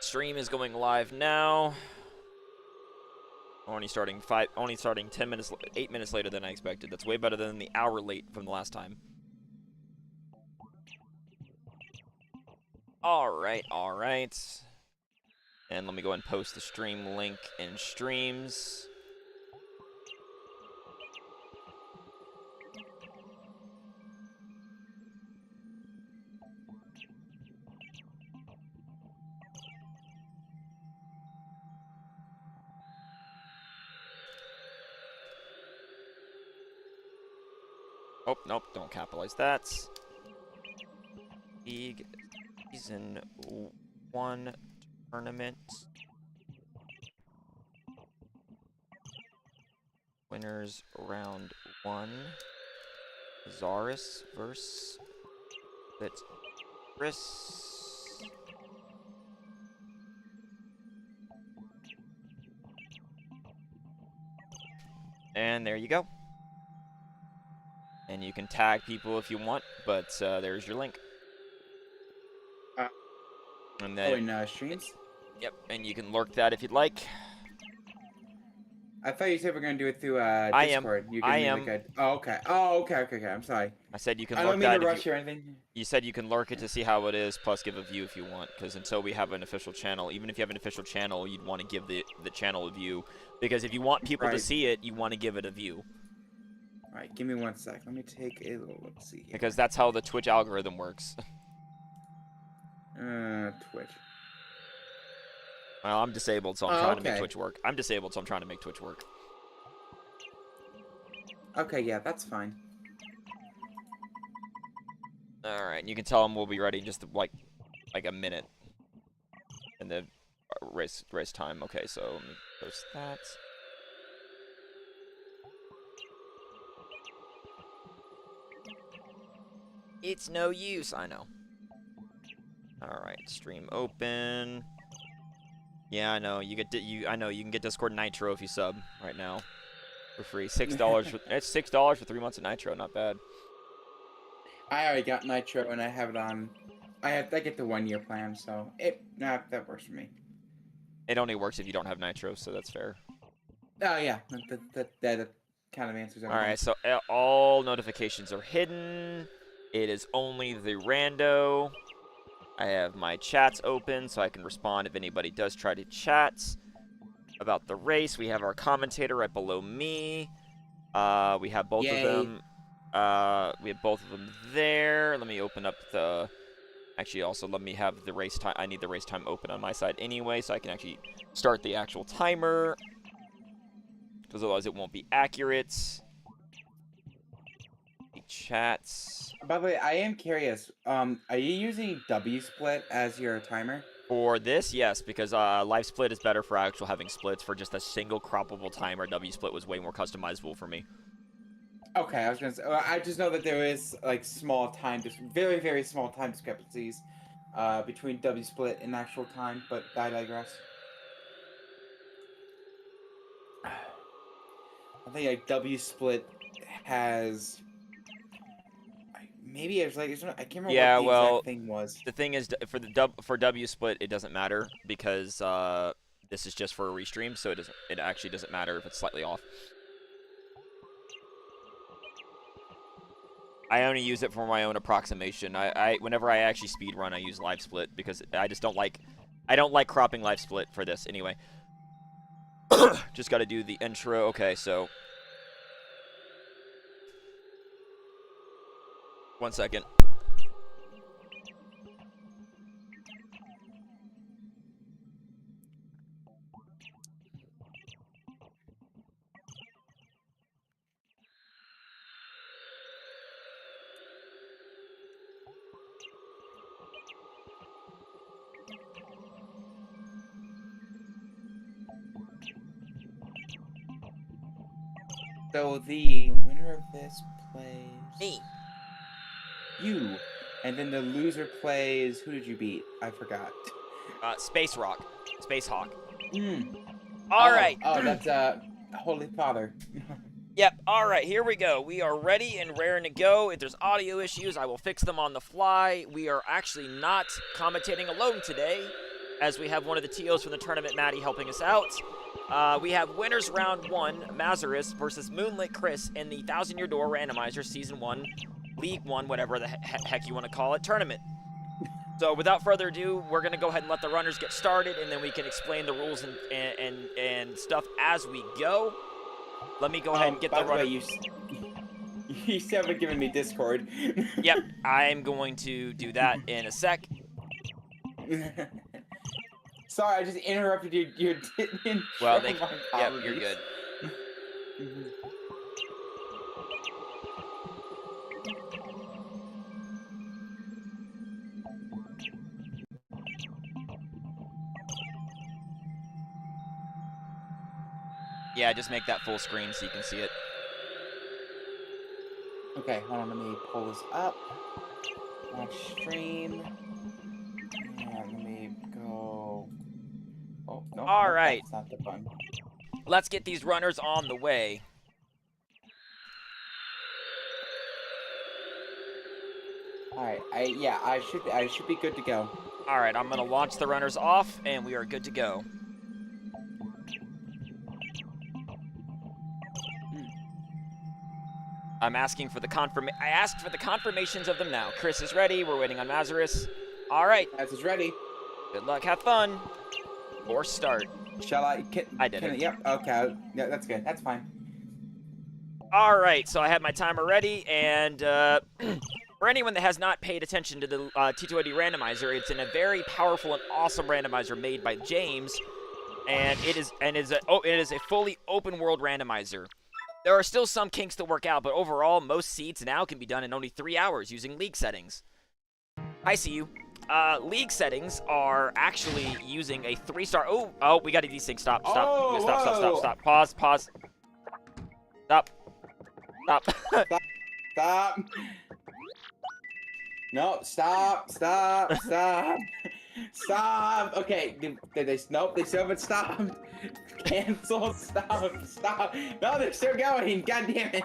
stream is going live now. Only starting 8 minutes later than I expected. That's way better than the hour late from the last time. Alright. And let me go and post the stream link in streams. Oh, nope, don't capitalize that. League Season 1 Tournament. Winners Round 1. Mazarus versus Moonlitchris. And there you go. And you can tag people if you want, but there's your link. And then, in streams? Yep, and you can lurk that if you'd like. I thought you said we're going to do it through Discord. I am. Oh, okay. Oh, okay. I'm sorry. I said you can I lurk don't mean that to rush you or anything. You said you can lurk it to see how it is, plus give a view if you want, because until we have an official channel, even if you have an official channel, you'd want to give the channel a view, because if you want people to see it, you want to give it a view. Alright, give me 1 sec. Let me take a little look-see here. Because that's how the Twitch algorithm works. Twitch. Well, I'm disabled, so I'm trying to make Twitch work. I'm disabled, so I'm trying to make Twitch work. Okay, yeah, that's fine. Alright, you can tell them we'll be ready in just like a minute. And the race time. Okay, so let me post that. It's no use, I know. Alright, stream open. Yeah, I know. I know you can get Discord Nitro if you sub right now. For free. $6 it's $6 for 3 months of Nitro, not bad. I already got Nitro and I have it on. I get the 1-year plan, so that works for me. It only works if you don't have Nitro, so that's fair. Oh yeah, that kind of answers everything. Alright, so all notifications are hidden. It is only the rando. I have my chats open so I can respond if anybody does try to chat about the race. We have our commentator right below me. We have both of them. We have both of them there. Let me open up the... Actually, also let me have the race time. I need the race time open on my side anyway, so I can actually start the actual timer. Because otherwise it won't be accurate. The chats. By the way, I am curious. Are you using W split as your timer? For this, yes, because live split is better for actual having splits. For just a single croppable timer, W split was way more customizable for me. Okay, I was gonna say. I just know that there is like very, very small time discrepancies between W split and actual time, but I digress. I think like W split has. Maybe it's like I can't remember what the exact thing was. The thing is, for W split, it doesn't matter because this is just for a restream, so it actually doesn't matter if it's slightly off. I only use it for my own approximation. Whenever I actually speedrun, I use live split because I don't like cropping live split for this anyway. Just got to do the intro. Okay, so 1 second. So the winner of this plays me. You, and then the loser plays. Who did you beat? I forgot. Space Hawk. All right. Oh, that's Holy Father. Yep. All right. Here we go. We are ready and raring to go. If there's audio issues, I will fix them on the fly. We are actually not commentating alone today. as we have one of the TOs from the tournament, Maddie, helping us out. We have winners round 1, Mazarus versus Moonlitchris in the 1,000 Year Door Randomizer Season 1, League 1, whatever the heck you want to call it, tournament. So without further ado, we're going to go ahead and let the runners get started, and then we can explain the rules and stuff as we go. Let me go ahead and get the runner. You still haven't given me Discord. Yep, I'm going to do that in a sec. Sorry, I just interrupted your well, yep, you're good. Yeah, just make that full screen so you can see it. Okay, hold on, let me pull this up. Watch stream. And let me go. Oh, no. All right. That's not the button. Let's get these runners on the way. Alright, I should be good to go. All right, I'm gonna launch the runners off, and we are good to go. I'm asking for the I asked for the confirmations of them now. Chris is ready. We're waiting on Mazarus. All right. Maz is ready. Good luck. Have fun. Or start. Shall I? I did it. Yep. Okay. Yeah, that's good. That's fine. All right. So I have my timer ready, and for anyone that has not paid attention to the TTYD randomizer, it's in a very powerful and awesome randomizer made by James, and it is a fully open world randomizer. There are still some kinks to work out, but overall, most seeds now can be done in only 3 hours using League settings. I see you. League settings are actually using a 3-star. Oh, we got to desync. Stop. Stop. Pause. Stop. Stop. No, stop. Stop. Okay. Nope, they still haven't stopped. Cancel. Stop. No, they're still going. God damn it.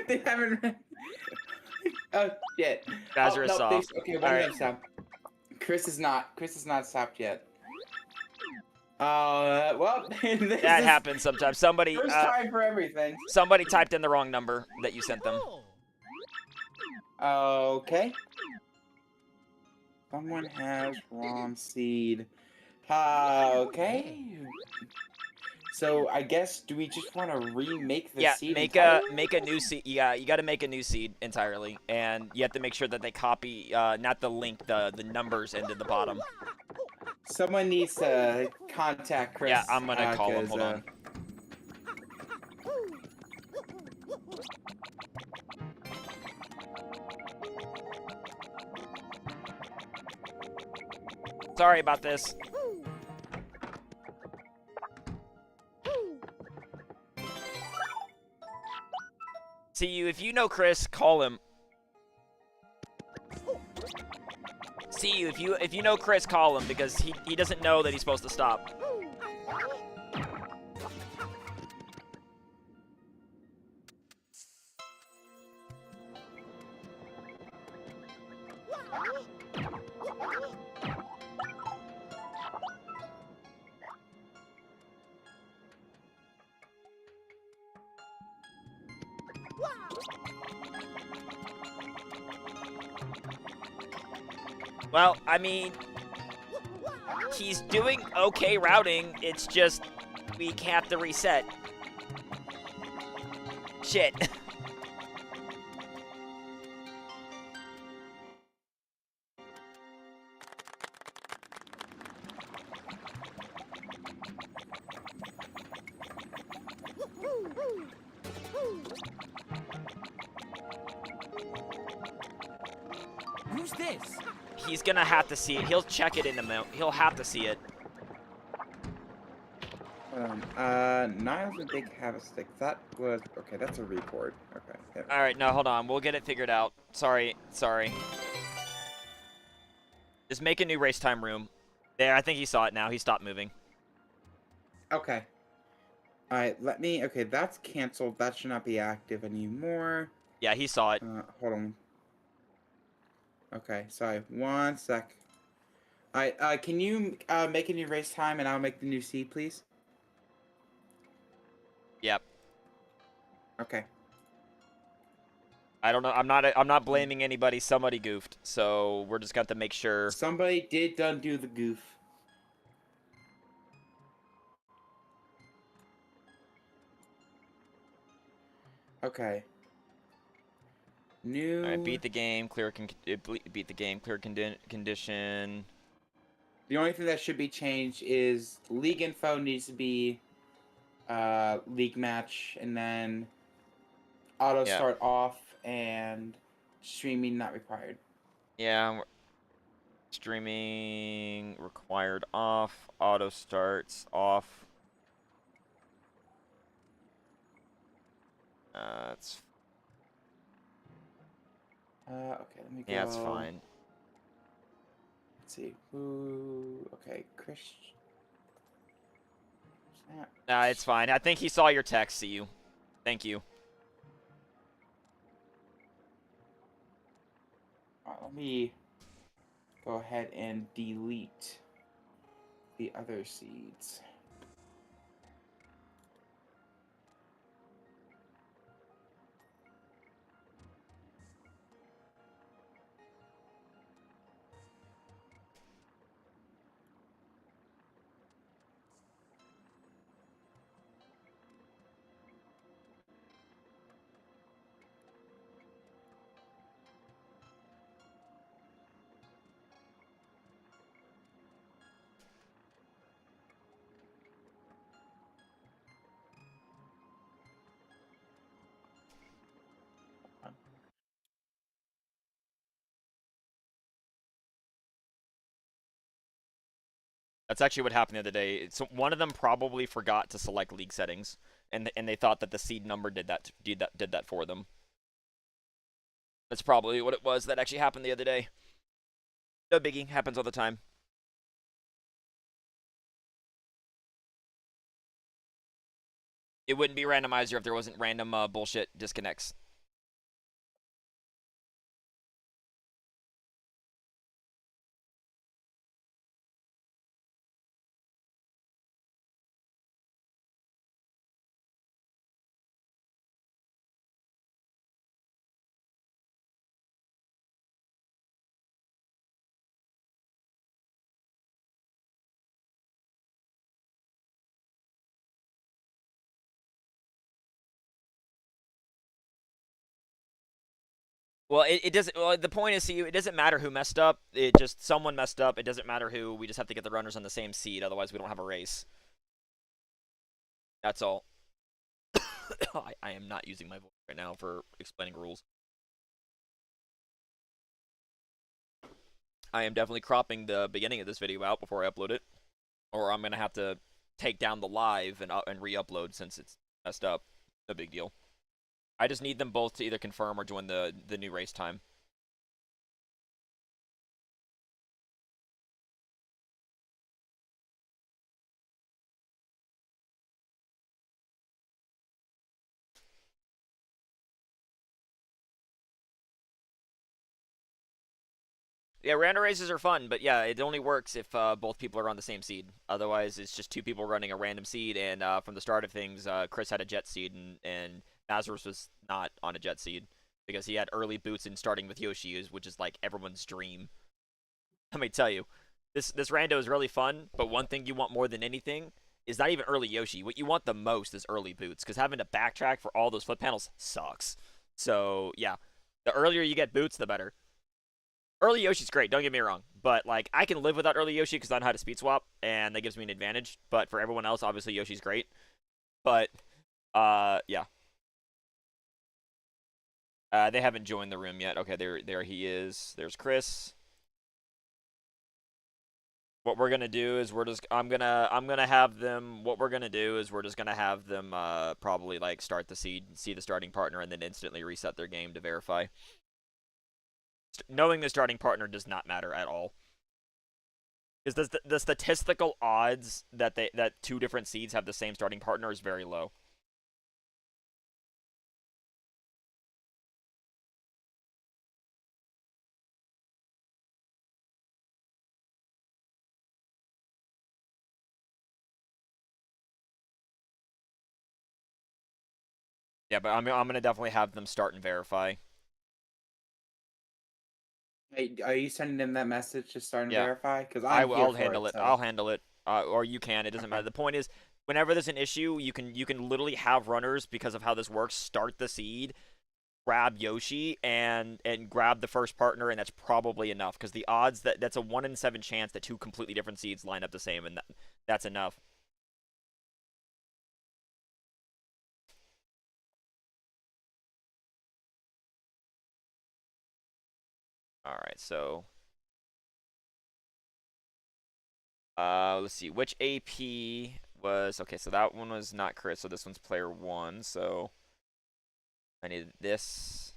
They haven't. Oh shit. Mazarus off. Okay, one of them stopped. Chris is not stopped yet. Well, that happens sometimes. Somebody. First time for everything. Somebody typed in the wrong number that you sent them. Okay. Someone has wrong seed. Okay. So I guess, do we just want to remake the seed? Yeah, make a new seed. Yeah, you got to make a new seed entirely, and you have to make sure that they copy not the link, the numbers into the bottom. Someone needs to contact Chris. Yeah, I'm gonna call him. Hold on. Sorry about this. See you. If you know Chris, call him. See you. If you know Chris, call him, because he doesn't know that he's supposed to stop. Well, I mean, he's doing okay routing. It's just we have to reset. Shit. Who's this? He's gonna have to see it. He'll check it in the mail. He'll have to see it. Niles and Big have a stick. That was okay. That's a record. Okay. Yeah. All right, no, hold on. We'll get it figured out. Sorry. Just make a new race time room. There, I think he saw it now. He stopped moving. Okay. All right. Let me. Okay, that's canceled. That should not be active anymore. Yeah, he saw it. Hold on. Okay, sorry. One sec. Alright, can you make a new race time and I'll make the new seed, please? Yep. Okay. I don't know. I'm not blaming anybody. Somebody goofed, so we're just got to make sure. Somebody did done do the goof. Okay. New. All right, beat the game, beat the game, clear condition. The only thing that should be changed is league info needs to be league match, and then auto Yeah. start off and streaming not required. Yeah. Streaming required off. Auto starts off. It's Okay, let me go. yeah, it's fine. Let's see. Ooh, okay, Chris. Nah, it's fine. I think he saw your text. See you. Thank you. Let me go ahead and delete the other seeds. That's actually what happened the other day. So one of them probably forgot to select league settings, and they thought that the seed number did that for them. That's probably what it was that actually happened the other day. No biggie. Happens all the time. It wouldn't be randomizer if there wasn't random bullshit disconnects. Well, it doesn't. Well, the point is, see, it doesn't matter who messed up. It just someone messed up. It doesn't matter who. We just have to get the runners on the same seed. Otherwise, we don't have a race. That's all. I am not using my voice right now for explaining rules. I am definitely cropping the beginning of this video out before I upload it, or I'm gonna have to take down the live and re-upload since it's messed up. No big deal. I just need them both to either confirm or join the new race time. Yeah, random races are fun, but yeah, it only works if both people are on the same seed. Otherwise, it's just two people running a random seed, and from the start of things, Chris had a jet seed, and Mazarus was not on a jet seed because he had early boots and starting with Yoshi, which is like everyone's dream. Let me tell you, this rando is really fun, but one thing you want more than anything is not even early Yoshi. What you want the most is early boots, because having to backtrack for all those flip panels sucks. So yeah, the earlier you get boots, the better. Early Yoshi's great, don't get me wrong, but like I can live without early Yoshi because I know how to speed swap, and that gives me an advantage. But for everyone else, obviously Yoshi's great. But yeah. They haven't joined the room yet. Okay, there he is. There's Chris. What we're gonna do is I'm gonna have them. What we're gonna do is we're just gonna have them probably like start the seed, see the starting partner, and then instantly reset their game to verify. Knowing the starting partner does not matter at all. Because the statistical odds that two different seeds have the same starting partner is very low. Yeah, but I'm gonna definitely have them start and verify. Hey, are you sending them that message to start and Yeah. verify? Because I'll handle it. so. I'll handle it. Or you can. It doesn't Okay. matter. The point is, whenever there's an issue, you can literally have runners, because of how this works, start the seed, grab Yoshi, and grab the first partner, and that's probably enough. Because the odds that's a 1 in 7 chance that two completely different seeds line up the same, and that's enough. All right, so let's see which AP was okay. So that one was not Chris. So this one's player 1. So I need this.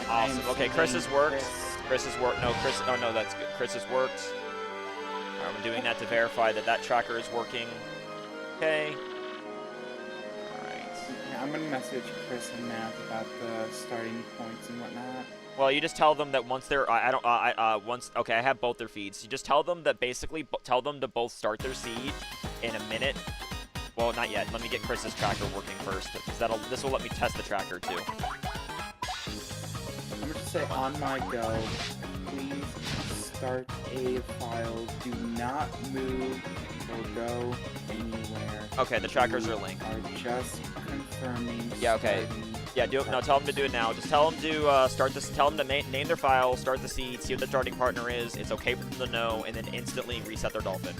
Awesome. Okay, Chris's worked. Chris's worked. No, Chris. Oh no, that's good. Chris's worked. All right, I'm doing that to verify that tracker is working. Okay. All right. Yeah, I'm gonna message Chris and Matt about the starting points and whatnot. Well, you just tell them that once they're okay, I have both their feeds. You just tell them that basically tell them to both start their seed in a minute. Well, not yet. Let me get Chris's tracker working first, because this will let me test the tracker too. I'm gonna say on my go, please start a file. Do not move or go anywhere. Okay, the trackers are linked. Are just confirming. Yeah, okay. Yeah, do it. No, tell them to do it now. Just tell them to start this. Tell them to name their file, start the seed, see what the starting partner is. It's okay for them to know, and then instantly reset their dolphin.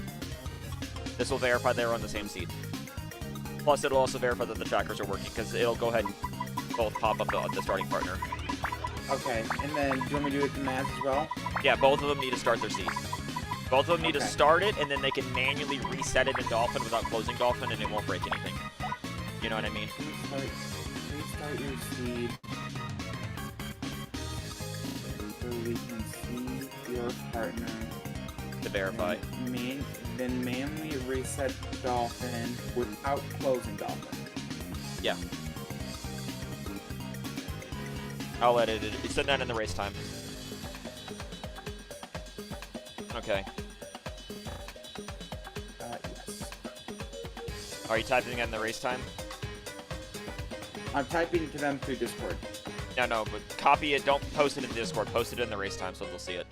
This will verify they're on the same seed. Plus, it'll also verify that the trackers are working, because it'll go ahead and both pop up the starting partner. Okay, and then do you want me to do it to Matt as well? Yeah, both of them need to start their seed. Both of them need to start it, and then they can manually reset it in Dolphin without closing Dolphin, and it won't break anything. You know what I mean? Please start your seed so we can see your partner. To verify. Then manually reset Dolphin without closing Dolphin. Yeah. I'll edit it. It's done in the race time. Okay. Yes. Are you typing it in the race time? I'm typing to them through Discord. No, but copy it. Don't post it in Discord. Post it in the race time so they'll see it.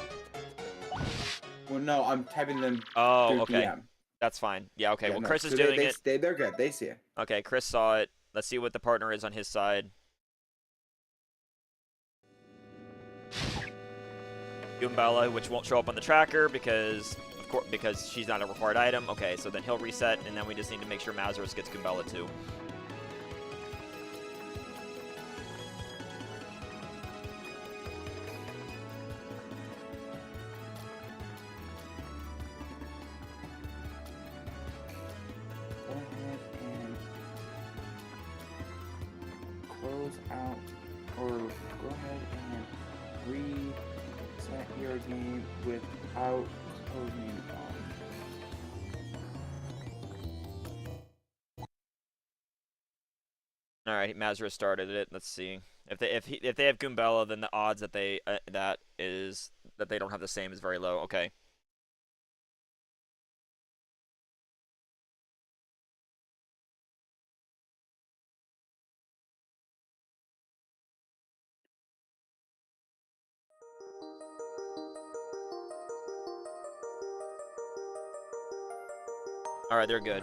Well, no, I'm typing them Oh, through okay. DM. That's fine. Yeah, okay. Yeah, Well, no, Chris is so doing it. They're good. They see it. Okay, Chris saw it. Let's see what the partner is on his side. Goombella, which won't show up on the tracker because, of course, because she's not a required item. Okay, so then he'll reset, and then we just need to make sure Mazarus gets Goombella too. Go ahead and close out, or go ahead and reset your game without closing it on. All right, Mazarus started it. Let's see if they have Goombella, then the odds that they that they don't have the same is very low. Okay. All right, they're good.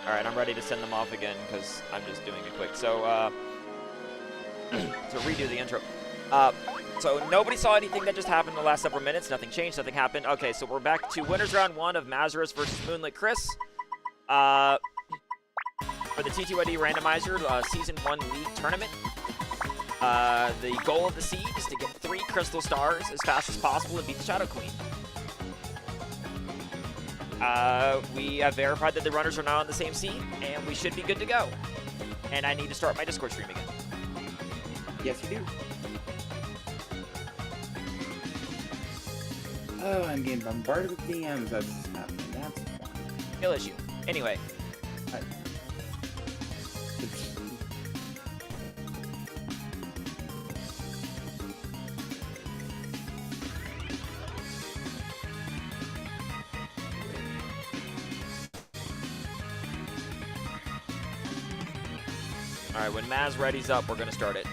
All right, I'm ready to send them off again because I'm just doing it quick. So, to redo the intro. So nobody saw anything that just happened in the last several minutes. Nothing changed. Nothing happened. Okay, so we're back to winners round 1 of Mazarus versus Moonlitchris. For the TTYD randomizer season 1 league tournament. The goal of the seed is to get 3 crystal stars as fast as possible and beat the Shadow Queen. We have verified that the runners are not on the same seed, and we should be good to go. And I need to start my Discord stream again. Yes, you do. Oh, I'm getting bombarded with DMs. That's happening. That's fun. Kill issue. Anyway. Alright, when Maz ready's up, we're gonna start it.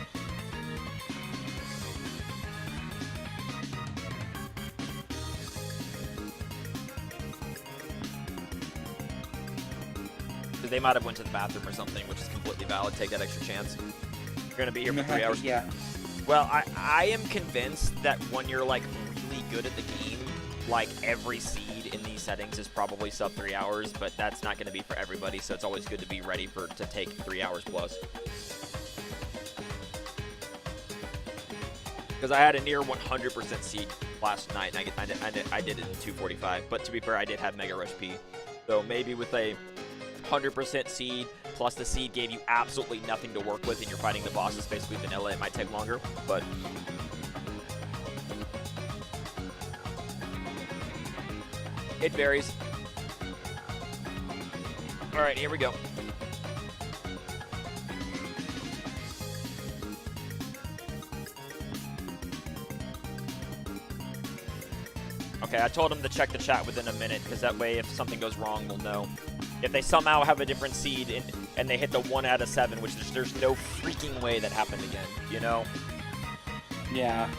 They might have went to the bathroom or something, which is completely valid. Take that extra chance. You're gonna be here for 3 hours. Yeah. Well, I am convinced that when you're like really good at the game, like every seed in these settings is probably sub 3 hours, but that's not gonna be for everybody, so it's always good to be ready to take 3 hours plus. Because I had a near 100% seed last night, and I did it in 2:45. But to be fair, I did have Mega Rush P. So maybe with a 100% seed, plus the seed gave you absolutely nothing to work with, and you're fighting the bosses basically vanilla, it might take longer, but... it varies. Alright, here we go. Okay, I told him to check the chat within a minute, because that way if something goes wrong, we'll know. If they somehow have a different seed and they hit the 1 out of 7, which there's no freaking way that happened again, you know? Yeah.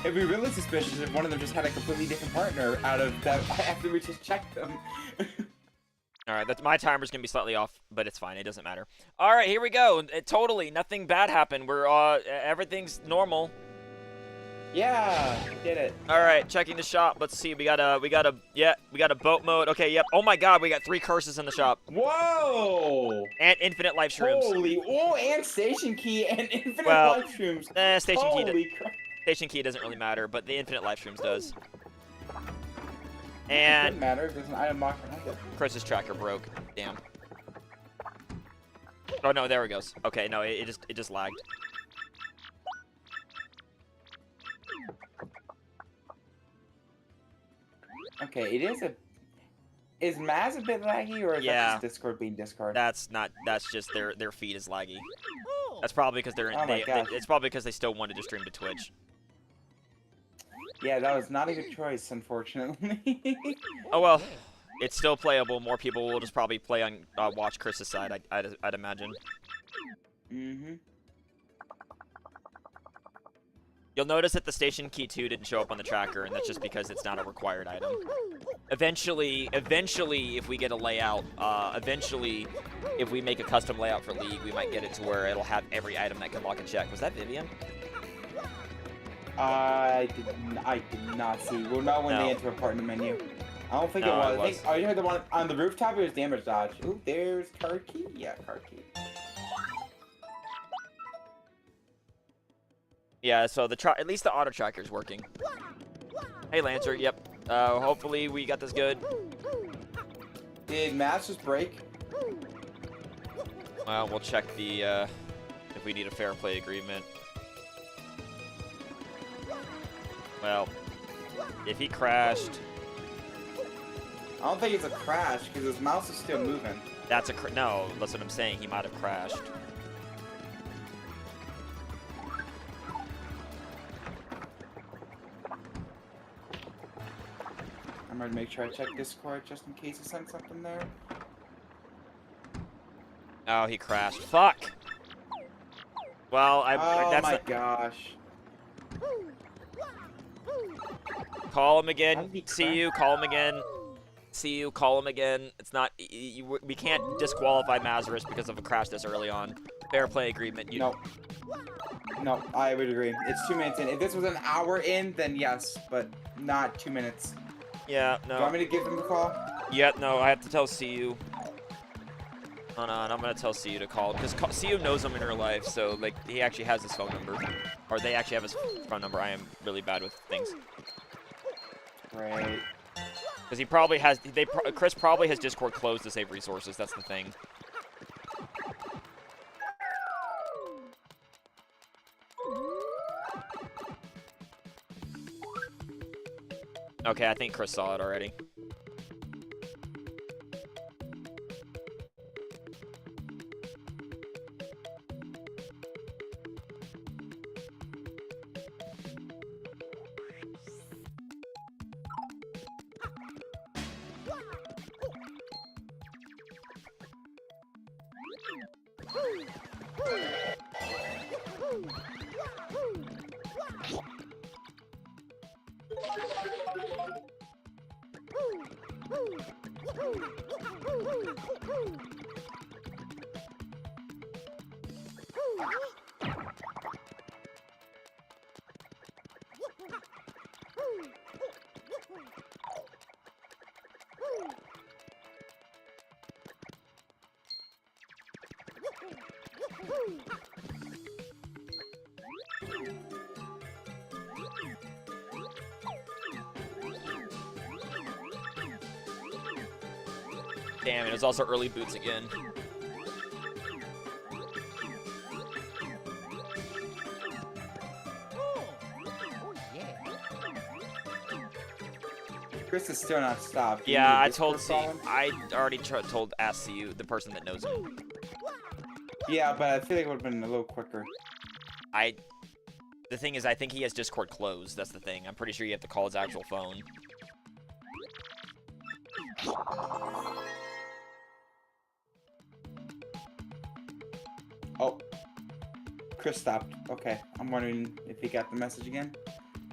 It'd be really suspicious if one of them just had a completely different partner out of that after we just checked them. Alright, that's my timer's gonna be slightly off, but it's fine, it doesn't matter. Alright, here we go. Totally, nothing bad happened. We're everything's normal. Yeah, I did it. All right, checking the shop. Let's see. We got a boat mode. Okay, yep. Oh my God, we got 3 curses in the shop. Whoa! And infinite life shrooms. Holy! Oh, and station key and infinite Well, life shrooms. Station key doesn't really matter, but the infinite life shrooms does. It And doesn't matter. There's an item locker. Chris's tracker broke. Damn. Oh no, there it goes. Okay, no, it just lagged. Okay, it is a... Is Maz a bit laggy, or is that just Discord being Discord? That's just their feed is laggy. That's probably because it's probably because they still wanted to stream to Twitch. Yeah, that was not a good choice, unfortunately. Oh well, it's still playable. More people will just probably play on watch Chris's side, I'd imagine. Mm-hmm. You'll notice that the station key 2 didn't show up on the tracker, and that's just because it's not a required item. Eventually, if we get a layout, if we make a custom layout for League, we might get it to where it'll have every item that can lock and check. Was that Vivian? I did not see. Well, not when they enter a partner menu. I don't think it was. I think, oh, you heard the one on the rooftop? It was damage dodge. Ooh, there's card key? Yeah, card key. Yeah, so at least the auto tracker's working. Hey, Lancer, yep. Hopefully we got this good. Did Maz just break? Well, we'll check the, if we need a fair play agreement. Well, if he crashed... I don't think it's a crash, because his mouse is still moving. No, that's what I'm saying. He might have crashed. I'm going to make sure I check Discord just in case he sent something there. Oh, he crashed. Fuck! Well, oh my gosh. Call him again. See you. Call him again. See you. Call him again. It's not... we can't disqualify Mazarus because of a crash this early on. Fair play agreement. No. No, I would agree. It's 2 minutes in. If this was an hour in, then yes, but not 2 minutes. Yeah, no. Do you want me to give him a call? Yeah, no, I have to tell CU. Hold on, I'm gonna tell CU to call him, because CU knows him in real life, so, like, he actually has his phone number. Or they actually have his phone number. I am really bad with things. Right. Because he probably has, Chris probably has Discord closed to save resources, that's the thing. Okay, I think Chris saw it already. Damn, it was also early boots again. Chris is still not stopped. You Yeah, need a I told Discord C. phone? I already told Ask CU, the person that knows him. Yeah, but I feel like it would have been a little quicker. The thing is, I think he has Discord closed. That's the thing. I'm pretty sure you have to call his actual phone. Oh. Chris stopped. Okay. I'm wondering if he got the message again.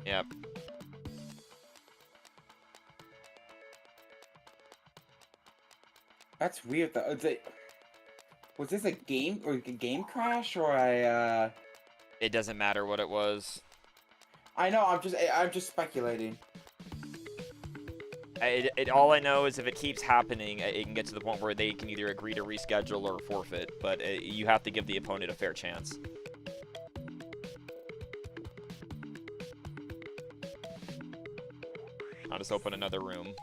Yep. That's weird though. Was this a game or a game crash or a It doesn't matter what it was. I know, I'm just speculating. All I know is if it keeps happening, it can get to the point where they can either agree to reschedule or forfeit, but you have to give the opponent a fair chance. I'll just open another room.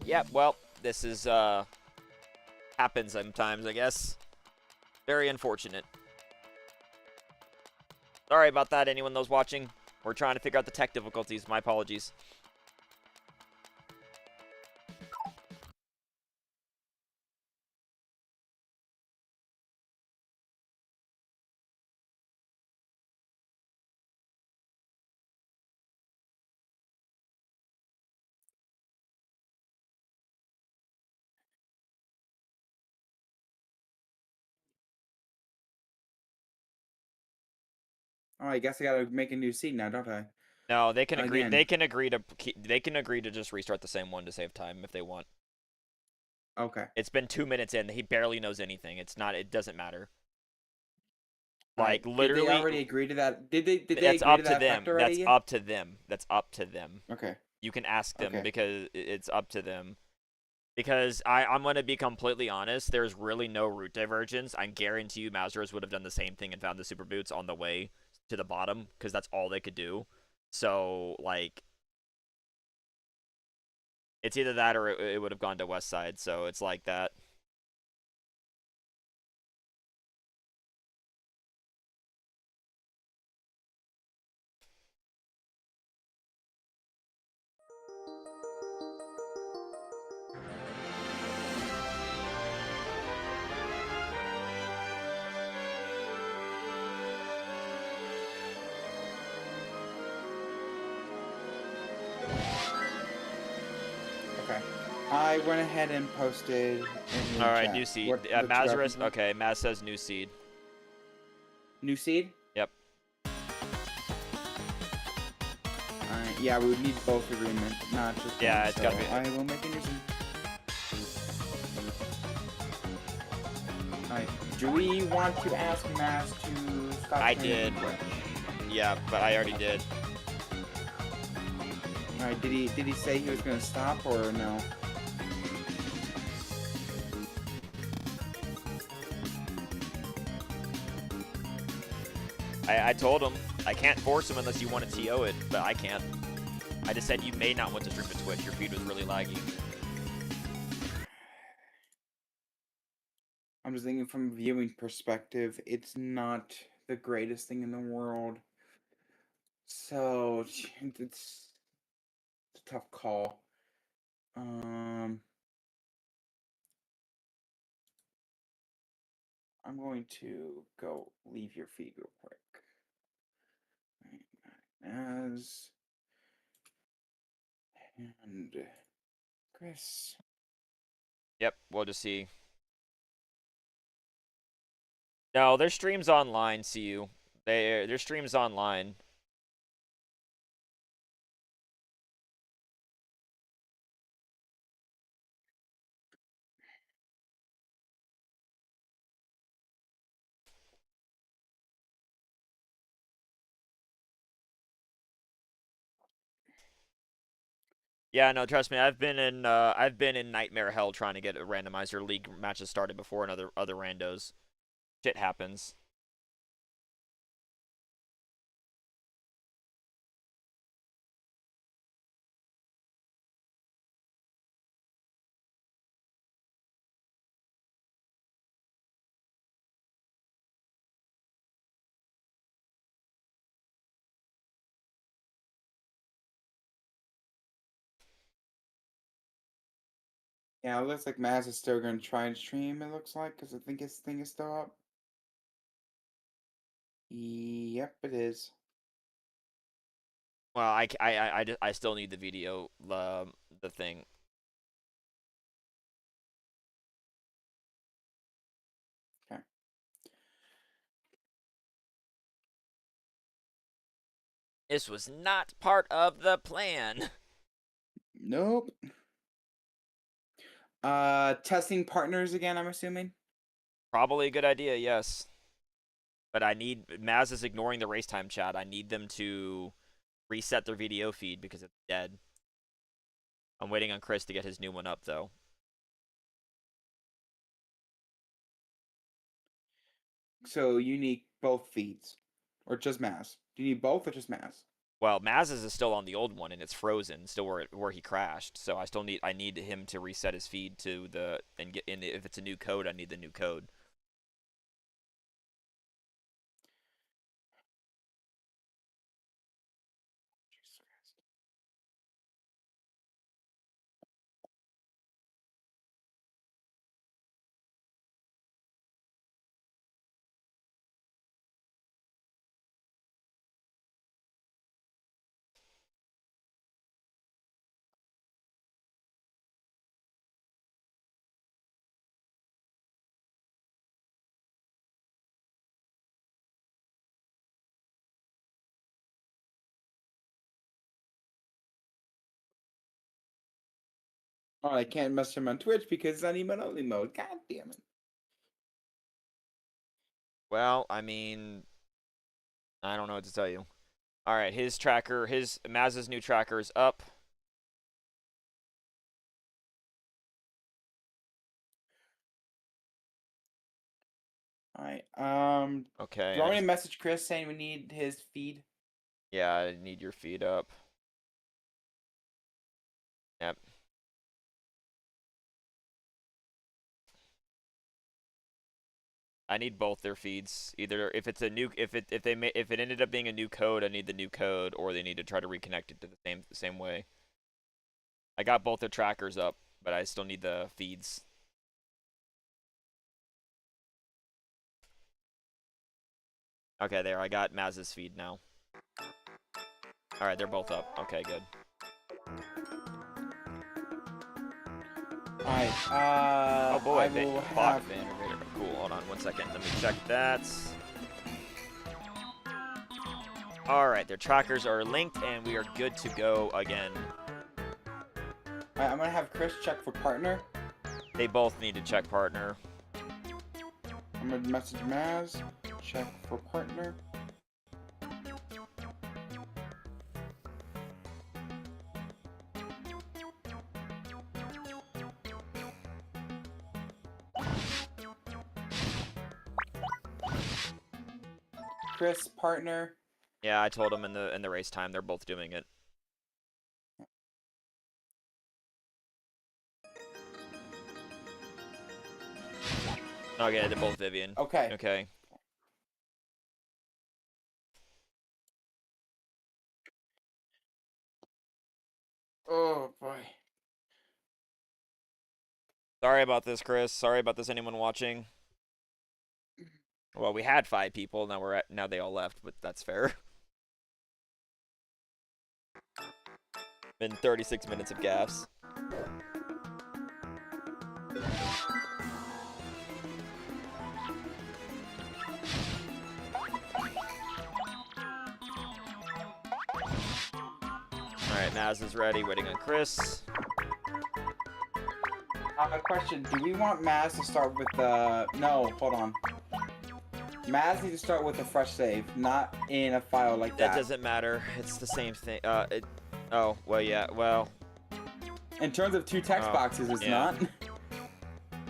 Yep, well, this is, happens sometimes, I guess. Very unfortunate. Sorry about that, anyone that's watching. We're trying to figure out the tech difficulties. My apologies. Oh, I guess I gotta make a new seed now, don't I? No, they can agree. Again. They can agree to. They can agree to just restart the same one to save time if they want. Okay. It's been 2 minutes in. He barely knows anything. It's not. It doesn't matter. Alright, Like literally. Did they already agree to that? Did they That's agree up to to that them. fact already? That's up to them. That's up to them. Okay. You can ask them Okay. because it's up to them. Because I'm going to be completely honest, there's really no route divergence. I guarantee you Mazarus would have done the same thing and found the super boots on the way to the bottom because that's all they could do. So, like, it's either that or it would have gone to West Side. So it's like that. Okay. I went ahead and posted in the All right, chat. new seed. What you Mazarus. referencing? Okay, Maz says new seed. New seed? Yep. Alright, yeah, we would need both agreements, not just Yeah, one, it's so gotta be. I will make a new seed. Alright, do we want to ask Mass to stop I streaming did. Twitch? Yeah, but I already did. Alright, did he say he was gonna stop or no? I told him I can't force him unless you want to TO it, but I can't. I just said you may not want to stream to Twitch. Your feed was really laggy. I'm just thinking from a viewing perspective, it's not the greatest thing in the world. So it's a tough call. I'm going to go leave your feed real quick. As and Chris. Yep, we'll just see. No, their stream's online, see you. Their stream's online. Yeah, no, trust me. I've been in nightmare hell trying to get a randomizer league matches started before and other randos. Shit happens. Yeah, it looks like Maz is still going to try and stream, it looks like, because I think his thing is still up. Yep, it is. Well, I still need the video, the thing. Okay. This was not part of the plan. Nope. Testing partners again, I'm assuming? Probably a good idea, yes. But I need Maz is ignoring the race time chat. I need them to reset their video feed because it's dead. I'm waiting on Chris to get his new one up though. So you need both feeds. Or just Maz? Do you need both or just Maz? Well, Maz's is still on the old one and it's frozen, still where he crashed. So I need him to reset his feed to the and get in. If it's a new code, I need the new code. Jesus Christ. Oh, I can't message him on Twitch because it's on emote only mode. God damn it. Well, I mean, I don't know what to tell you. All right, his Maz's new tracker is up. Alright, Okay. do you want me to message Chris saying we need his feed? Yeah, I need your feed up. Yep. I need both their feeds. Either if it's a new if it ended up being a new code, I need the new code, or they need to try to reconnect it to the same way. I got both their trackers up, but I still need the feeds. Okay, there. I got Maz's feed now. All right, they're both up. Okay, good. Alright, Oh boy, I they will bought have... Vandervader. Cool, hold on 1 second. Let me check that. Alright, their trackers are linked and we are good to go again. Alright, I'm gonna have Chris check for partner. They both need to check partner. I'm gonna message Maz, check for partner. Chris, partner. Yeah, I told them in the race time they're both doing it. Okay, they're both Vivian. Okay. Okay. Oh boy. Sorry about this, Chris. Sorry about this, anyone watching. Well, we had 5 people. Now they all left, but that's fair. Been 36 minutes of gaffes. Alright, Maz is ready, waiting on Chris. Question, do we want Maz to start with the... No, hold on. Maz needs to start with a fresh save, not in a file like that. That doesn't matter. It's the same thing. Oh, well, yeah, well... In terms of 2 text boxes, it's yeah. not.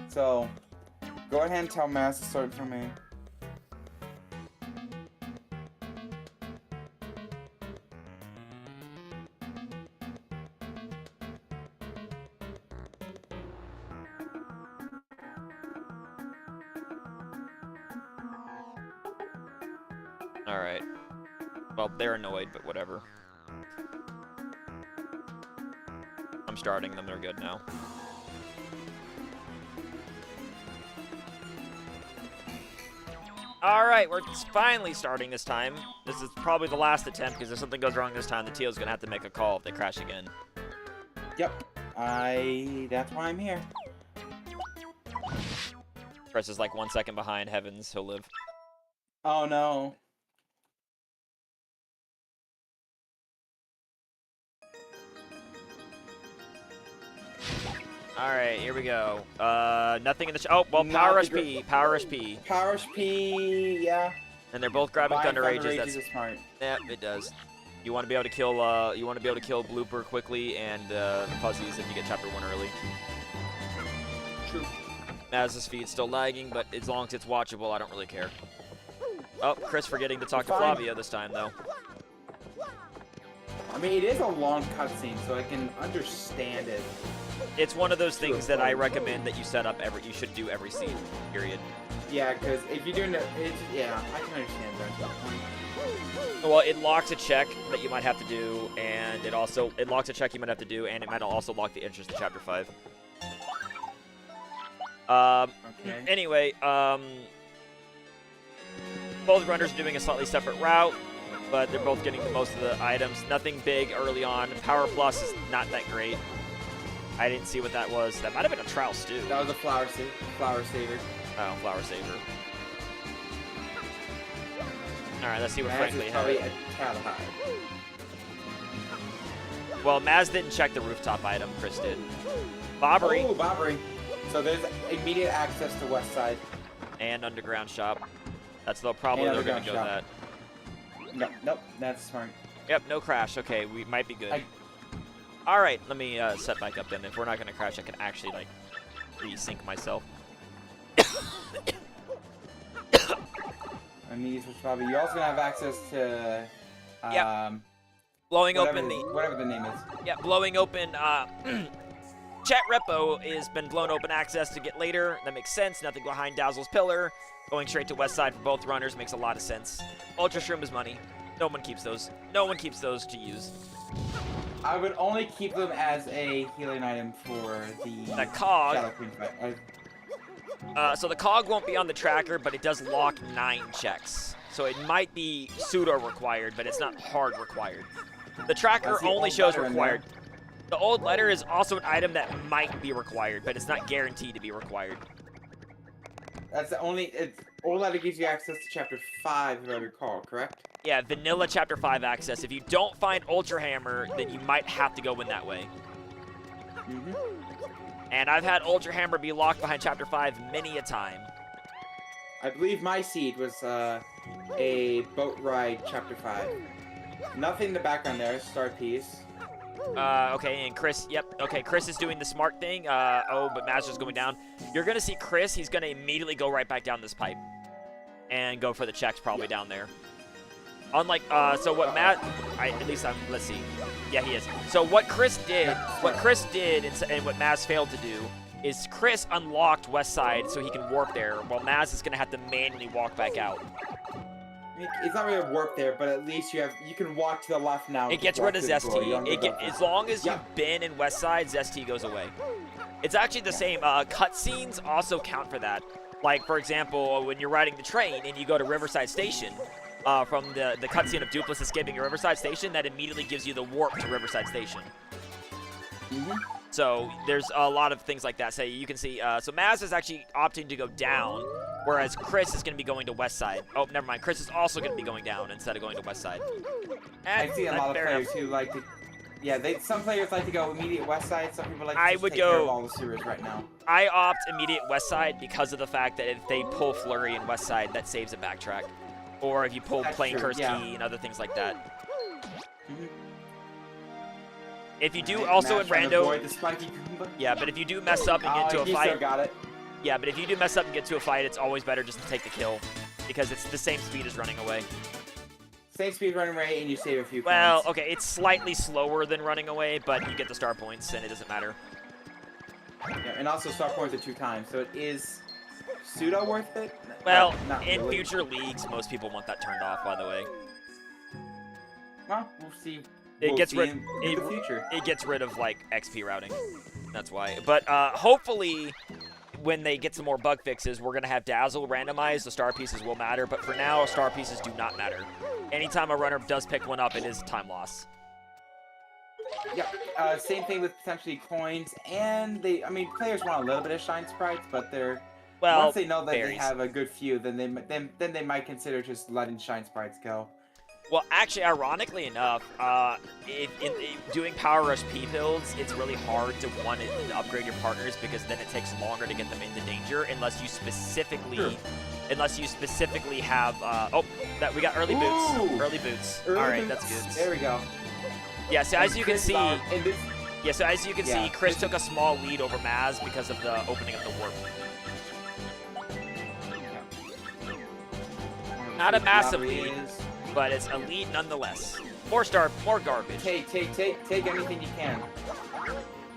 So, go ahead and tell Maz to start for me. Alright. Well, they're annoyed, but whatever. I'm starting them, they're good now. Alright, we're finally starting this time. This is probably the last attempt, because if something goes wrong this time, the teal's gonna have to make a call if they crash again. Yep. That's why I'm here. Chris is like 1 second behind. Heavens, he'll live. Oh no. Alright, here we go. Nothing in the... Oh, well, Power HP. Power HP. Power HP, yeah. And they're both grabbing Thunder Rages. That's is smart. Yeah, it does. You want to be able to kill. You want to be able to kill Blooper quickly and Fuzzies if you get chapter 1 early. True. Maz's feed's still lagging, but as long as it's watchable, I don't really care. Oh, Chris forgetting to talk to Fine. Flavia this time though. I mean, it is a long cutscene, so I can understand it. It's one of those things that I recommend that you set up you should do every scene. Period. Yeah, because if you're doing it, yeah, I can understand that. Well, it locks a check that you might have to do, and it locks a check you might have to do, and it might also lock the entrance to chapter 5. Okay. Anyway, both runners are doing a slightly separate route, but they're both getting the most of the items. Nothing big early on. Power Plus is not that great. I didn't see what that was. That might have been a Trial Stew. That was a flower saver. Oh, Flower Saver. Alright, let's see what Maz Frankly is had. probably a tad high. Well, Maz didn't check the rooftop item. Chris did. Bobbery. Oh, Bobbery. So there's immediate access to West Side. And Underground Shop. That's probably they're going to go that. Nope, that's smart. Yep, no crash. Okay, we might be good. All right, let me set back up then. If we're not going to crash, I can actually, like, resync myself. I need to switch Bobby. You're also going to have access to... Blowing whatever, open the... Whatever the name is. Yeah, blowing open... Chat Repo has been blown open access to get later. That makes sense. Nothing behind Dazzle's Pillar. Going straight to West Side for both runners makes a lot of sense. Ultra Shroom is money. No one keeps those. No one keeps those to use. I would only keep them as a healing item for the cog. Shadow Queen fight. So the cog won't be on the tracker, but it does lock 9 checks. So it might be pseudo required, but it's not hard required. The tracker only shows required. The old letter is also an item that might be required, but it's not guaranteed to be required. That's the only. Old letter gives you access to chapter 5, if I recall, correct? Yeah, vanilla chapter 5 access. If you don't find Ultra Hammer, then you might have to go in that way. Mm-hmm. And I've had Ultra Hammer be locked behind chapter 5 many a time. I believe my seed was a boat ride chapter 5. Nothing in the background there. Star piece. Okay, and Chris, yep, okay, Chris is doing the smart thing. Oh, but Mazarus going down. You're going to see Chris, he's going to immediately go right back down this pipe. And go for the checks probably down there. Unlike, so what let's see. Yeah, he is. So what Chris did, and what Maz failed to do, is Chris unlocked West Side so he can warp there, while Maz is going to have to manually walk back out. It's not really a warp there, but at least you can walk to the left now. It gets rid of Zesty. As long as you've been in West Side, Zesty goes away. It's actually the same. Cutscenes also count for that. Like, for example, when you're riding the train and you go to Riverside Station, from the cutscene of Dupless escaping your Riverside Station, that immediately gives you the warp to Riverside Station. Mm-hmm. So there's a lot of things like that. So you can see, so Maz is actually opting to go down, whereas Chris is going to be going to West Side. Oh, never mind. Chris is also going to be going down instead of going to West Side. I see a lot of players who like to, some players like to go immediate West Side. Some people like to take care of all the sewers right now. I opt immediate West Side because of the fact that if they pull Flurry in West Side, that saves a backtrack. Or if you pull Plain Curse Key and other things like that. Mm-hmm. If you do also in Rando, yeah, but if you do mess up and get into a fight, still got it. Yeah, but if you do mess up and get to a fight, it's always better just to take the kill because it's the same speed as running away. Same speed running away, and you save a few. Well, points. okay, it's slightly slower than running away, but you get the star points, and it doesn't matter. Yeah, and also star points are 2 times, so it is pseudo worth it. Well, not in really. future leagues, most people want that turned off. By the way, well, we'll see. It We'll gets see rid. in the future. It gets rid of like XP routing. That's why. But hopefully, when they get some more bug fixes, we're gonna have Dazzle randomized. The star pieces will matter, but for now, star pieces do not matter. Anytime a runner does pick one up, it is time loss. Yeah. Same thing with potentially coins, and players want a little bit of shine sprites, but they're once they know that they have a good few, then they might consider just letting shine sprites go. Well, actually, ironically enough, if doing Power Rush P builds, it's really hard to upgrade your partners because then it takes longer to get them into danger unless you specifically, have. That we got early boots. Ooh. Early boots. Early All right, boots. that's good. There we go. Yeah. So as you can see, Yeah. Chris took a small lead over Maz because of the opening of the warp. Not a massive lead, but it's a lead nonetheless. More garbage. Take anything you can.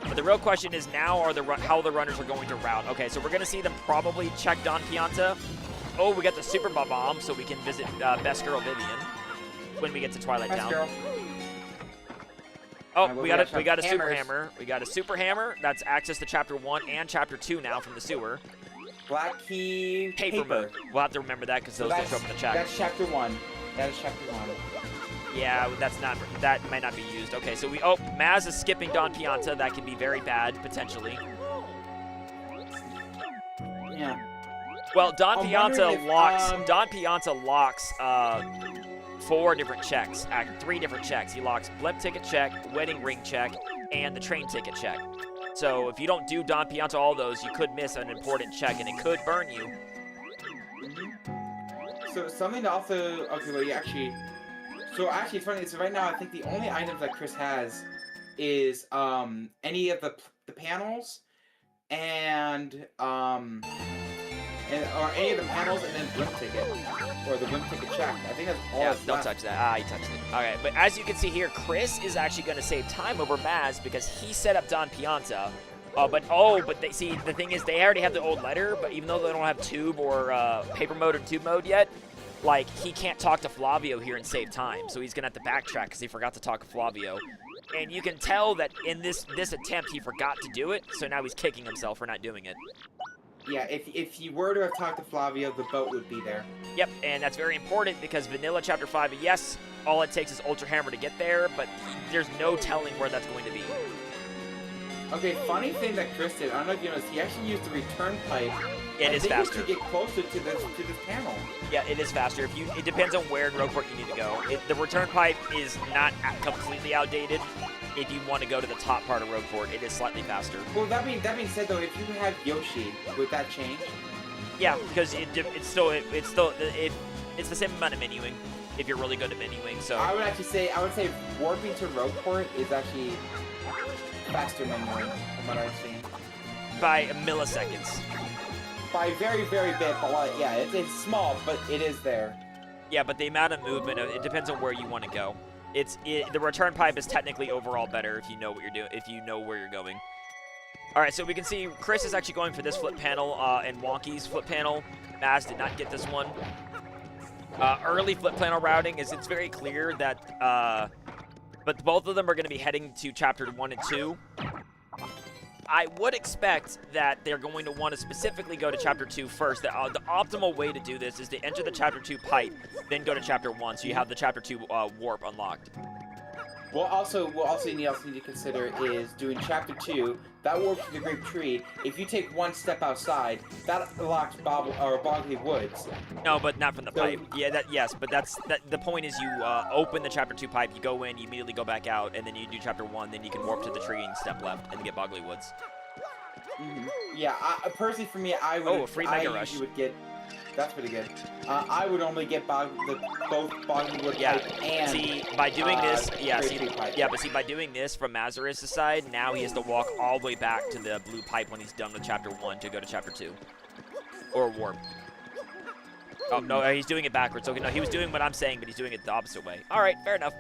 But the real question is now how the runners are going to route. Okay, so we're going to see them probably check Don Pianta. Oh, we got the Super Bomb, so we can visit Best Girl Vivian when we get to Twilight Town. Girl. Oh, we got a Super hammers. Hammer. We got a Super Hammer. That's access to Chapter 1 and Chapter 2 now from the sewer. Black Key Paper mode. We'll have to remember that because those don't show up in the chat. That's Chapter 1. That is Chapter 1. Yeah, that might not be used. Okay, so Maz is skipping Don Pianta. That could be very bad, potentially. Yeah. Well, Don Pianta locks 4 different checks, 3 different checks. He locks blimp ticket check, wedding ring check, and the train ticket check. So if you don't do Don Pianta all those, you could miss an important check, and it could burn you. So something to also actually it's funny. So right now I think the only items that Chris has is any of the panels and any of the panels and then blimp ticket or the blimp ticket check. I think that's all. Yeah, that's don't left. touch that. He touched it. All right, but as you can see here, Chris is actually going to save time over Maz because he set up Don Pianta. But the thing is, they already have the old letter, but even though they don't have tube or paper mode or tube mode yet, like, he can't talk to Flavio here and save time, so he's going to have to backtrack because he forgot to talk to Flavio. And you can tell that in this attempt, he forgot to do it, so now he's kicking himself for not doing it. Yeah, if you were to have talked to Flavio, the boat would be there. Yep, and that's very important because Vanilla Chapter 5, yes, all it takes is Ultra Hammer to get there, but there's no telling where that's going to be. Okay, funny thing that Chris did, I don't know if you noticed, he actually used the return pipe. It is faster. To get closer to this panel. Yeah, it is faster. It depends on where in Rogueport you need to go. The return pipe is not completely outdated. If you want to go to the top part of Rogueport, it is slightly faster. Well, that being said though, if you have Yoshi, would that change? Yeah, because it's the same amount of menuing if you're really good at menuing. So I would say warping to Rogueport is actually faster menuing from what I've seen. by milliseconds. By very, very bit, but like, yeah, it's small, but it is there. Yeah, but the amount of movement, it depends on where you want to go. The return pipe is technically overall better if you know what you're doing, if you know where you're going. All right, so we can see Chris is actually going for this flip panel and Wonky's flip panel. Maz did not get this one. Early flip panel routing it's very clear that, but both of them are going to be heading to Chapter 1 and 2. I would expect that they're going to want to specifically go to Chapter 2 first. The optimal way to do this is to enter the Chapter 2 pipe, then go to Chapter 1, so you have the Chapter 2 warp unlocked. What also you need to consider is doing Chapter 2, that warps to the Great Tree. If you take one step outside, that unlocks Boggly Woods. No, but not from the pipe. Yeah, yes, but the point is you open the Chapter 2 pipe, you go in, you immediately go back out, and then you do Chapter 1, then you can warp to the tree and step left and get Boggly Woods. Mm-hmm. Yeah, personally for me, I would. Oh, a free Mega Rush. Would get. That's pretty good. I would only get both Boggly Wood pipe and. See, by doing this, pipe. but see, by doing this from Mazarus' side, now he has to walk all the way back to the blue pipe when he's done with Chapter 1 to go to Chapter 2. Or warp. Oh, no, he's doing it backwards. Okay, no, he was doing what I'm saying, but he's doing it the opposite way. All right, fair enough.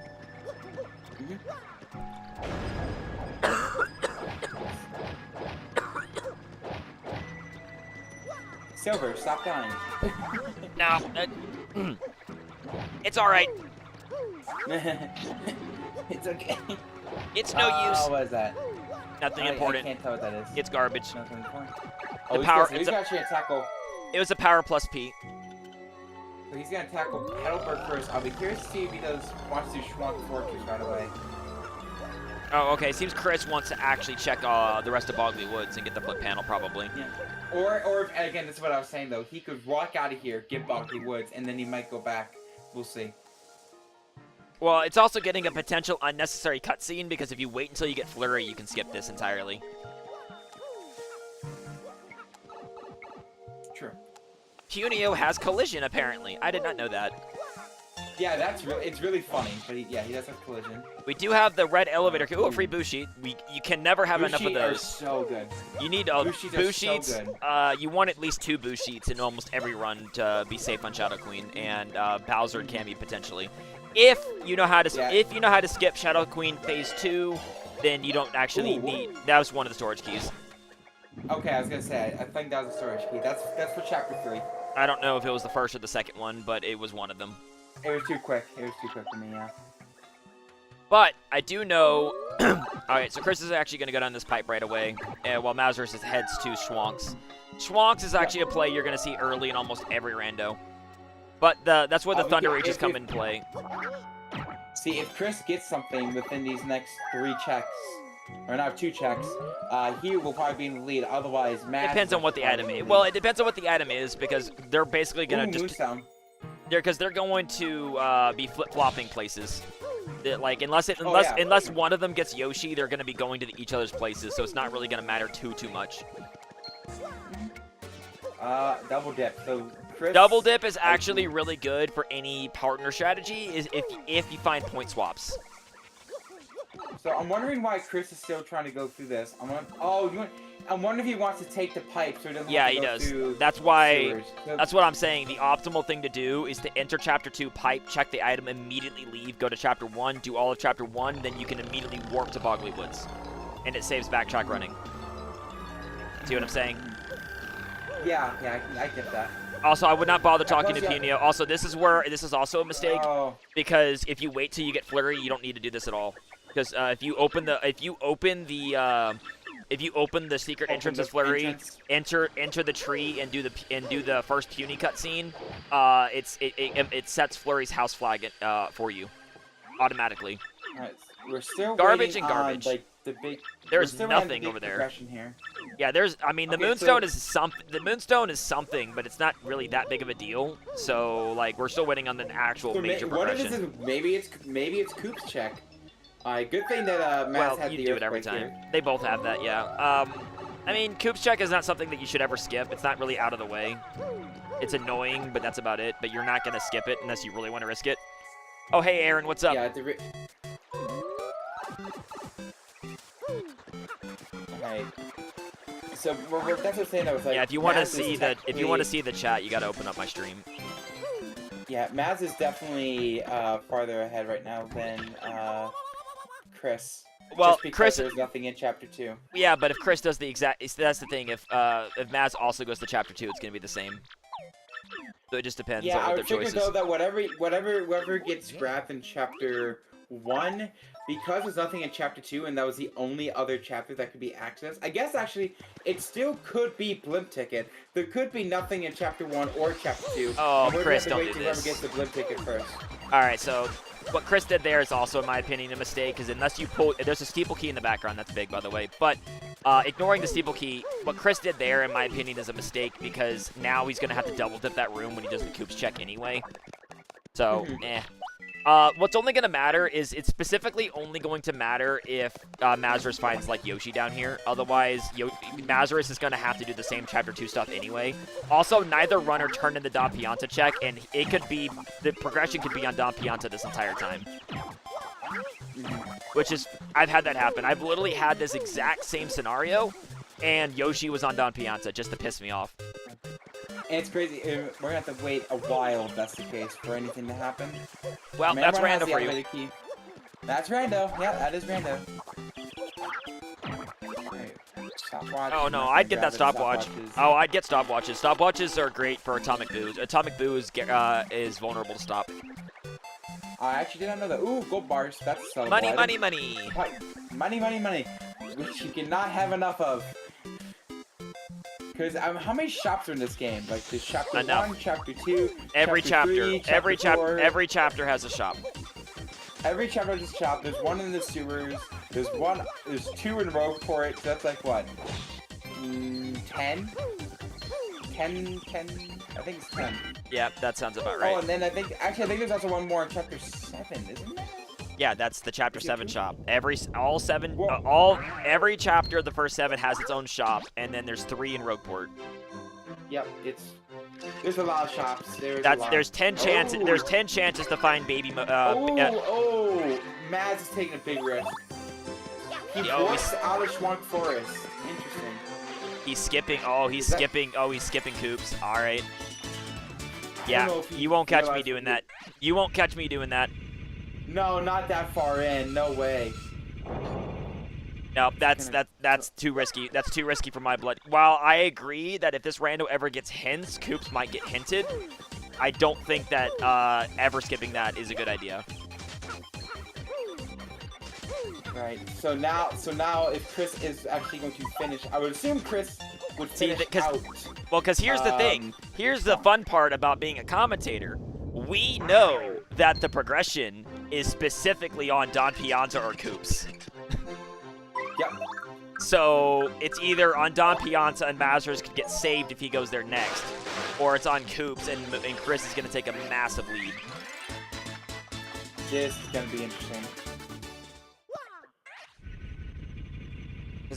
Silver, stop dying. No, it's all right. It's okay. It's no use. What is that? Nothing important. I can't tell what that is. It's garbage. Nothing important. The Oh, power. He's actually gonna tackle. It was a power plus P. So he's gonna tackle Petalburg first. I'll be curious to see if he wants to Schwunk Fortress right away. Oh, okay. Seems Chris wants to actually check the rest of Boggly Woods and get the flip panel, probably. Yeah. Or if, again, this is what I was saying though. He could walk out of here, get Boggly Woods, and then he might go back. We'll see. Well, it's also getting a potential unnecessary cutscene because if you wait until you get Flurry, you can skip this entirely. True. Punio has collision, apparently. I did not know that. Yeah, it's really funny, but he does have collision. We do have the red elevator. Ooh, a free boo sheet. You can never have enough of those. Are so good. You need boo sheets. So good. You want at least 2 boo sheets in almost every run to be safe on Shadow Queen and Bowser and Cammy potentially. If you know how to skip Shadow Queen Phase 2, then you don't actually need. That was one of the storage keys. Okay, I was gonna say I think that was a storage key. That's for Chapter 3. I don't know if it was the first or the second one, but it was one of them. It was too quick. It was too quick for me, yeah. But I do know. Alright, so Chris is actually going to go down this pipe right away, while Mazarus heads to Schwonk's. Schwonk's is actually a play you're going to see early in almost every rando. But that's where the Thunder Rages come in play. See, if Chris gets something within these next 3 checks, or not 2 checks, he will probably be in the lead. Otherwise, Maz... Depends on what the item is. Well, it depends on what the item is, because they're basically going to just... Because they're going to be flip-flopping places. Like unless one of them gets Yoshi, they're going to be going to each other's places, so it's not really going to matter too much. Double dip. So Chris, double dip is actually really good for any partner strategy. Is if you find point swaps. So I'm wondering why Chris is still trying to go through this. I'm wondering if he wants to take the pipe so he doesn't have to go through That's why. sewers. That's what I'm saying. The optimal thing to do is to enter Chapter 2 pipe, check the item, immediately leave, go to Chapter 1, do all of Chapter 1, then you can immediately warp to Boggly Woods, and it saves backtrack running. See what I'm saying? Yeah, I get that. Also, I would not bother talking to Punio. Also, this is also a mistake because if you wait till you get Flurry, you don't need to do this at all. Because if you open the secret entrance as Flurry, enter the tree and do the first puny cutscene, it sets Flurry's house flag for you automatically. Alright, we're still garbage waiting and garbage. On, like, the big. There's we're still around the nothing big over there. progression here. Yeah, there's. I mean, the Okay, Moonstone so- is something. The Moonstone is something, but it's not really that big of a deal. So like, we're still waiting on the actual So major what if progression. this is maybe it's Coop's check. Good thing that Matt's Well, had you the do it every earthquake time. here. They both have that, yeah. I mean, Coop's check is not something that you should ever skip. It's not really out of the way. It's annoying, but that's about it. But you're not gonna skip it unless you really want to risk it. Oh, hey, Aaron, what's up? Yeah, Alright. So that's what I'm saying. I was like, Yeah, if you want to Maz is see the technically- see the chat, you got to open up my stream. Yeah, Maz is definitely farther ahead right now than Chris. Well, Just because Chris, there's nothing in chapter 2. yeah, but if Chris does the exact, that's the thing. If Maz also goes to chapter 2, it's gonna be the same. So it just depends Yeah, on I what would their figure choices. though that whoever gets grabbed in chapter 1, because there's nothing in chapter 2, and that was the only other chapter that could be accessed. I guess actually it still could be Blimp Ticket. There could be nothing in chapter 1 or chapter 2. Oh, and we're Chris, gonna don't have to do wait till this. whoever gets the Blimp Ticket first. All right, so what Chris did there is also, in my opinion, a mistake, because unless you pull, there's a steeple key in the background. That's big, by the way. But ignoring the steeple key, what Chris did there, in my opinion, is a mistake, because now he's gonna have to double dip that room when he does the Coop's check anyway. So, what's only going to matter is it's specifically only going to matter if Mazarus finds, like, Yoshi down here. Otherwise, Mazarus is going to have to do the same Chapter 2 stuff anyway. Also, neither runner turned in the Don Pianta check, and it could be, the progression could be on Don Pianta this entire time. Which is, I've had that happen. I've literally had this exact same scenario, and Yoshi was on Don Pianta just to piss me off. And it's crazy. We're gonna have to wait a while if that's the case for anything to happen. Well, that's Everyone has Rando the for you. elevator key. That's Rando. Yeah, that is Rando. Alright, stopwatch. Oh no, I'd get that stopwatch. Oh, I'd get stopwatches. Stopwatches are great for Atomic Boo. Atomic Boo is vulnerable to stop. I actually did not know that. Ooh, gold bars. That's a sellable Money, item. money, money. Money, money, money. Which you cannot have enough of. Because how many shops are in this game? Like there's chapter Enough. 1, chapter 2, Every chapter chapter, 3, every chapter 4. every chapter has a shop. Every chapter has a shop. There's one in the sewers. There's 2 in Rogueport. So that's like what? 10? 10? I think it's 10. Yeah, that sounds about Oh, right. and then I think there's also one more in chapter 7, isn't there? Yeah, that's the chapter 7 shop. Every chapter of the first 7 has its own shop, and then there's 3 in Rogueport. Yep, there's a lot of shops. There's 10 chances. Oh. There's 10 chances to find baby. Mads is taking a big risk. He Oh, walks out of Schwank Forest. Interesting. He's skipping. Oh, he's skipping. Oh, he's skipping Coops. All right. Yeah, know if he you won't catch me realized doing he- that. You won't catch me doing that. No, not that far in. No way. No, that's too risky. That's too risky for my blood. While I agree that if this rando ever gets hints, Coops might get hinted. I don't think that ever skipping that is a good idea. Right. So now, if Chris is actually going to finish, I would assume Chris would See, finish because- out. Well, because here's the thing. Here's the fun part about being a commentator. We know that the progression is specifically on Don Pianta or Coops. Yep. So it's either on Don Pianta and Mazarus could get saved if he goes there next, or it's on Coops and Chris is going to take a massive lead. This is gonna be interesting.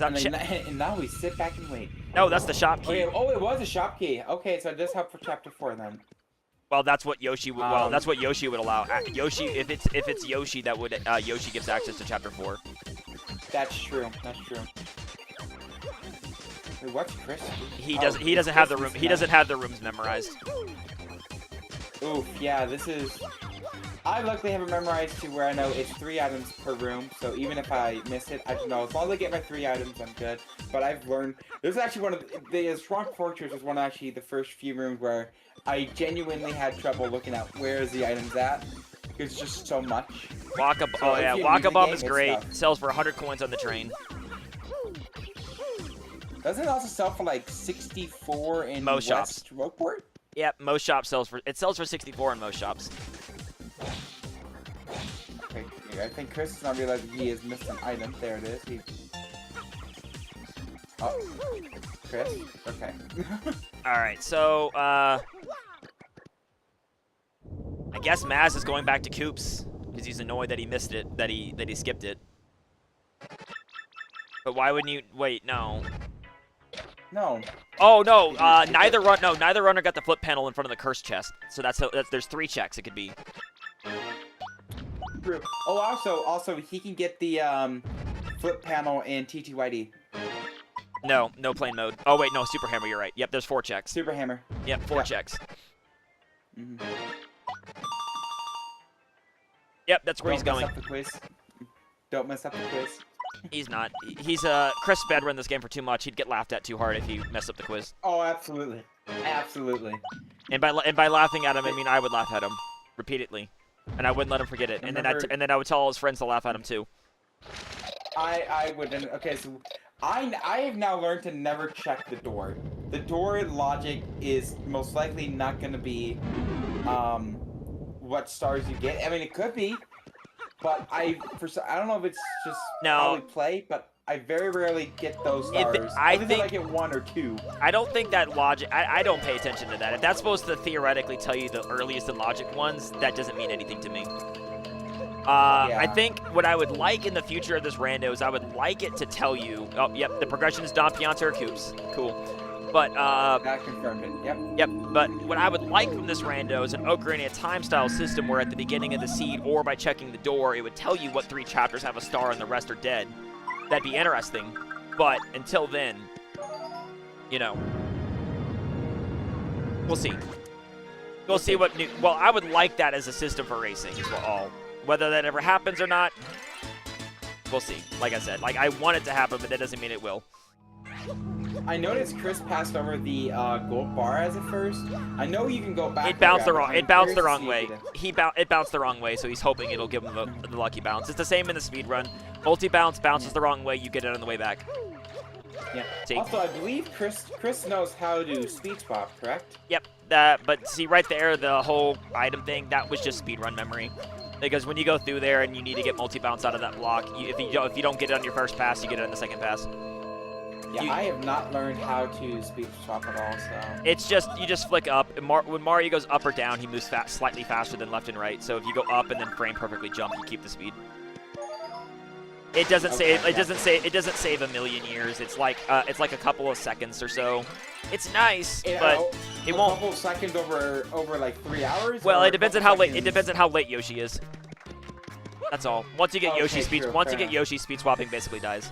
And now we sit back and wait. No, that's the shop key. Okay, oh, it was a shop key. Okay, so it does help for chapter 4 then. Well, that's what Yoshi would. Well, that's what Yoshi would allow. Yoshi, if it's Yoshi, that would Yoshi gives access to chapter 4. That's true. That's true. Wait, what's Chris? He doesn't have the room. He doesn't have the rooms memorized. Oof, yeah, this is. I luckily have it memorized to where I know it's 3 items per room, so even if I miss it, I just know as long as I get my 3 items, I'm good. But I've learned. This is actually one of the Strong Fortress was one of actually the first few rooms where I genuinely had trouble looking at where is the items at. Because it's just so much. Waka, So oh if yeah, you Waka use the Bomb game, is it's great. tough. Sells for 100 coins on the train. Doesn't it also sell for like 64 in Most West Rogueport? Yep, most shops sells for 64 in most shops. Okay, here. I think Chris is not realizing he has missed an item. There it is. Oh, Chris. Okay. All right, so I guess Maz is going back to Coops because he's annoyed that he missed it, that he skipped it. But why wouldn't you wait? No. No. Oh no! Neither runner got the flip panel in front of the curse chest. So there's 3 checks it could be. True. Oh, also he can get the flip panel in TTYD. No plane mode. Oh wait, no, super hammer. You're right. Yep, there's 4 checks. Super hammer. Yep, 4 checks. Mm-hmm. Yep, that's where he's going. Don't mess up the quiz. Don't mess up the quiz. He's not. He's Chris bedrun this game for too much. He'd get laughed at too hard if he messed up the quiz. Oh, absolutely, absolutely. And by laughing at him, I mean I would laugh at him repeatedly, and I wouldn't let him forget it. And then I would tell all his friends to laugh at him too. I wouldn't. Okay, so I have now learned to never check the door. The door logic is most likely not going to be what stars you get. I mean, it could be, but I don't know if it's just how we play, but I very rarely get those stars. I think I get 1 or 2. I don't think that logic. I don't pay attention to that. If that's supposed to theoretically tell you the earliest and logic ones, that doesn't mean anything to me. Yeah. I think what I would like in the future of this rando is I would like it to tell you. Oh, yep, the progression is Don Pianta or Coops. Cool. But that confirmed it. Yep. Yep. But what I would like from this rando is an Ocarina of Time style system where at the beginning of the seed or by checking the door, it would tell you what 3 chapters have a star and the rest are dead. That'd be interesting. But until then, you know, we'll see. We'll see what new. Well, I would like that as a system for racing. Is what all. Whether that ever happens or not, we'll see. Like I said, like I want it to happen, but that doesn't mean it will. I noticed Chris passed over the gold bar as at first. I know you can go back. It bounced the wrong. It bounced the wrong way. It bounced the wrong way, so he's hoping it'll give him the lucky bounce. It's the same in the speed run. Multi bounce bounces the wrong way. You get it on the way back. Yeah. See? Also, I believe Chris knows how to speed swap, correct? Yep. But see right there, the whole item thing, that was just speed run memory. Because when you go through there and you need to get multi bounce out of that block, if you don't get it on your first pass, you get it on the second pass. Yeah, I have not learned how to speed swap at all, so... It's just, you just flick up. When Mario goes up or down, he moves slightly faster than left and right. So if you go up and then frame perfectly jump, you keep the speed. It doesn't save. It doesn't save a million years. It's like a couple of seconds or so. It's nice, but it won't. A couple of seconds over like 3 hours. Well, it depends on how late. It depends on how late Yoshi is. That's all. Once you get Yoshi speed, Yoshi speed swapping basically dies.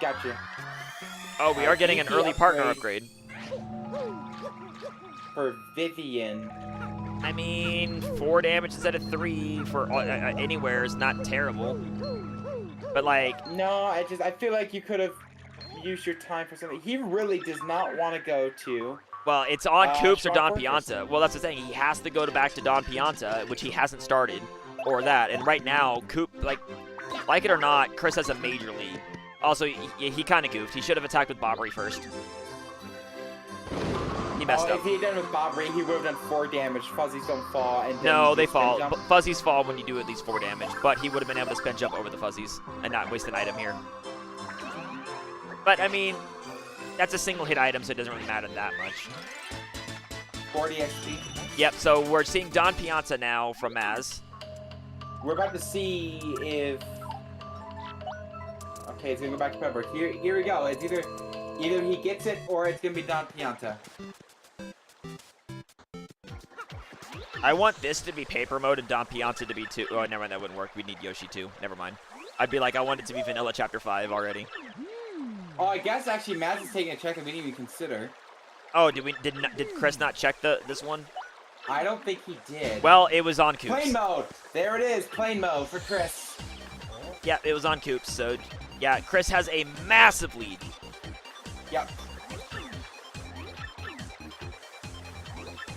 Gotcha. Oh, we are getting an early partner upgrade. For Vivian. I mean, 4 damage instead of 3 for anywhere is not terrible. But like... No, I feel like you could have used your time for something. He really does not want to go to... Well, it's on Coops or Don Pianta. Well, that's the thing. He has to go back to Don Pianta, which he hasn't started. Or that. And right now, Coop, like it or not, Chris has a major lead. Also, he kind of goofed. He should have attacked with Bobbery first. He messed up. If he had done with Bobbery, he would have done 4 damage. Fuzzies don't fall. And no, they fall. Fuzzies fall when you do at least 4 damage. But he would have been able to spin jump over the Fuzzies and not waste an item here. But, I mean, that's a single hit item, so it doesn't really matter that much. 40 XP. Yep, so we're seeing Don Pianta now from Maz. We're about to see if... Okay, it's gonna go back to Pepper. Here we go. It's either he gets it or it's gonna be Don Pianta. I want this to be paper mode and Don Pianta to be 2. Oh, never mind, that wouldn't work. We'd need Yoshi 2. Never mind. I'd be like, I want it to be Vanilla Chapter 5 already. Oh, I guess actually Maz is taking a check that we didn't even consider. Oh, did Chris not check this one? I don't think he did. Well, it was on Coops. Plane mode. There it is. Plane mode for Chris. Yeah, it was on Coops. So, yeah, Chris has a massive lead. Yep.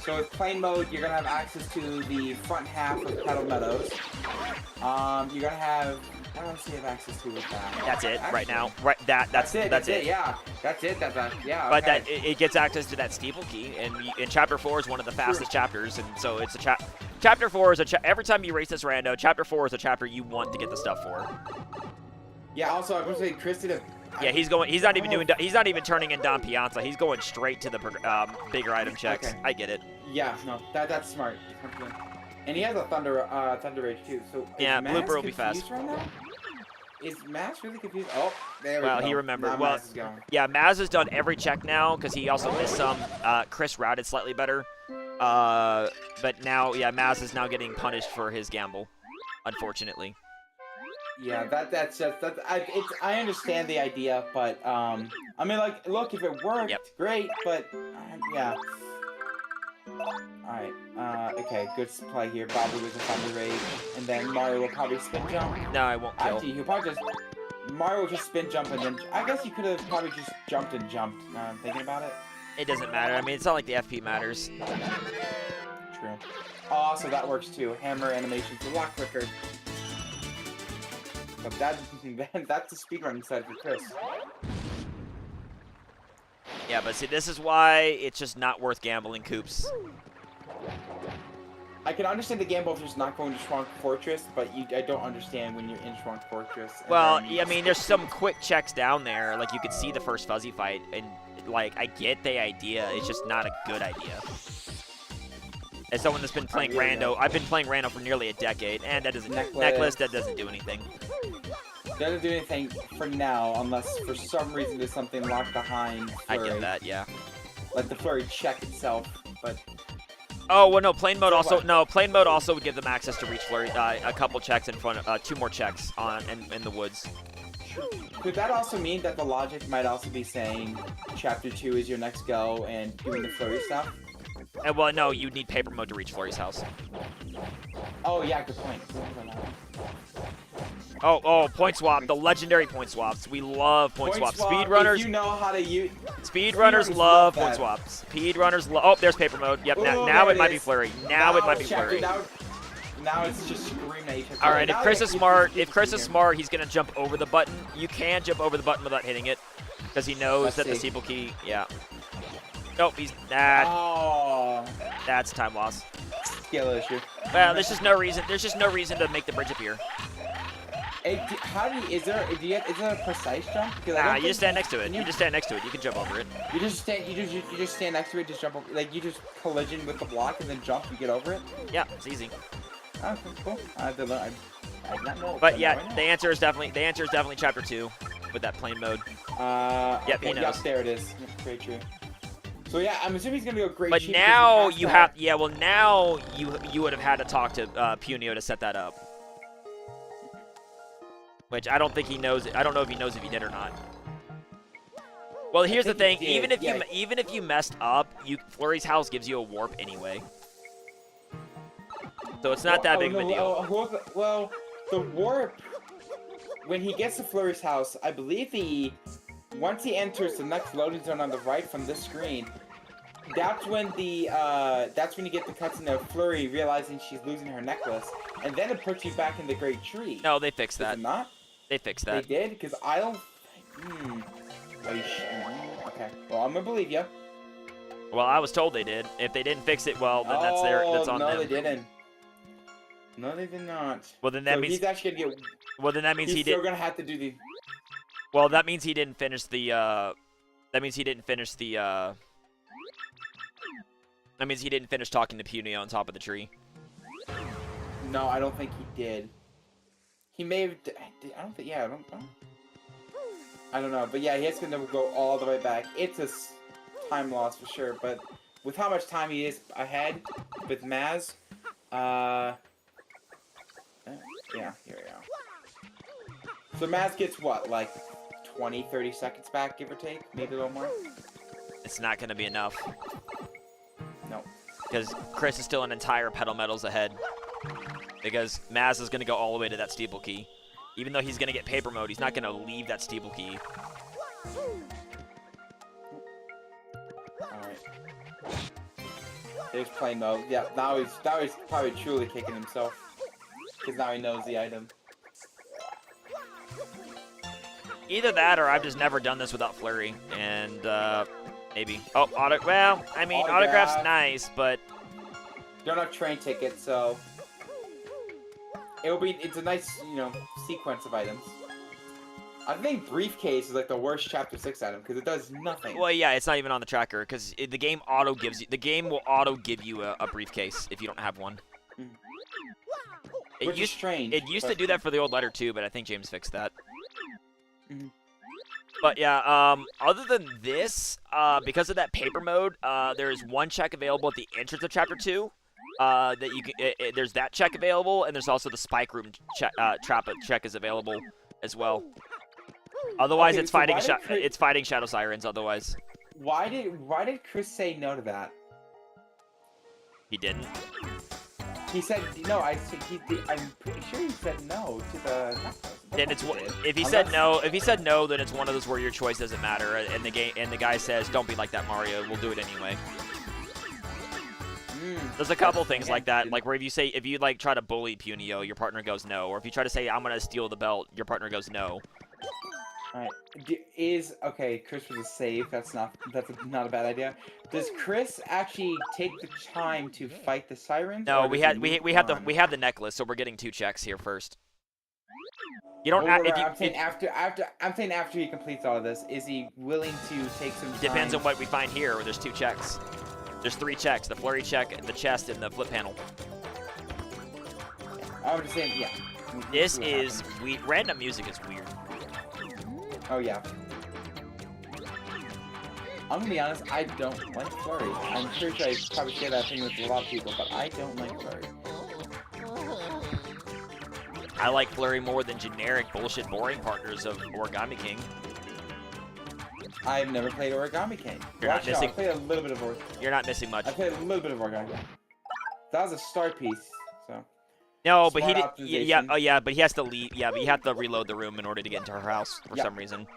So with plain mode, you're gonna have access to the front half of Petal Meadows. You're gonna have. I don't see have access to with that. That's it Actually, right now. Right, that's it. That's it. Yeah, that's it. Yeah. But Okay. that it gets access to that steeple key, and chapter 4 is one of the fastest chapters, and so it's a chapter 4 is every time you race this rando, chapter 4 is a chapter you want to get the stuff for. Yeah. Also, I was gonna say Chris did a. Yeah, he's going. He's not even doing. He's not even turning in Don Piazza. He's going straight to the bigger item checks. Okay. I get it. Yeah. No. That's smart. And he has a Thunder Rage too. So Yeah, is Maz Blooper will be fast. confused right now? Is Maz really confused? Oh, there we go. Well, he remembered. Now Well, Maz is going. yeah, Maz has done every check now because he also missed some. Chris routed slightly better. But now, yeah, Maz is now getting punished for his gamble, unfortunately. Yeah, that's just I understand the idea, but I mean, like, look, if it worked, great, but yeah. Alright, okay, good play here. Bobby was a Thunder Rage, and then Mario will probably spin jump. No, I won't kill. Actually, he'll probably just Mario will just spin jump, and then I guess you could have probably just jumped and jumped. Now I'm thinking about it. It doesn't matter. I mean, it's not like the FP matters. True. Oh, so that works too. Hammer animations a lot quicker. But that's the speedrun side for Chris. Yeah, but see, this is why it's just not worth gambling, Coops. I can understand the gamble if you're just not going to Schwank Fortress, but I don't understand when you're in Schwank Fortress. Well, I mean, there's some quick checks down there. Like, you could see the first fuzzy fight, and, like, I get the idea. It's just not a good idea. As someone that's been playing Rando, I've been playing Rando for nearly a decade, and that doesn't necklace that doesn't do anything. Doesn't do anything for now, unless for some reason there's something locked behind Flurry. I get that, yeah. Like the Flurry check itself, but. Oh well, no. Plain mode also Plain mode also would give them access to reach Flurry. A couple checks in front of 2 more checks on in the woods. Could that also mean that the logic might also be saying Chapter 2 is your next go and doing the Flurry stuff? And well, no, you'd need paper mode to reach Flurry's house. Oh yeah, good point. Oh, point swap. The legendary point swaps. We love point swaps. Speedrunners. You know how to use. Speedrunners love point swaps. Speedrunners love. Oh, there's paper mode. Yep. Now it might be Flurry. Now it might be Flurry. Now it's just screaming at each other. All right. If Chris is smart, he's gonna jump over the button. You can jump over the button without hitting it, because he knows that the steeple key. Yeah. Nope. He's that. Oh. That's time loss. Skill issue. Well, there's just no reason. There's just no reason to make the bridge appear. Is there a precise jump? Nah, you just stand next to it. You just stand next to it. You can jump over it. You just stand next to it, just jump over, like you just collision with the block and then jump and get over it? Yeah, it's easy. Okay, cool. I did not know. But yeah, the answer is definitely chapter 2 with that plain mode. Yep, he knows. Yep, there it is. Very true. So yeah, I'm assuming he's gonna go great. But now you have, now you would have had to talk to Punio to set that up. Which I don't think he knows. I don't know if he knows if he did or not. Well, here's the thing. Even if you messed up, Flurry's house gives you a warp anyway. So it's not that big of a deal. Well, the warp, when he gets to Flurry's house, I believe once he enters the next loading zone on the right from this screen, that's when you get the cutscene of Flurry realizing she's losing her necklace, and then it puts you back in the Great Tree. No, they fixed that. Does it not? They fixed that. They did? Because I don't... Okay. Well, I'm gonna believe you. Well, I was told they did. If they didn't fix it, well, then that's on them. No, they didn't. No, they did not. Well, then that means... he's actually gonna get... Well, then that means he's still gonna have to do the... Well, that means he didn't finish the, That means he didn't finish the, That means he didn't finish talking to Punio on top of the tree. No, I don't think he did. He may have... I don't think... Yeah, I don't know. But yeah, he has to go all the way back. It's a time loss for sure. But with how much time he is ahead with Maz... yeah, here we go. So Maz gets what? Like 20, 30 seconds back, give or take? Maybe a little more? It's not going to be enough. No. Because Chris is still an entire Petal Metals ahead. Because Maz is going to go all the way to that steeple key. Even though he's going to get paper mode, he's not going to leave that steeple key. Alright. There's play mode. Yeah, now he's probably truly kicking himself. Because now he knows the item. Either that, or I've just never done this without Flurry, and maybe. Oh, well, I mean, autograph's nice, but You don't have train tickets, so it's a nice, sequence of items. I think briefcase is like the worst chapter 6 item because it does nothing. well, yeah, it's not even on the tracker because the game will auto give you a briefcase if you don't have one. Which is strange. It used to do that for the old letter too, but I think James fixed that. Mhm. But yeah, other than this, because of that paper mode, there is one check available at the entrance of Chapter 2. That you can, there's that check available, and there's also the spike room trap check is available as well. Otherwise, Okay, it's so fighting why did it's fighting Shadow Sirens. Otherwise, Why did Chris say no to that? he didn't. He said no. I'm pretty sure he said no to the. Then it's if he said no, then it's one of those where your choice doesn't matter, and the guy says, "Don't be like that, Mario. We'll do it anyway." There's a couple things like that, like where if you like try to bully Punio, your partner goes no, or if you try to say I'm gonna steal the belt, your partner goes no. All right. Okay? Chris was a save. That's not a bad idea. Does Chris actually take the time to fight the sirens? No, or we does he have move on? the necklace, so we're getting 2 checks here first. You Oh, don't. I'm saying after he completes all of this, is he willing to take some time? Depends on what we find here. There's 2 checks. There's 3 checks: the flurry check, the chest, and the flip panel. I'm just saying, yeah. This is random music is weird. Oh yeah. I'm gonna be honest, I don't like Flurry. I'm pretty sure I probably share that thing with a lot of people, but I don't like Flurry. I like Flurry more than generic bullshit boring partners of Origami King. I've never played Origami King. You're not missing. I played a little bit of You're not missing much. I played a little bit of Origami King. That was a start piece, so. No, but he Smart did. Yeah, optimization. oh yeah, but he has to leave. Yeah, but you have to reload the room in order to get into her house for some reason.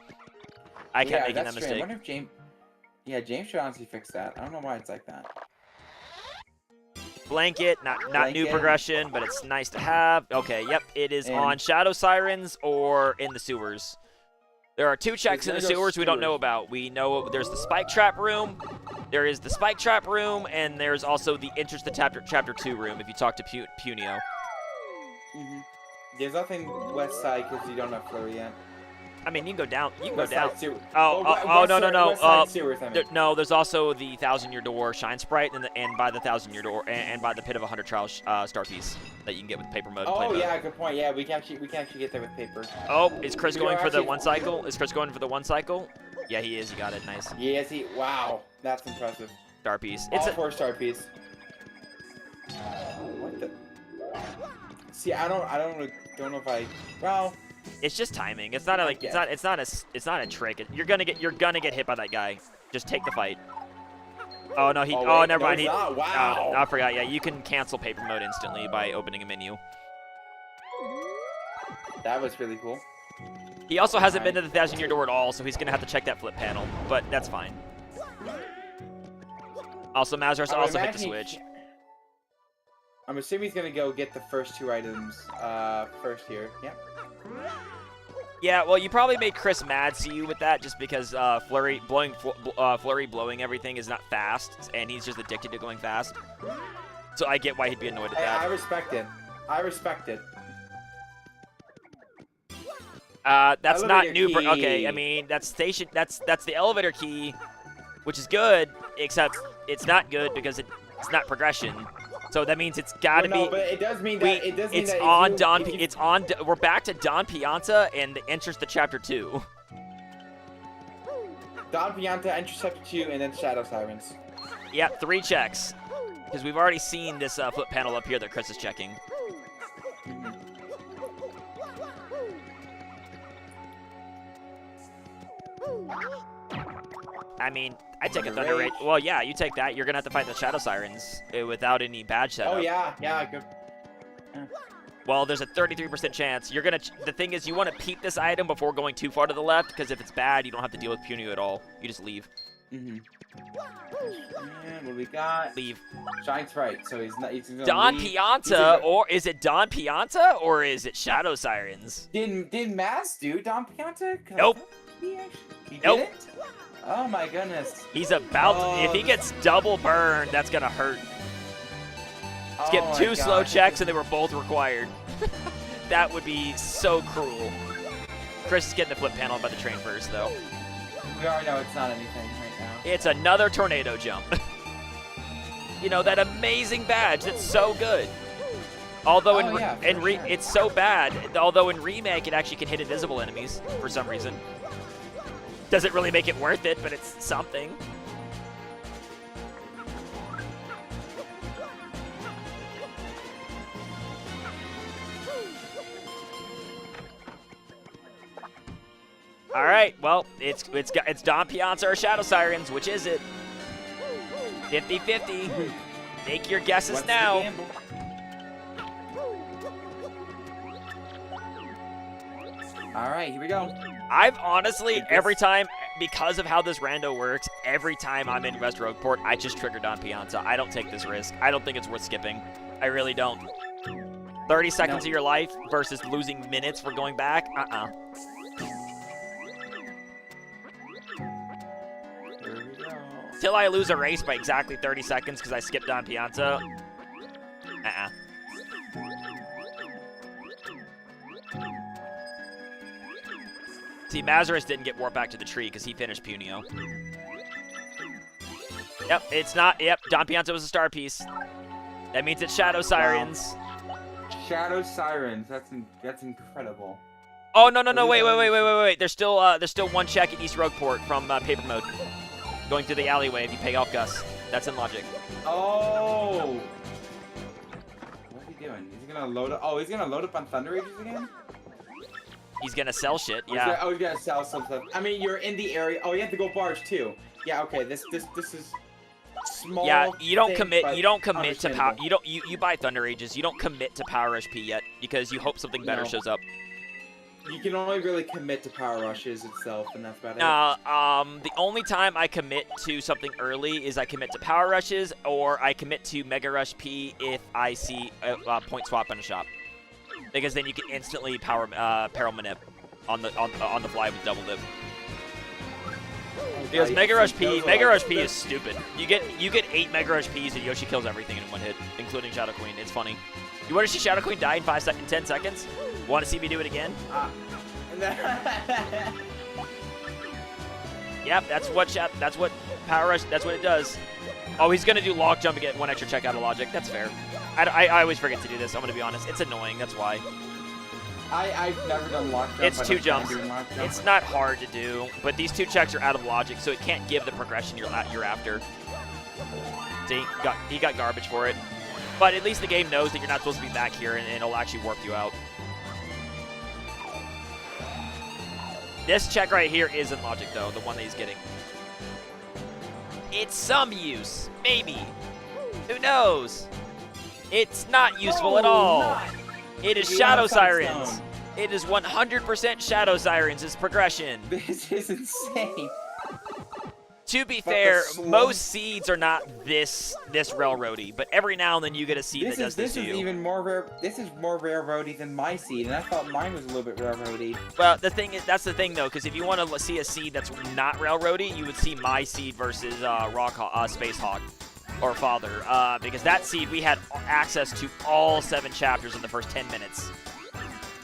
I kept making that that's strange. I mistake. wonder if James. Yeah, James should honestly fix that. I don't know why it's like that. Blanket, not new Blanket. progression, but it's nice to have. Okay, yep, it is And- on Shadow Sirens or in the sewers. There are 2 checks in the gonna go sewers we don't know sewers. about. We know there's the spike trap room, there is the spike trap room, and there's also the entrance to chapter 2 room if you talk to Punio. There's nothing west side because you don't have Flurry yet. I mean, you can go down. You can go West down. side sewer. Oh, West no, side- no, no. West side sewers, I mean. No, there's also the 1,000-year door shine sprite, and by the 1,000-year door, and by the pit of 100 trial star piece that you can get with paper mode. Play Oh mode. yeah, good point. Yeah, we can actually get there with paper. Oh, is Chris We going are for the actually- 1 cycle? Is Chris going for the 1 cycle? Yeah, he is. He got it. Nice. Yes, wow, that's impressive. Star piece. All It's a, 4-star piece. What the? See, I don't know if I. Well, it's just timing. It's not a, like Yeah. it's not a trick. You're gonna get hit by that guy. Just take the fight. Oh no, he. Oh, Oh, wait, never no, mind. it's He. not. Wow. Oh, I forgot. Yeah, you can cancel paper mode instantly by opening a menu. that was really cool. He also hasn't been to the 1,000-year door at all, so he's gonna have to check that flip panel. But that's fine. Also, Mazarus I would also hit the imagine switch. I'm assuming he's gonna go get the first 2 items first here. Yeah. Yeah, well, you probably made Chris mad to you with that, just because Flurry blowing everything is not fast, and he's just addicted to going fast. So I get why he'd be annoyed at Hey, I that. respect it. I respect it. That's not Elevator new. key. Okay, I mean that's the elevator key, which is good, except it's not good because it's not progression. So that means it's got to No, be. but it does mean that It's if on you- Don. if you- It's on. We're back to Don Pianta and the entrance to chapter 2. Don Pianta, Intercept 2, and then Shadow Sirens. Yeah, 3 checks, because we've already seen this flip panel up here that Chris is checking. I mean, I take a Thunder Thunder Rage. Rage. Well, yeah, you take that. You're gonna have to fight the Shadow Sirens without any badge setup. Oh yeah, good. Well, there's a 33% chance. You're gonna. The thing is, you want to peep this item before going too far to the left, because if it's bad, you don't have to deal with Punio at all. You just leave. Mm-hmm. And what do we got? Leave. Shine's right, so he's not. He's gonna Don leave. Pianta, or is it Don Pianta, or is it Shadow Sirens? Did Mass do Don Pianta? Nope. He Nope. didn't? Oh my goodness. He's about Oh, to, if he gets double burned, that's gonna hurt. Oh Skip my 2 slow gosh. checks and they were both required. That would be so cruel. Chris is getting the flip panel by the train first, though. We already know it's not anything right now. It's another tornado jump. You know, that amazing badge that's so good. Although Oh, yeah, for sure. it's so bad, although in Remake it actually can hit invisible enemies for some reason. Doesn't really make it worth it, but it's something. All right, well, it's Don Pianta or Shadow Sirens. Which is it? 50-50. Make your guesses What's the now. gamble? All right, here we go. I've honestly, Take this. every time, because of how this rando works, every time I'm in West Rogueport, I just trigger Don Pianta. I don't take this risk. I don't think it's worth skipping. I really don't. 30 seconds of your life versus losing minutes for going back? Here we go. Till I lose a race by exactly 30 seconds because I skipped Don Pianta. See, Mazarus didn't get warped back to the tree because he finished Punio. Yep, it's not. Yep, Don Pianta was a star piece. That means it's Shadow Sirens. Shadow Sirens. That's incredible. Oh no, wait. There's still one check at East Rogueport from paper mode. Going through the alleyway if you pay off Gus. That's in logic. Oh. What's he doing? Is he gonna load up? Oh, he's gonna load up on Thunder Rages again? He's gonna sell shit. Oh, Yeah. he's gonna sell some stuff. I mean, you're in the area. Oh, you have to go barge too. Yeah. Okay. This is small. Yeah, you don't thing, commit. but You don't commit to power. understandable. You buy Thunder Rages. You don't commit to Power Rush P yet because you hope something better No. shows up. You can only really commit to Power Rushes itself, and that's about it. The only time I commit to something early is I commit to Power Rushes or I commit to Mega Rush P if I see a point swap in a shop, because then you can instantly peril manip on the fly with double dip. Because Mega Rush P is stupid. You get 8 Mega Rush Ps and Yoshi kills everything in one hit, including Shadow Queen. It's funny. You want to see Shadow Queen die in 10 seconds? Want to see me do it again? Yep, that's what Power Rush. That's what it does. Oh, he's gonna do log jump and get 1 extra check out of logic. That's fair. I always forget to do this. I'm gonna be honest. It's annoying. That's why. I've never done lock jump. It's I 2 don't jumps. mind doing lock jump. It's not hard to do, but these 2 checks are out of logic, so it can't give the progression you're after. See, he got garbage for it. But at least the game knows that you're not supposed to be back here, and it'll actually warp you out. This check right here is in logic, though, the one that he's getting. It's some use, maybe. Who knows? It's not useful at all. not. It is Yeah, Shadow that's on Sirens. its own. It is 100% Shadow Sirens' progression. This is insane. To be But the fair, slow- most seeds are not this railroady, but every now and then you get a seed that does this to is you. even more rare. This is more railroady than my seed, and I thought mine was a little bit railroady. Well, the thing is, that's the thing though, because if you want to see a seed that's not railroady, you would see my seed versus Space Hawk or Father, because that seed we had access to all 7 chapters in the first 10 minutes.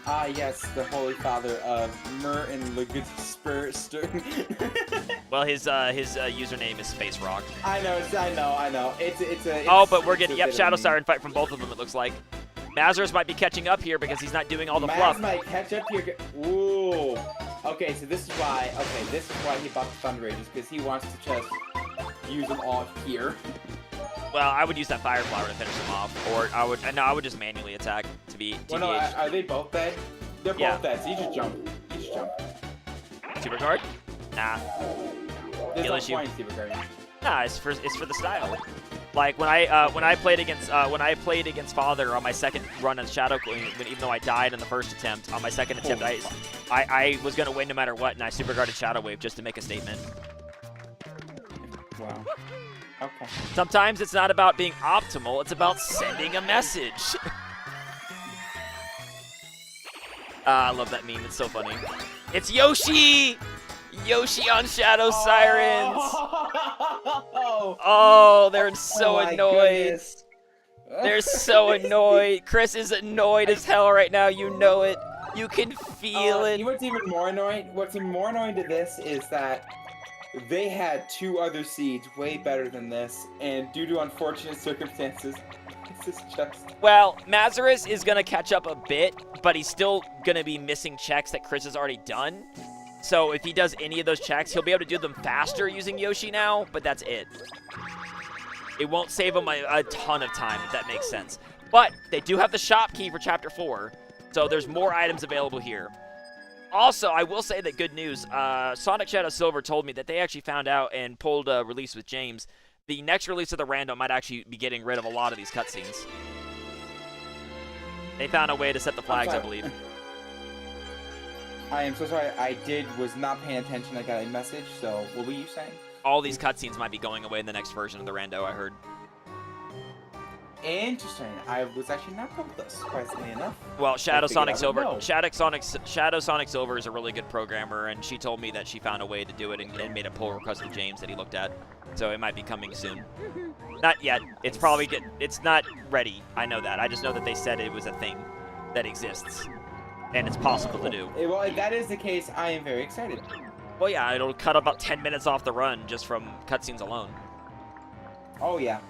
Ah, yes, the Holy Father of Mur and Legutspur. Well, his username is Space Rock. I know. Oh, but we're getting it's a bit Shadow of a- Siren fight from both of them. It looks like Mazarus might be catching up here because he's not doing all the Maz fluff. might catch up here. Ooh. Okay, so this is why. Okay, this is why he bought the Thunder Rages, because he wants to just use them all here. Well, I would use that Fire Flower to finish them off, or I would just manually attack to be Well, no, TBH. are they both dead? They're Yeah. both dead. So you just jump. Super guard? Nah. There's Kill no issue. point, Super Guardian. Nah, it's for the style. Like when I played against Father on my second run on Shadow Queen, even though I died in the first attempt, on my second attempt I was gonna win no matter what, and I super guarded Shadow Wave just to make a statement. Wow. Okay. Sometimes it's not about being optimal, it's about sending a message. I love that meme, it's so funny. It's Yoshi! Yoshi on Shadow Sirens! Oh, they're so annoyed. Goodness. They're so annoyed. Chris is annoyed as hell right now, you know it. You can feel it. You know what's even more annoying? What's even more annoying to this is that they had 2 other seeds way better than this, and due to unfortunate circumstances, this is just... Well, Mazarus is going to catch up a bit, but he's still going to be missing checks that Chris has already done. So if he does any of those checks, he'll be able to do them faster using Yoshi now, but that's it. It won't save him a ton of time, if that makes sense. But they do have the shop key for Chapter 4, so there's more items available here. Also, I will say that good news. Sonic Shadow Silver told me that they actually found out and pulled a release with James. The next release of the Rando might actually be getting rid of a lot of these cutscenes. They found a way to set the flags, I believe. I am so sorry. I was not paying attention. I got a message. So, what were you saying? All these cutscenes might be going away in the next version of the Rando, I heard. Interesting. I was actually not told this, surprisingly enough. Well, Shadow Sonic Silver. No. Shadow Sonic Silver is a really good programmer, and she told me that she found a way to do it and made a pull request with James that he looked at. So it might be coming soon. Not yet. It's probably it's not ready. I know that. I just know that they said it was a thing that exists, and it's possible to do. Well, if that is the case, I am very excited. Well, yeah, it'll cut about 10 minutes off the run just from cutscenes alone. Oh yeah.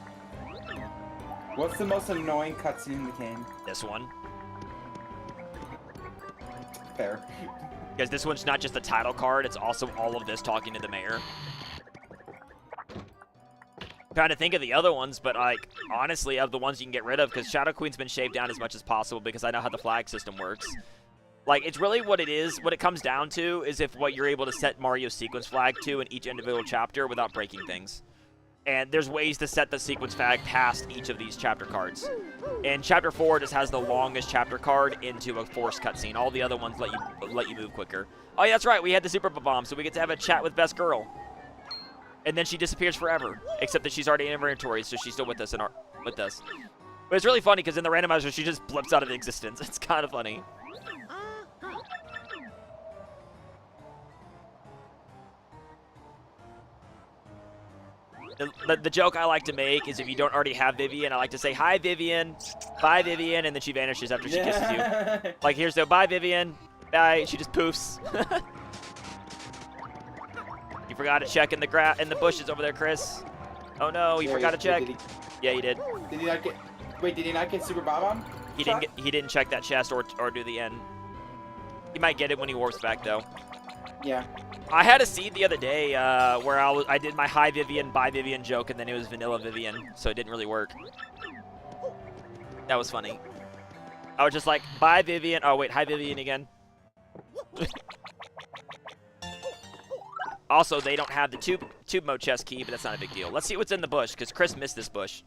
What's the most annoying cutscene in the game? This one. Fair. Because this one's not just the title card, it's also all of this talking to the mayor. I'm trying to think of the other ones, but like, honestly, of the ones you can get rid of, because Shadow Queen's been shaved down as much as possible because I know how the flag system works. Like, it's really what it is, what it comes down to is if what you're able to set Mario's sequence flag to in each individual chapter without breaking things. And there's ways to set the sequence flag past each of these chapter cards. And Chapter 4 just has the longest chapter card into a forced cutscene. All the other ones let you move quicker. Oh yeah, that's right, we had the Super Bomb, so we get to have a chat with Best Girl. And then she disappears forever, except that she's already in inventory, so she's still with us with us. But it's really funny because in the randomizer, she just blips out of existence. It's kind of funny. The joke I like to make is if you don't already have Vivian, I like to say, hi, Vivian, bye, Vivian, and then she vanishes after she kisses you. Like, here's the bye, Vivian, bye, she just poofs. You forgot to check in the bushes over there, Chris. Oh no, you forgot to check. Yeah, you did. Did he not get? Wait, did he not get Super Bomb? He didn't check that chest or do the end. He might get it when he warps back though. Yeah. I had a seed the other day where I did my hi Vivian, bye Vivian joke, and then it was vanilla Vivian, so it didn't really work. That was funny. I was just like, bye Vivian. Oh wait, hi Vivian again. Also, they don't have the tube mode chest key, but that's not a big deal. Let's see what's in the bush, because Chris missed this bush.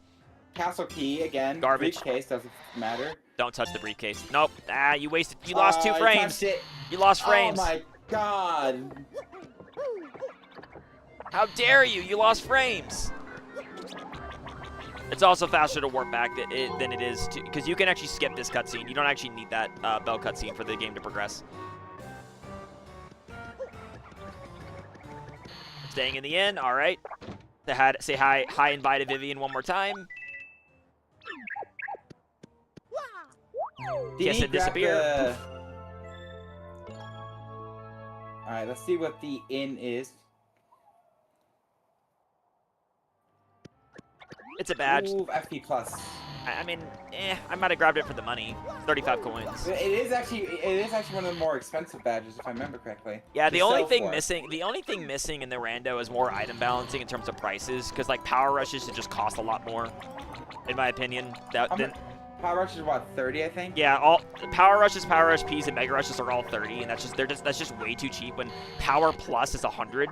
Castle key again. Garbage. Briefcase doesn't matter. Don't touch the briefcase. Nope. Ah, you wasted. You lost 2 frames. You lost frames. Oh my god. How dare you? You lost frames. It's also faster to warp back than it is to, because you can actually skip this cutscene. You don't actually need that bell cutscene for the game to progress. Staying in the inn. All right. Say hi, invited Vivian one more time. Kiss and disappear. Alright, let's see what the inn is. It's a badge. Ooh, FP plus. I mean, I might have grabbed it for the money. 35 coins. It is actually one of the more expensive badges, if I remember correctly. Yeah, the only thing missing in the Rando is more item balancing in terms of prices, because like power rushes should just cost a lot more, in my opinion. Power Rush is what, 30, I think? Yeah, all Power Rushes, Power Rush Ps, and Mega Rushes are all 30, and that's just way too cheap when Power Plus is 100.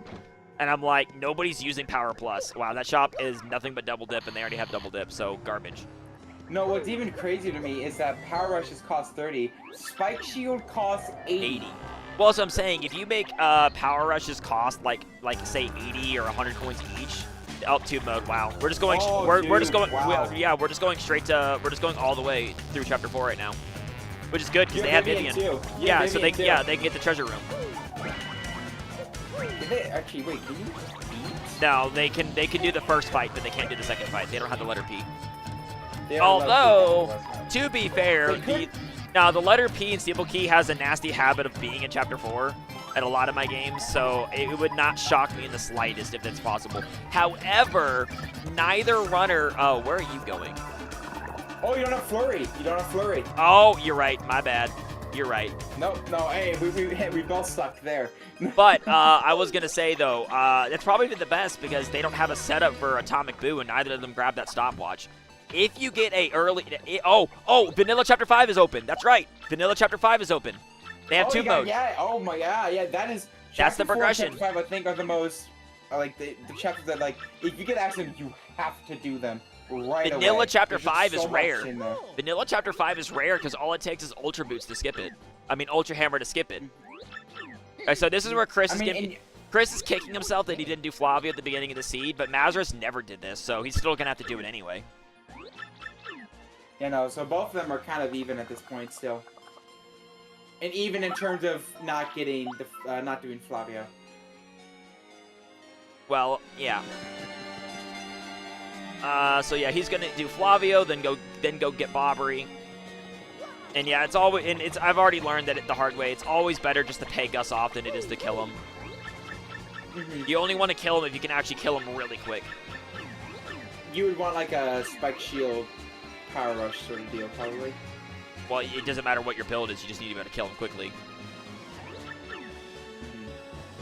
And I'm like, nobody's using Power Plus. Wow, that shop is nothing but double dip, and they already have double dip, so garbage. No, what's even crazier to me is that Power Rushes cost 30, Spike Shield costs 80. Well, so I'm saying, if you make Power Rushes cost like say 80 or 100 coins each, tube mode. Wow. We're just going. Oh, we're just dude, going. wow. Yeah, we're just going straight to. We're just going all the way through chapter 4 right now, which is good because they have Vivian. Too. Yeah, so they Vivian too. they can get the treasure room. Did they actually wait? Can you beat? No, they can do the first fight, but they can't do the second fight. They don't have the letter P. They are allowed Although, to to be fair, the letter P in Steeple Key has a nasty habit of being in chapter 4 at a lot of my games, so it would not shock me in the slightest if that's possible. However, neither runner. Oh, where are you going? Oh, you don't have flurry. You don't have flurry. Oh, you're right. My bad. You're right. No. Hey, we both sucked there. But I was gonna say though, that's probably the best because they don't have a setup for Atomic Boo, and neither of them grab that stopwatch. If you get a early, Vanilla Chapter 5 is open. That's right. Vanilla Chapter 5 is open. They have tube mode. Yeah. Oh my god. Yeah. That is. That's the Chapter 4 and progression. Chapter 5, I think, are the most like the chapters that like if you get accident, you have to do them right away. Vanilla Chapter There's just 5 so is much rare. in there. Vanilla Chapter 5 is rare because all it takes is Ultra Boots to skip it. I mean, Ultra Hammer to skip it. Alright, so this is where Chris Chris is kicking himself that he didn't do Flavio at the beginning of the seed, but Mazarus never did this, so he's still gonna have to do it anyway. You know, so both of them are kind of even at this point still. And even in terms of not getting the not doing Flavio. Well, yeah. So yeah, he's gonna do Flavio, then go get Bobbery. And yeah, it's always I've already learned that the hard way. It's always better just to pay Gus off than it is to kill him. You only want to kill him if you can actually kill him really quick. You would want like a Spike Shield Power Rush sort of deal, probably. Well, it doesn't matter what your build is. You just need to be able to kill him quickly.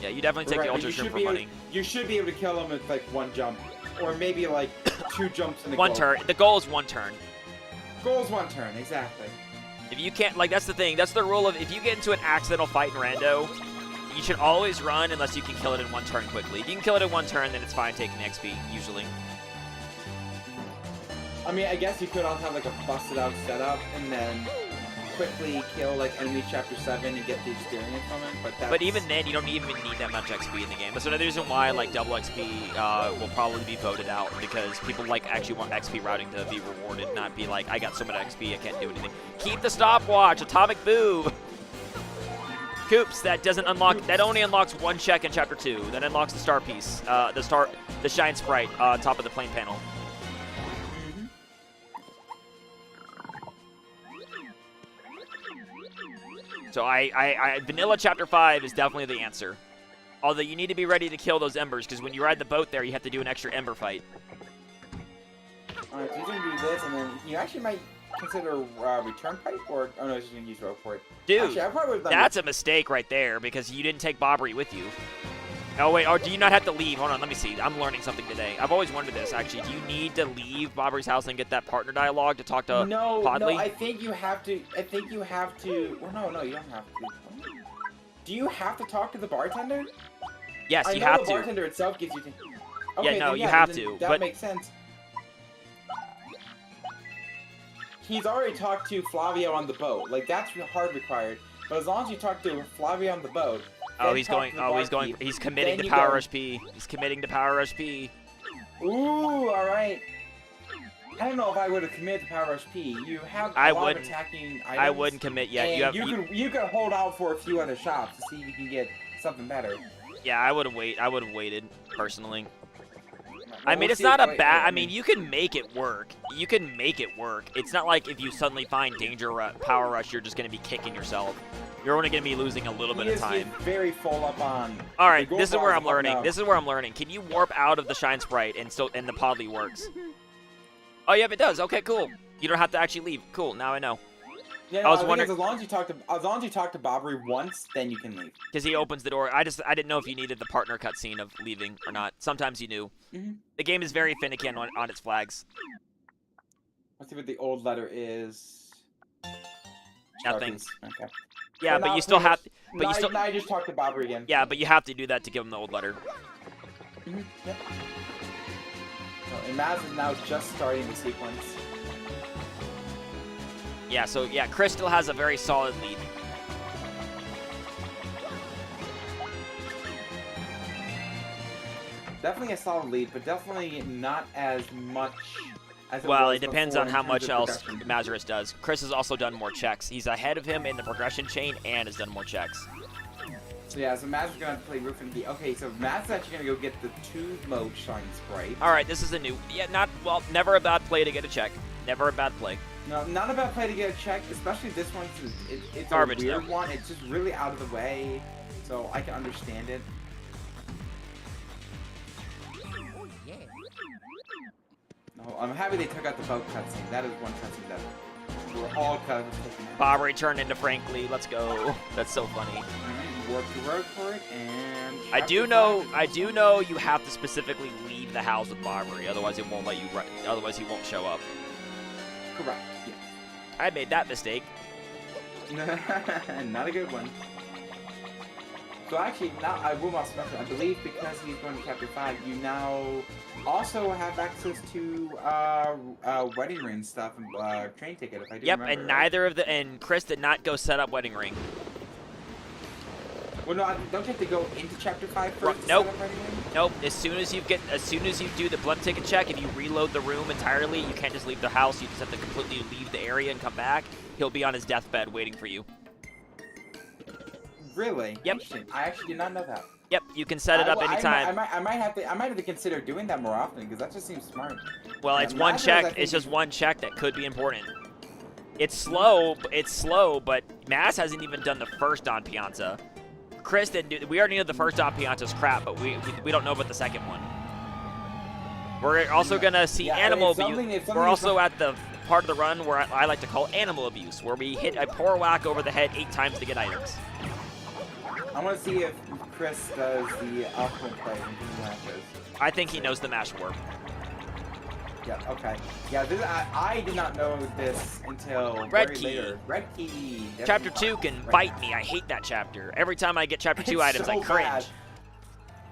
Yeah, you definitely take the Ultra Shrimp for money. You should be able to kill him with like one jump, or maybe like 2 jumps in the one turn. The goal is 1 turn. Goal's 1 turn, exactly. If you can't, like, that's the thing. That's the rule of if you get into an accidental fight in Rando, you should always run unless you can kill it in 1 turn quickly. If you can kill it in 1 turn, then it's fine taking the XP, usually. I mean, I guess you could also have like a busted out setup and then quickly kill like enemy chapter 7 and get the experience from it, but even then, you don't even need that much XP in the game. That's another reason why like double XP will probably be voted out because people actually want XP routing to be rewarded, not be like I got so much XP I can't do anything. Keep the stopwatch, Atomic Boo. Coops, that doesn't unlock. That only unlocks 1 check in chapter 2. That unlocks the star piece, the shine sprite on top of the plane panel. So Vanilla Chapter 5 is definitely the answer. Although you need to be ready to kill those embers, because when you ride the boat there, you have to do an extra ember fight. Alright, so he's going to do this, and then you actually might consider return pipe, or... Oh no, he's going to use rope for it. Dude, actually, I probably would've done that's a mistake right there, because you didn't take Bobbery with you. Oh wait, or do you not have to leave? Hold on, let me see. I'm learning something today. I've always wondered this, actually. Do you need to leave Bobbery's house and get that partner dialogue to talk to Podley? No, I think you have to... Well, no, you don't have to. Do you have to talk to the bartender? Yes, you have to. The bartender itself gives you... Okay, yeah, no, then, you have to. That but makes sense. He's already talked to Flavio on the boat. Like, that's hard required. But as long as you talk to Flavio on the boat... Oh, he's going. Oh, he's going. He's committing to Power Rush P. He's committing to Power Rush P. Ooh, all right. I don't know if I would have committed to Power Rush P. You have a lot of attacking items. I wouldn't commit yet. And you could hold out for a few other shops to see if you can get something better. Yeah, I would have waited personally. I mean, it's not a bad. I mean, you can make it work. You can make it work. It's not like if you suddenly find Danger Power Rush, you're just going to be kicking yourself. You're only going to be losing a little bit of time. He's very full up on. All right, this is where I'm learning. This is where I'm learning. Can you warp out of the Shine Sprite and the Podley works? Oh, yeah, it does. Okay, cool. You don't have to actually leave. Cool. Now I know. Yeah, no, I was wondering. As long as you talk to Bobbery once, then you can leave. Because he opens the door. I didn't know if you needed the partner cutscene of leaving or not. Sometimes you do. The game is very finicky on its flags. Let's see what the old letter is. Nothing. Okay. Yeah, but you still have. Now I just talked to Bobbery again. Yeah, but you have to do that to give him the old letter. Yep. So, and Maz is now just starting the sequence. Yeah, so yeah, Chris still has a very solid lead. Definitely a solid lead, but definitely not as much as Well, was it depends before on in how terms much of else progression. Mazarus does. Chris has also done more checks. He's ahead of him in the progression chain and has done more checks. So yeah, so Matt's gonna have to play Roof and Key. Okay, so Matt's actually gonna go get the 2 mode shine spray. All right, this is a new. Yeah, never a bad play to get a check. Never a bad play. No, not a bad play to get a check, especially this one. It's Garbage, a weird though. one. It's just really out of the way, so I can understand it. Oh, yeah. No, I'm happy they took out the boat cutscene. That is one cutscene that we're all kind of taking out. Bobbery turned into Frankly. Let's go. That's so funny. Alright, work the road for it, and I do know you have to specifically leave the house with Bobbery, otherwise it won't let you. Otherwise he won't show up. Correct. Yes. I made that mistake. Not a good one. So actually, now I will not mention. I believe because he's going to Chapter 5, you now also have access to wedding ring stuff and train ticket. If I do Yep, remember. and right? neither of the and Chris did not go set up wedding ring. Well, no, don't you have to go into Chapter 5 first? To Nope. set up wedding ring? Nope. As soon as you do the blimp ticket check, if you reload the room entirely, you can't just leave the house. You just have to completely leave the area and come back. He'll be on his deathbed waiting for you. Really? Yep. Interesting. I actually did not know that. Yep, you can set it up anytime. I might have to consider doing that more often because that just seems smart. Well, Yeah, it's one Mazarus, I check. think It's just he's- one check that could be important. It's slow, but Mass hasn't even done the first Don Piazza. Chris didn't do. We already know the first Don Piazza's crap, but we don't know about the second one. We're also gonna see Yeah, animal if something- abuse. if something We're is also wrong- at the part of the run where I like to call animal abuse, where we hit a poor whack over the head 8 times to get items. I want to see if Chris does the ultimate play in these matches. I think he knows the mash warp. Yeah, okay. Yeah, I did not know this until Red very key. later. Red key. Chapter 2 can bite me. I hate that chapter. Every time I get chapter 2 It's items, so I cringe. bad.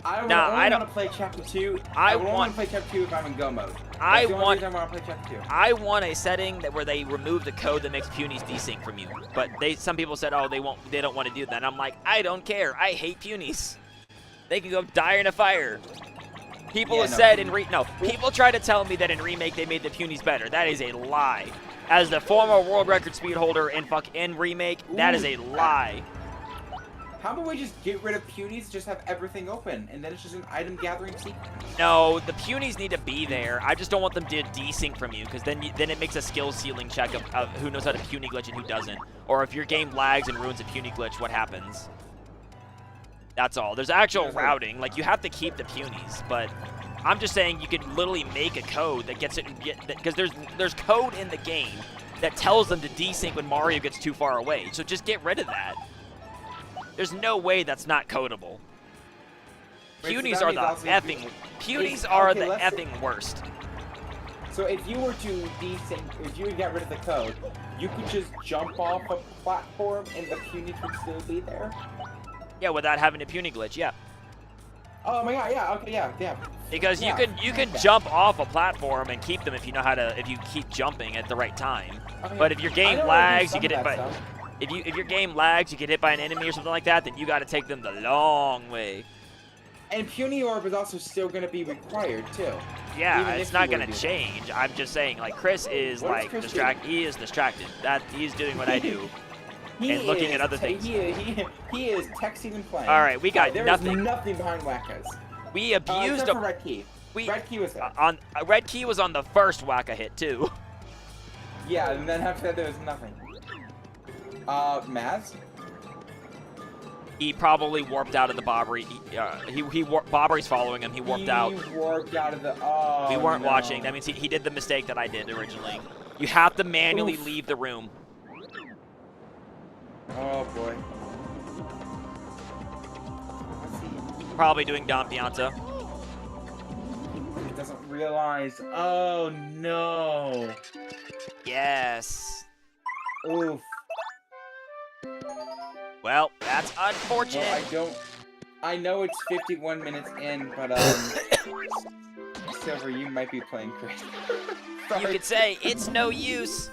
I would Nah, only I don't- want to play Chapter 2. I would only want- want to play Chapter 2 if I'm in Go mode. I That's the only want- reason I want to play Chapter 2. I want a setting where they remove the code that makes punies desync from you. But some people said, oh, they don't want to do that. And I'm like, I don't care. I hate punies. They can go die in a fire. People Yeah, have no. said people try to tell me that in Remake they made the punies better. That is a lie. As the former world record speed holder in Remake, that is a lie. How about we just get rid of punies, just have everything open, and then it's just an item gathering sequence? No, the punies need to be there. I just don't want them to desync from you, because then it makes a skill ceiling check of who knows how to puny glitch and who doesn't. Or if your game lags and ruins a puny glitch, what happens? That's all. There's actual routing. Like, you have to keep the punies, but I'm just saying you could literally make a code that gets it, because there's code in the game that tells them to desync when Mario gets too far away. So just get rid of that. There's no way that's not codable. Wait, so Punies that are means the also effing. Punies is- are okay, the let's say- effing worst. So if you were to desync, if you would get rid of the code, you could just jump off a platform and the punies would still be there? Yeah, without having a puny glitch, yeah. Oh my god, yeah, okay, yeah. Because Yeah, you can okay. jump off a platform and keep them if you know how to, if you keep jumping at the right time. Okay. But if your I game know how to do lags, you some get of hit that by stuff. if your game lags, you get hit by an enemy or something like that, then you got to take them the long way. And Puny Orb is also still going to be required, too. Yeah, Even it's if not you were gonna to do change. I'm just saying, like, Chris is What is like Chris distracted. He is distracted. He's doing what I do. And looking at other things. He is texting and playing. All right, we got There is nothing. nothing behind Wackas. We abused Except for Red Key. Red Key was there. on Red Key was on the first whack I hit too. Yeah, and then after that there was nothing. Maz? He probably warped out of the Bobbery. Bobbery's following him. He warped out. He warped out of the. Oh, We weren't no. watching. That means he did the mistake that I did originally. You have to manually Oof. leave the room. Oh boy. Let's see. Probably doing Don Piazza. He doesn't realize. Oh no. Yes. Oof. Well, that's Well, unfortunate. I know it's 51 minutes in, but Silver, you might be playing Chris. You could say it's no use.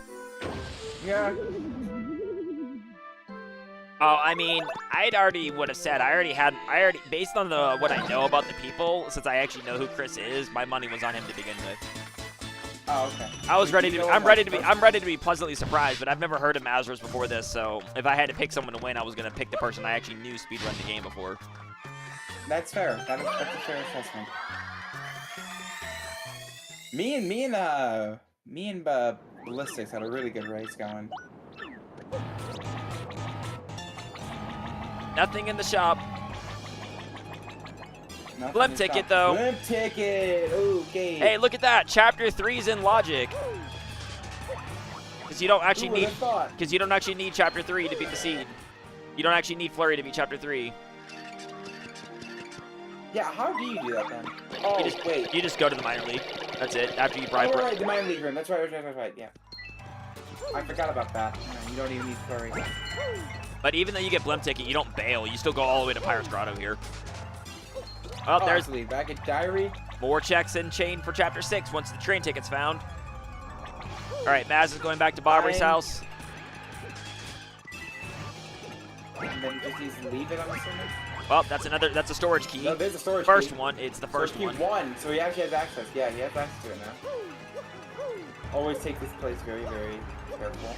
Yeah. Oh, I mean, I'd already would have said I already based on what I know about the people, since I actually know who Chris is, my money was on him to begin with. Oh, okay. I was ready to. I'm ready to be pleasantly surprised, but I've never heard of Mazarus before this, so if I had to pick someone to win, I was gonna pick the person I actually knew speedrun the game before. That's fair. That's a fair assessment. Me and Ballistics had a really good race going. Nothing in the shop. Nothing Blimp to ticket, stop. though. Blimp ticket. Okay. Hey, look at that. Chapter 3's in logic. Because you don't actually need. Because you don't actually need Chapter 3 to beat the seed. You don't actually need Flurry to beat Chapter 3. Yeah, how do you do that then? Oh, wait. You just go to the minor league. That's it. After you bribe. Oh, right, the minor league room. That's right. Yeah. I forgot about that. No, you don't even need Flurry. But even though you get Blimp ticket, you don't bail. You still go all the way to Pirate's Grotto here. Oh, there's back at Diary. more checks in chain for Chapter 6 once the train ticket's found. All right, Maz is going back to Bobbery's house. And then just needs to leave it, I'm assuming? Well, that's a storage key. No, there's a storage First key. one, it's the first one. One, so he actually has access. Yeah, he has access to it now. Always take this place very, very careful.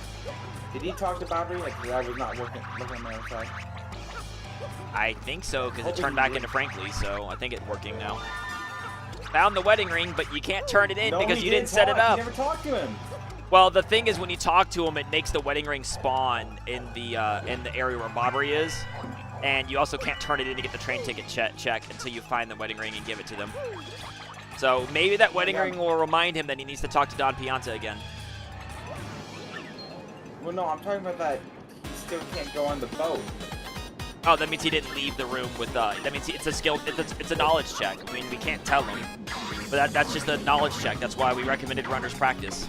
Did he talk to Bobbery? Like, I was not looking on the other side. I think so, because it turned back into Frankly, so I think it's working now. Found the wedding ring, but you can't turn it in because you didn't set it up. You never talked to him. Well, the thing is, when you talk to him, it makes the wedding ring spawn in the area where Bobbery is, and you also can't turn it in to get the train ticket check until you find the wedding ring and give it to them. So maybe that wedding ring will remind him that he needs to talk to Don Pianta again. Well, no, I'm talking about that he still can't go on the boat. Oh, that means he didn't leave the room with. That means it's a skill. It's a knowledge check. I mean, we can't tell him, but that's just a knowledge check. That's why we recommended runners practice.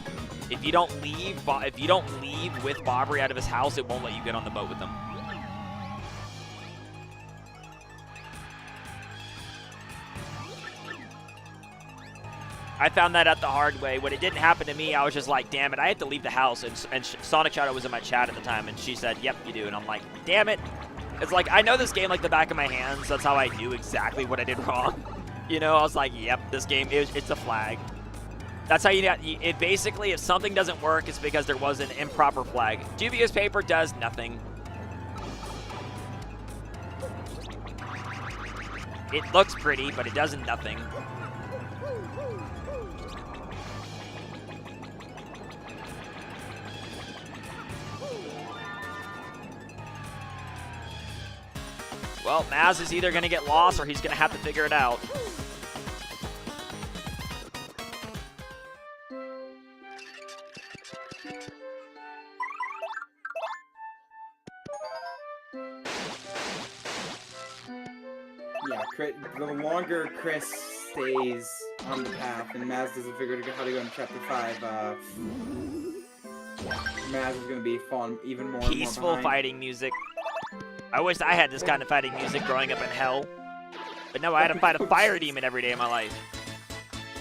If you don't leave with Bobbery out of his house, it won't let you get on the boat with them. I found that out the hard way. When it didn't happen to me, I was just like, damn it, I had to leave the house. And Sonic Shadow was in my chat at the time, and she said, yep, you do. And I'm like, damn it. It's like, I know this game like the back of my hands. That's how I knew exactly what I did wrong. You know, I was like, yep, this game, it's a flag. That's how you got it. Basically, if something doesn't work, it's because there was an improper flag. Dubious paper does nothing. It looks pretty, but it does nothing. Well, Maz is either going to get lost or he's going to have to figure it out. Yeah, the longer Chris stays on the path and Maz doesn't figure out how to go in Chapter 5, Maz is going to be falling even more Peaceful and more behind. fighting music. I wish I had this kind of fighting music growing up in hell. But no, I had to fight a fire demon every day of my life.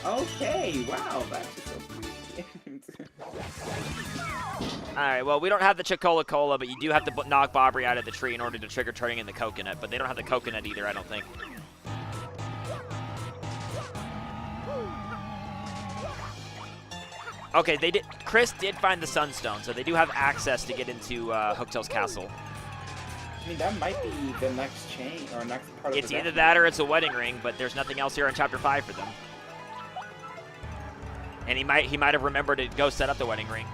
Okay, wow, that's just so sweet. Alright, well, we don't have the Chocola-Cola, but you do have to knock Bobbery out of the tree in order to trigger turning in the coconut. But they don't have the coconut either, I don't think. Okay, they did. Chris did find the Sunstone, so they do have access to get into Hooktail's castle. I mean, that might be the next chain, or next part of the It's either that or it's a wedding ring, but there's nothing else here in Chapter 5 for them. And he might have remembered to go set up the wedding ring.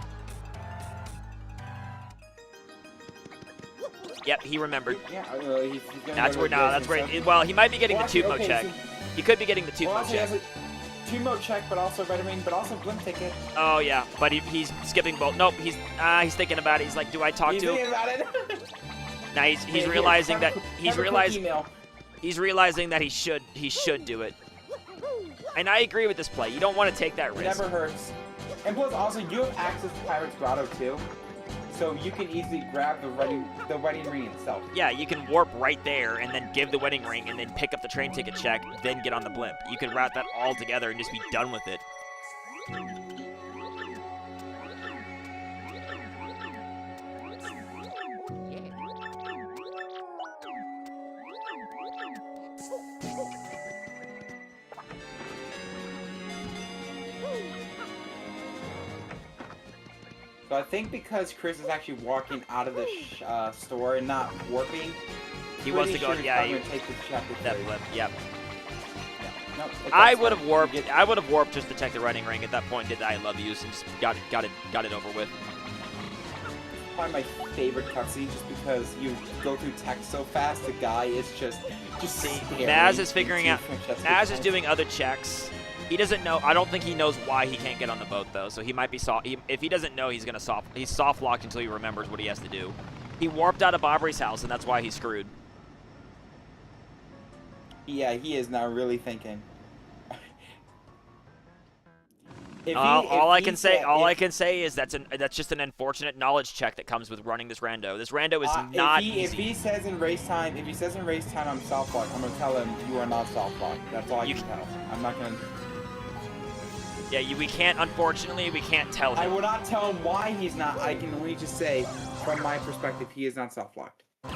Yep, he remembered. Yeah, he's gonna That's go where to now. the That's where. business, Well, he might be getting Well, the actually, Tumo check. so- He could be getting the Tumo actually, check. he has a Tumo check, but also wedding ring, but also blimp ticket. Oh yeah, but he's skipping both. Nope, he's thinking about it. He's like, do I talk He's to thinking him? about it. Now he's Here, realizing have that a he's quick realizing email. he's realizing that he should do it. And I agree with this play. You don't want to take that It risk. never hurts. And plus, also, you have access to Pirate's Grotto too, so you can easily grab the wedding ring itself. Yeah, you can warp right there and then give the wedding ring and then pick up the train ticket check, then get on the blimp. You can route that all together and just be done with it. So I think because Chris is actually walking out of the store and not warping, He wants to go. he's Yeah, probably he, gonna take the chapter that 3. flip. Yep. Yeah. No, I would have warped. I would have warped just to check the running ring at that point. Did I love yous and just got it over with. Probably my favorite cutscene just because you go through text so fast. The guy is just staring Maz is figuring out. into Francesca's Maz is eyes. doing other checks. He doesn't know. I don't think he knows why he can't get on the boat though. So he might be soft. If he doesn't know, he's gonna soft. He's soft locked until he remembers what he has to do. He warped out of Bobbery's house, and that's why he's screwed. Yeah, he is now really thinking. All I can say is that's just an unfortunate knowledge check that comes with running this rando. This rando is not easy. If he says in race time, I'm soft locked, I'm gonna tell him you are not soft locked. That's all I can tell. I'm not gonna. Yeah, we can't. Unfortunately, we can't tell him. I will not tell him why he's not. I can only just say, from my perspective, he is not soft locked. I'm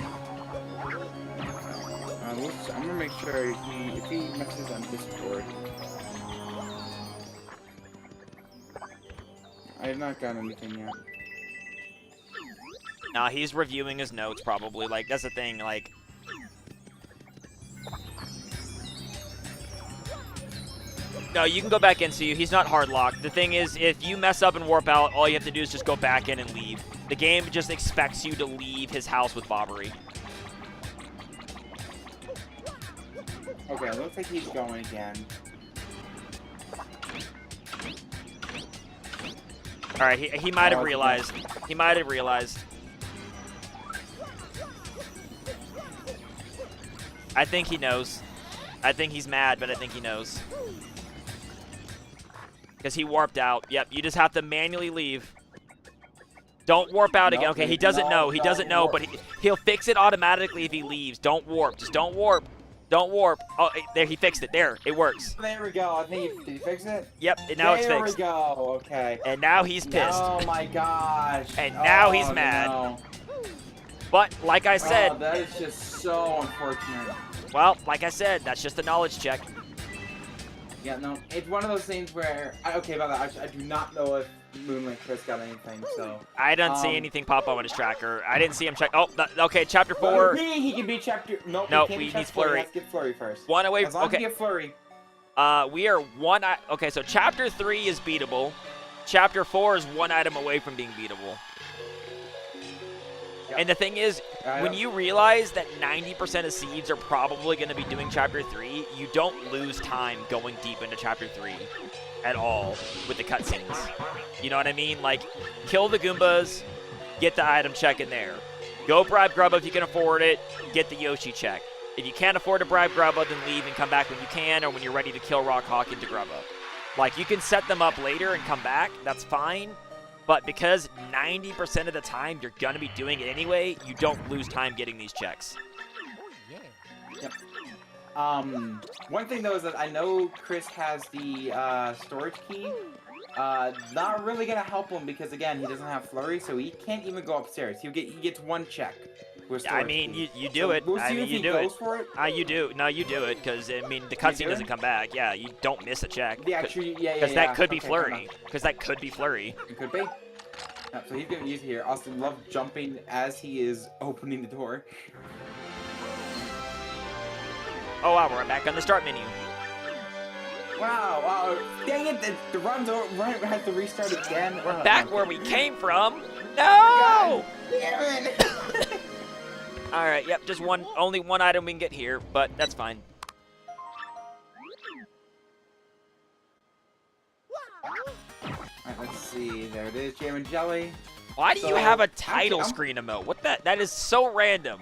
gonna make sure if he messages on Discord. I have not gotten anything yet. Nah, he's reviewing his notes probably. Like, that's the thing. Like, no, you can go back in. See, he's not hard locked. The thing is, if you mess up and warp out, all you have to do is just go back in and leave. The game just expects you to leave his house with Bobbery. Okay, looks like he's going again. All right, he might have realized. He might have realized. I think he knows. I think he's mad, but I think he knows. Because he warped out. Yep, you just have to manually leave. Don't warp out again. Okay, he doesn't know. He doesn't know, but he'll fix it automatically if he leaves. Don't warp. Just don't warp. Don't warp. Oh, there, he fixed it. There, it works. There we go. I think did he fix it? Yep, and now it's fixed. There we go. Okay. And now he's pissed. Oh my gosh. And now he's mad. No. But, like I said... Oh, that is just so unfortunate. Well, like I said, that's just a knowledge check. Yeah, no. It's one of those things where... Okay, by the way, I do not know if Moonlitchris got anything, so... I don't see anything pop up on his tracker. I didn't see him check... Oh, okay, chapter 4. He can be chapter... Nope, No, he we can't need Flurry. Let's get Flurry first. One away... As long as Okay. we get Flurry. We are one... Okay, so chapter 3 is beatable. Chapter 4 is one item away from being beatable. Yep. And the thing is, when you realize that 90% of seeds are probably going to be doing Chapter 3, you don't lose time going deep into Chapter 3 at all with the cutscenes. You know what I mean? Like, kill the Goombas, get the item check in there. Go bribe Grubba if you can afford it, get the Yoshi check. If you can't afford to bribe Grubba, then leave and come back when you can or when you're ready to kill Rock Hawk into Grubba. Like, you can set them up later and come back, that's fine. But because 90% of the time you're going to be doing it anyway, you don't lose time getting these checks. Yep. One thing though is that I know Chris has the storage key. Not really gonna help him because again he doesn't have Flurry, so he can't even go upstairs. He gets one check. With Yeah, I storage mean, key. you do So it. We'll I see mean, if you he do goes it. for it. You do. No, you do it because I mean the cutscene doesn't come back. Yeah, you don't miss a check. Yeah, actually, yeah. Because that could be Okay, Flurry. Because that could be Flurry. it could be. Yeah, so he's gonna use it here. Austin love jumping as he is opening the door. Oh wow, we're back on the start menu. Wow, dang it, the run has to restart again. We're back where we came from. No! God damn it. All right, yep, just only one item we can get here, but that's fine. Alright, let's see. There it is, Jam and Jelly. Why do you So, have a title I'm- screen emote? What that is so random.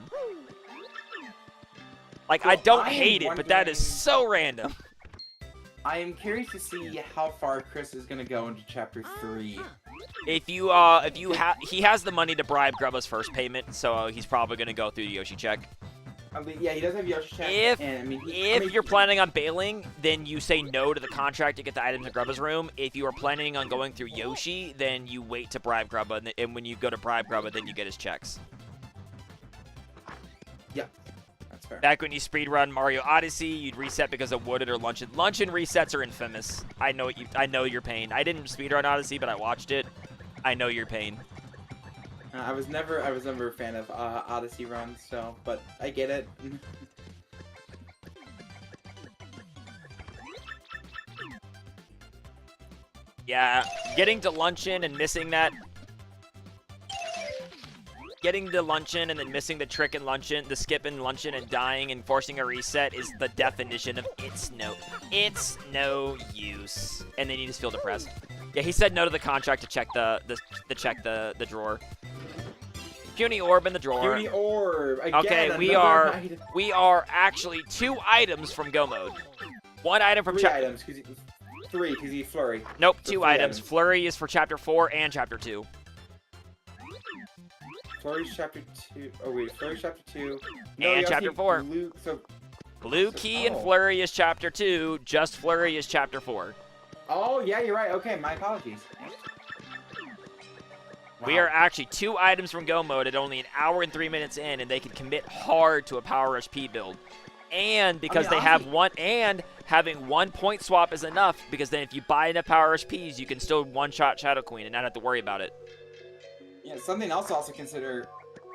Like, So I don't I am hate it, but that is wondering- so random. I am curious to see how far Chris is gonna go into chapter 3. If you he has the money to bribe Grubba's first payment, so he's probably gonna go through the Yoshi check. I mean, yeah, he does have Yoshi check. If and, I mean, if you're planning on bailing, then you say no to the contract to get the items in Grubba's room. If you are planning on going through Yoshi, then you wait to bribe Grubba, and when you go to bribe Grubba, then you get his checks. yeah, that's fair. Back when you speedrun Mario Odyssey, you'd reset because of Wooded or Luncheon. Luncheon resets are infamous. I know your pain. I didn't speedrun Odyssey, but I watched it. I know your pain. I was never a fan of Odyssey runs, so, but I get it. Yeah, getting to luncheon and missing that. Getting to luncheon and then missing the trick in luncheon, the skip in luncheon and dying and forcing a reset is the definition of it's no use. And then you just feel depressed. Yeah, he said no to the contract to check the drawer. Puny orb in the drawer. Puny orb. Again, okay, we are actually 2 items from Go mode. 1 item from 3 items, three, because he's Flurry. Nope, 2 items. Flurry is for Chapter 4 and Chapter 2. Flurry's Chapter 2. Oh, wait. Flurry's Chapter 2. No, and Chapter 4. Blue Key and Flurry is Chapter 2. Just Flurry is Chapter 4. Oh, yeah, you're right. Okay, my apologies. Wow. We are actually 2 items from Go mode at only 1 hour and 3 minutes in, and they can commit hard to a Power Rush P build. And because they have one, and having 1 point swap is enough, because then if you buy enough Power Rush Ps, you can still one-shot Shadow Queen and not have to worry about it. Yeah, something else to also consider,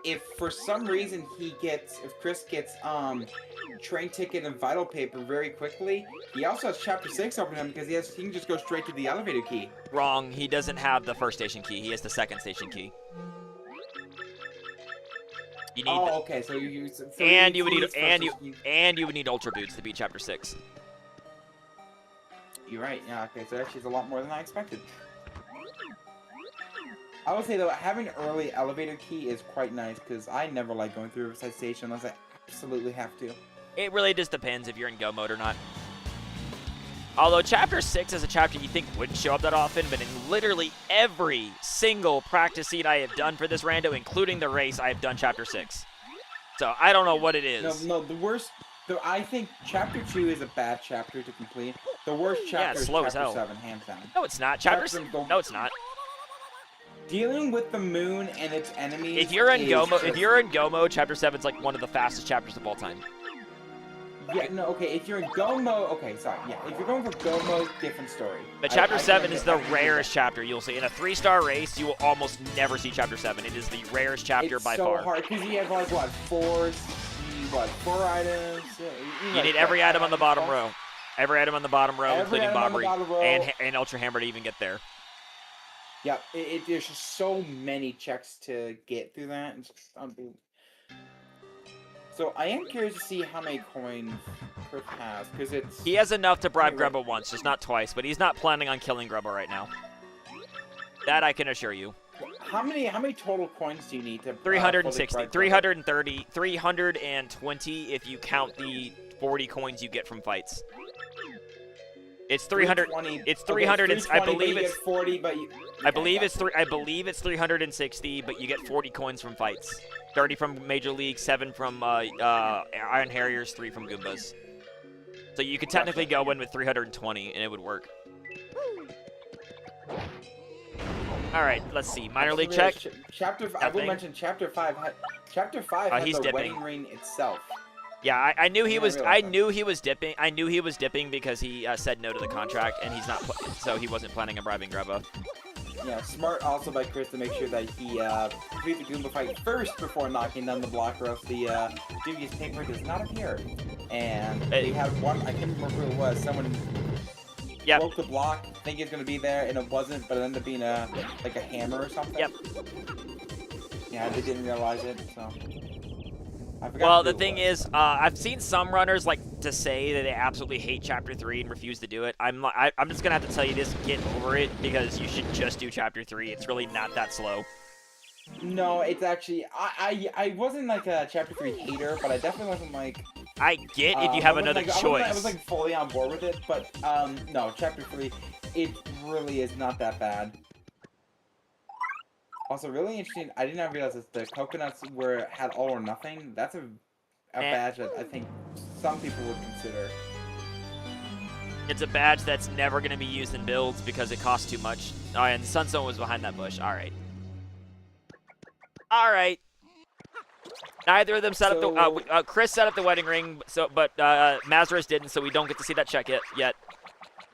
if for some reason if Chris gets train ticket and vital paper very quickly, he also has Chapter 6 open him because he can just go straight to the elevator key. Wrong. He doesn't have the first station key. He has the second station key. You need okay. So you would need Ultra Boots to beat Chapter 6. You're right. Yeah. Okay. So actually, it's a lot more than I expected. I would say though, having early elevator key is quite nice because I never like going through Riverside Station unless I absolutely have to. It really just depends if you're in Go mode or not. Although Chapter 6 is a chapter you think wouldn't show up that often, but in literally every single practice seat I have done for this rando, including the race, I have done Chapter 6. So I don't know what it is. No, the worst. I think Chapter 2 is a bad chapter to complete. The worst chapter is Chapter 7, hands down. No, it's not. No, it's not. Dealing with the moon and its enemies. If you're in Go mode, Chapter 7 is like one of the fastest chapters of all time. Yeah, no, okay, if you're in Go mode, okay, sorry, yeah, if you're going for Go mode, different story. But Chapter 7 is the rarest chapter you'll see. In a 3-star race, you will almost never see Chapter 7. It is the rarest chapter by far. It's so hard, because you have, like, what, 4 items? You need every item on the bottom row. Every item on the bottom row, including Bobbery and Ultra Hammer to even get there. Yeah, there's just so many checks to get through that. It's just unbelievable. So I am curious to see how many coins Chris has, because he has enough to bribe Grubba once, just not twice. But he's not planning on killing Grubba right now. That I can assure you. How many total coins do you need to? 360, 330, 320 if you count the 40 coins you get from fights. It's 300. It's 300. Okay, I believe it's 40, but I believe it's 360, but you get 40 coins from fights. 30 from Major League, 7 from Iron Harriers, 3 from Goombas. So you could technically go in with 320, and it would work. All right, let's see. Minor League check. I will mention Chapter 5. Chapter 5 has the wedding ring itself. Yeah, I knew he was. I knew he was dipping. I knew he was dipping because he said no to the contract, and he's not. So he wasn't planning on bribing Grubba. Yeah, smart also by Chris to make sure that he completed the Goomba fight first before knocking down the block, or else the dubious paper does not appear. And they had one. I can't remember who it was. Someone broke the block, thinking it's gonna be there, and it wasn't, but it ended up being like a hammer or something. Yep. Yeah, they didn't realize it. So. Well, the thing is, I've seen some runners like to say that they absolutely hate Chapter 3 and refuse to do it. I'm just gonna have to tell you this: get over it, because you should just do Chapter 3. It's really not that slow. No, it's actually I wasn't like a Chapter 3 hater, but I definitely wasn't like. I get if you have another choice. I was like fully on board with it, but no, Chapter 3, it really is not that bad. Also, really interesting. I did not realize that the coconuts had all or nothing. That's a badge that I think some people would consider. It's a badge that's never going to be used in builds because it costs too much. Oh, and Sunstone was behind that bush. All right. All right. Neither of them set up the. Chris set up the wedding ring, but Mazarus didn't, so we don't get to see that check yet.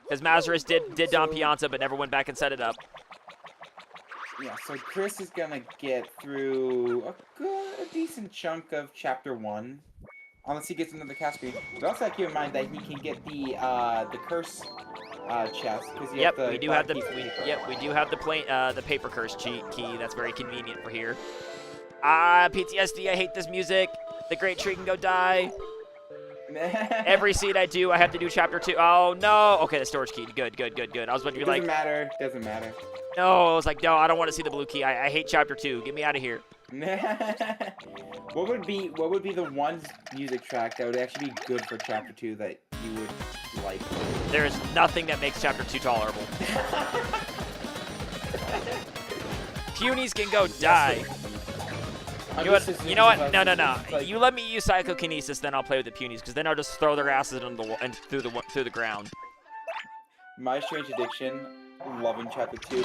Because Mazarus did Don Pianta, but never went back and set it up. Yeah, so Chris is gonna get through a decent chunk of chapter 1. Unless he gets another cast screen. But also keep in mind that he can get the curse chest because you Yep, have we do have the paper curse key. That's very convenient for here. PTSD, I hate this music. The great tree can go die. Every seed I do, I have to do chapter 2. Oh, no. Okay, the storage key. Good. I was about to be like... Doesn't matter. No, I was like, no, I don't want to see the blue key. I hate chapter 2. Get me out of here. What would be the one music track that would actually be good for chapter 2 that you would like? There is nothing that makes chapter 2 tolerable. Punies can go die. You know what? No. Like, You let me use psychokinesis, then I'll play with the punies, because then I'll just throw their asses into the and through the ground. My strange addiction, loving chapter 2.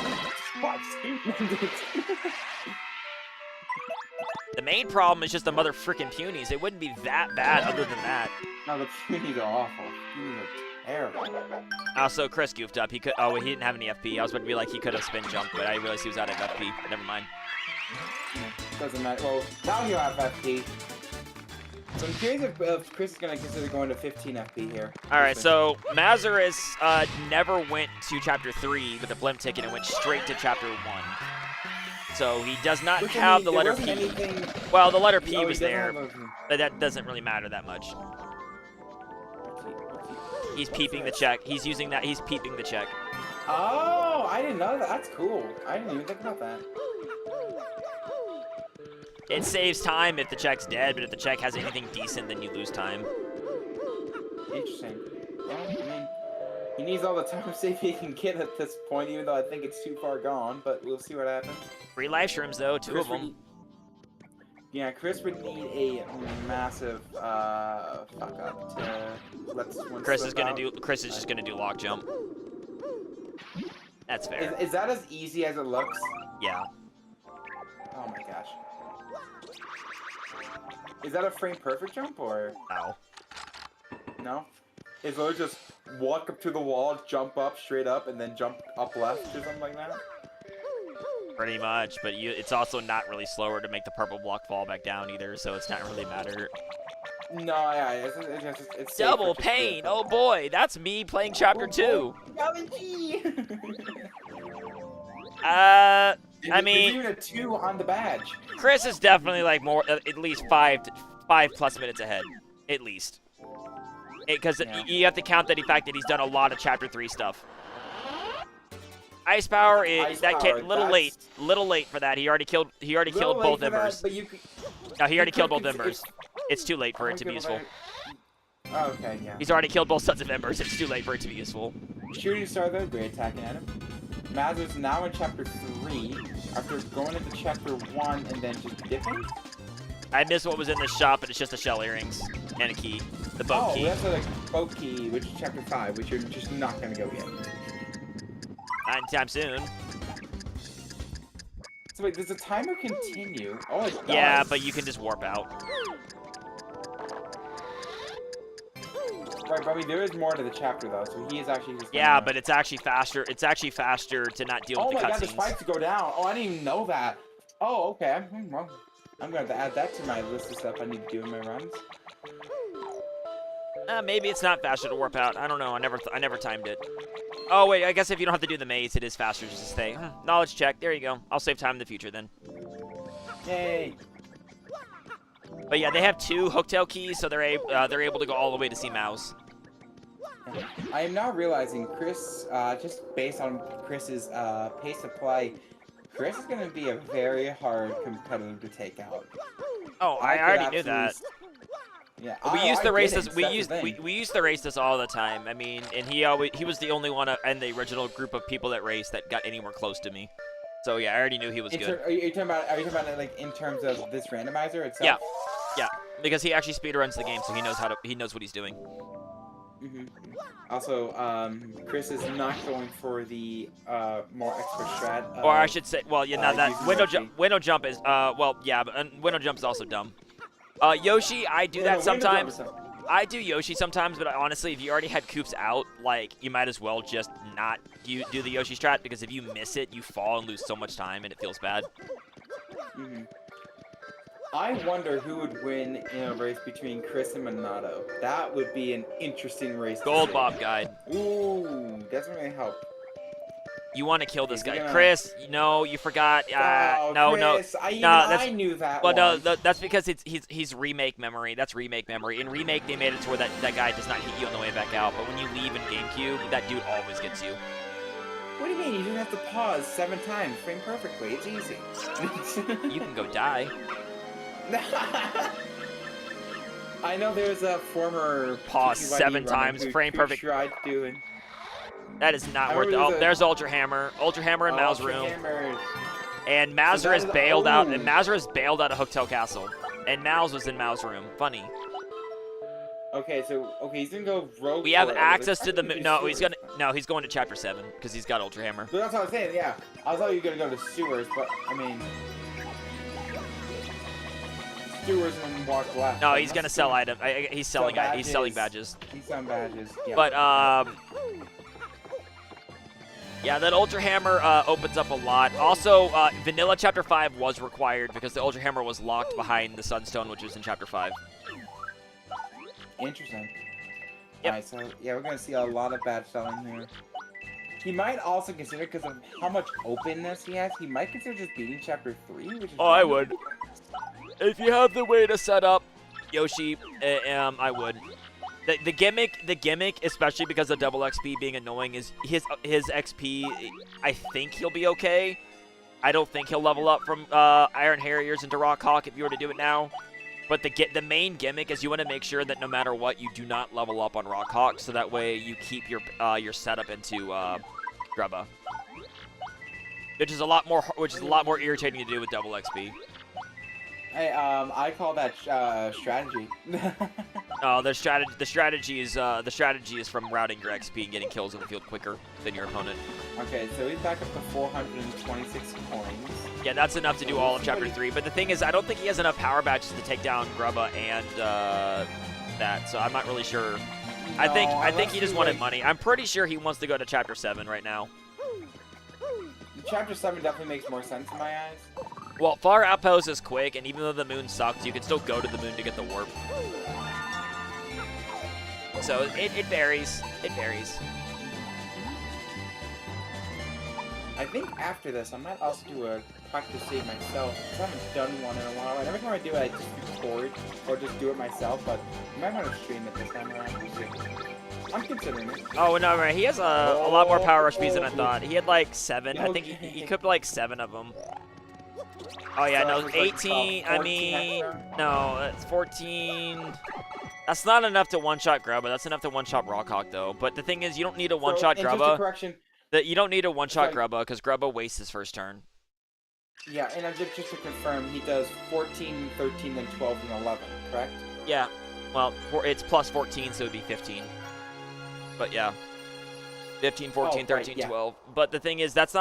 The main problem is just the mother frickin' punies. It wouldn't be that bad other than that. No, the punies are awful. Punies are terrible. Also, Chris goofed up. He didn't have any FP. I was about to be like, he could have spin jumped, but I realized he was out of FP. Never mind. Doesn't matter. Well, now you have FP. So I'm curious if Chris is going to consider going to 15 FP here. Alright, so Mazarus never went to Chapter 3 with a blimp ticket and went straight to Chapter 1. So he does not have the letter P. Well, the letter P was there, but that doesn't really matter that much. He's peeping the check. He's using that. He's peeping the check. Oh, I didn't know that. That's cool. I didn't even think about that. It saves time if the check's dead, but if the check has anything decent, then you lose time. Interesting. Well, I mean, he needs all the time save he can get at this point, even though I think it's too far gone, but we'll see what happens. 3 life shrooms, though. 2 of them. Yeah, Chris would need a massive fuck up to let this one Chris is just gonna do lock jump. That's fair. Is that as easy as it looks? Yeah. Oh my gosh. Is that a frame perfect jump or No. no? Is it just walk up to the wall, jump up straight up, and then jump up left or something like that? Pretty much, but it's also not really slower to make the purple block fall back down either, so it's not really matter. No, yeah, it's Double pain! Oh boy, that's me playing Chapter 2! I mean... There's even a 2 on the badge. Chris is definitely like more, at least 5 plus minutes ahead. At least. Because you have to count the fact that he's done a lot of Chapter 3 stuff. Ice Power is little late for that. He already killed both embers. No, he already killed both embers. It's too late for it to be useful. Oh, okay, yeah. He's already killed both sets of embers. It's too late for it to be useful. Shooting star though, great attacking at him. Mazarus now in chapter 3 after going into chapter 1 and then just dipping. I missed what was in the shop, but it's just the shell earrings and a key, the boat key. Oh, that's a boat key, which is chapter 5, which you're just not gonna go get. Not anytime soon. So wait, does the timer continue? Oh, it does. Yeah, but you can just warp out. Right, but I mean, there is more to the chapter though, so he is actually just. Yeah, but it's actually faster. It's actually faster to not deal with the cutscenes. Oh my god, the spikes go down. Oh, I didn't even know that. Oh, okay. Well, I'm going to add that to my list of stuff I need to do in my runs. Maybe it's not faster to warp out. I don't know. I never timed it. Oh wait, I guess if you don't have to do the maze, it is faster just to stay. Knowledge check. There you go. I'll save time in the future then. Yay. But yeah, they have 2 hooktail keys, so they're able to go all the way to see Mouse. I am now realizing Chris, just based on Chris's pace of play, Chris is going to be a very hard competitor to take out. Oh, I already knew that. Yeah, we used to race this. We used to race this all the time. I mean, and he was the only one in the original group of people that raced that got anywhere close to me. So yeah, I already knew he was good. Are you talking about it like in terms of this randomizer itself? Yeah, yeah, because he actually speedruns the game, so he knows what he's doing. Mm-hmm. Also, Chris is not going for the more expert strat. Or I should say, well, yeah, now that window jump is well, yeah, but window jump is also dumb. Yoshi, I do that sometimes. I do Yoshi sometimes, but honestly, if you already had Koops out, like, you might as well just not do the Yoshi strat, because if you miss it, you fall and lose so much time, and it feels bad. Mm-hmm. I wonder who would win in a race between Chris and Minato. That would be an interesting race. Gold Bob guide. Ooh, doesn't really help. You want to kill this Is he guy. gonna- Chris, no, you forgot. Oh, Chris, that's, I knew that well, one. no, that's because he's remake memory. That's remake memory. In remake, they made it to where that guy does not hit you on the way back out. But when you leave in GameCube, that dude always gets you. What do you mean? You just have to pause 7 times, frame perfectly. It's easy. You can go die. I know there's a former Pause TTYD 7 runner times, who perfect. tried doing. That is not I worth it. remember Oh, there's Ultra Hammer. Ultra Hammer in Mal's room. Hammers. And that Mazarus is- bailed out. oh. And Mazarus bailed out of Hotel Castle. And Mal's was in Mal's room. Funny. Okay, he's gonna go rogue. We have for it. access to the There's no. sewers. He's going to Chapter 7 because he's got Ultra Hammer. But that's what I was saying. Yeah, I thought you were gonna go to sewers, but I mean, sewers and then walk left. No, Like, he's gonna that's sell the- items. He's selling. He's selling badges. He's selling badges. Yeah. But yeah, that Ultra Hammer opens up a lot. Also, Vanilla Chapter 5 was required because the Ultra Hammer was locked behind the Sunstone, which was in Chapter 5. Interesting. Yep. Alright, so yeah, we're gonna see a lot of badge selling here. He might also consider, because of how much openness he has, he might consider just beating Chapter 3, which is Oh, I would. If you have the way to set up Yoshi, I would. The gimmick, especially because of double XP being annoying, is his XP. I think he'll be okay. I don't think he'll level up from Iron Harriers into Rock Hawk if you were to do it now. But the main gimmick is you want to make sure that no matter what, you do not level up on Rock Hawk, so that way you keep your setup into Grubba, which is a lot more irritating to do with double XP. Hey, I call that strategy. The strategy is from routing your XP and getting kills in the field quicker than your opponent. Okay, so he's back up to 426 coins. Yeah, that's enough to do all of Chapter 3. But the thing is, I don't think he has enough power badges to take down Grubba and that. So I'm not really sure. I think he just wanted money. I'm pretty sure he wants to go to Chapter 7 right now. Chapter 7 definitely makes more sense in my eyes. Well, Far Outpost is quick, and even though the moon sucks, you can still go to the moon to get the warp. So it varies. It varies. I think after this, I might also do a practice save myself. I haven't done one in a while, and every time I do it, I just record or just do it myself. But I might want to stream it this time around. We'll see. I'm considering it. Oh no, right. He has a lot more power rush speeds than I thought. He had like 7. I think he cooked like 7 of them. Oh yeah, no, 18. I mean, no, that's 14. That's not enough to one-shot Grubba. That's enough to one-shot Rockhawk though. But the thing is, you don't need a one-shot Just a Grubba. correction. You don't need a one-shot Sorry. Grubba because Grubba wastes his first turn. Yeah, and just to confirm, he does 14, 13, then 12, and 11, correct? Yeah. Well, it's plus 14, so it'd be 15. But yeah. 15, 14, Oh, 13, right, yeah. 12. But the thing is, that's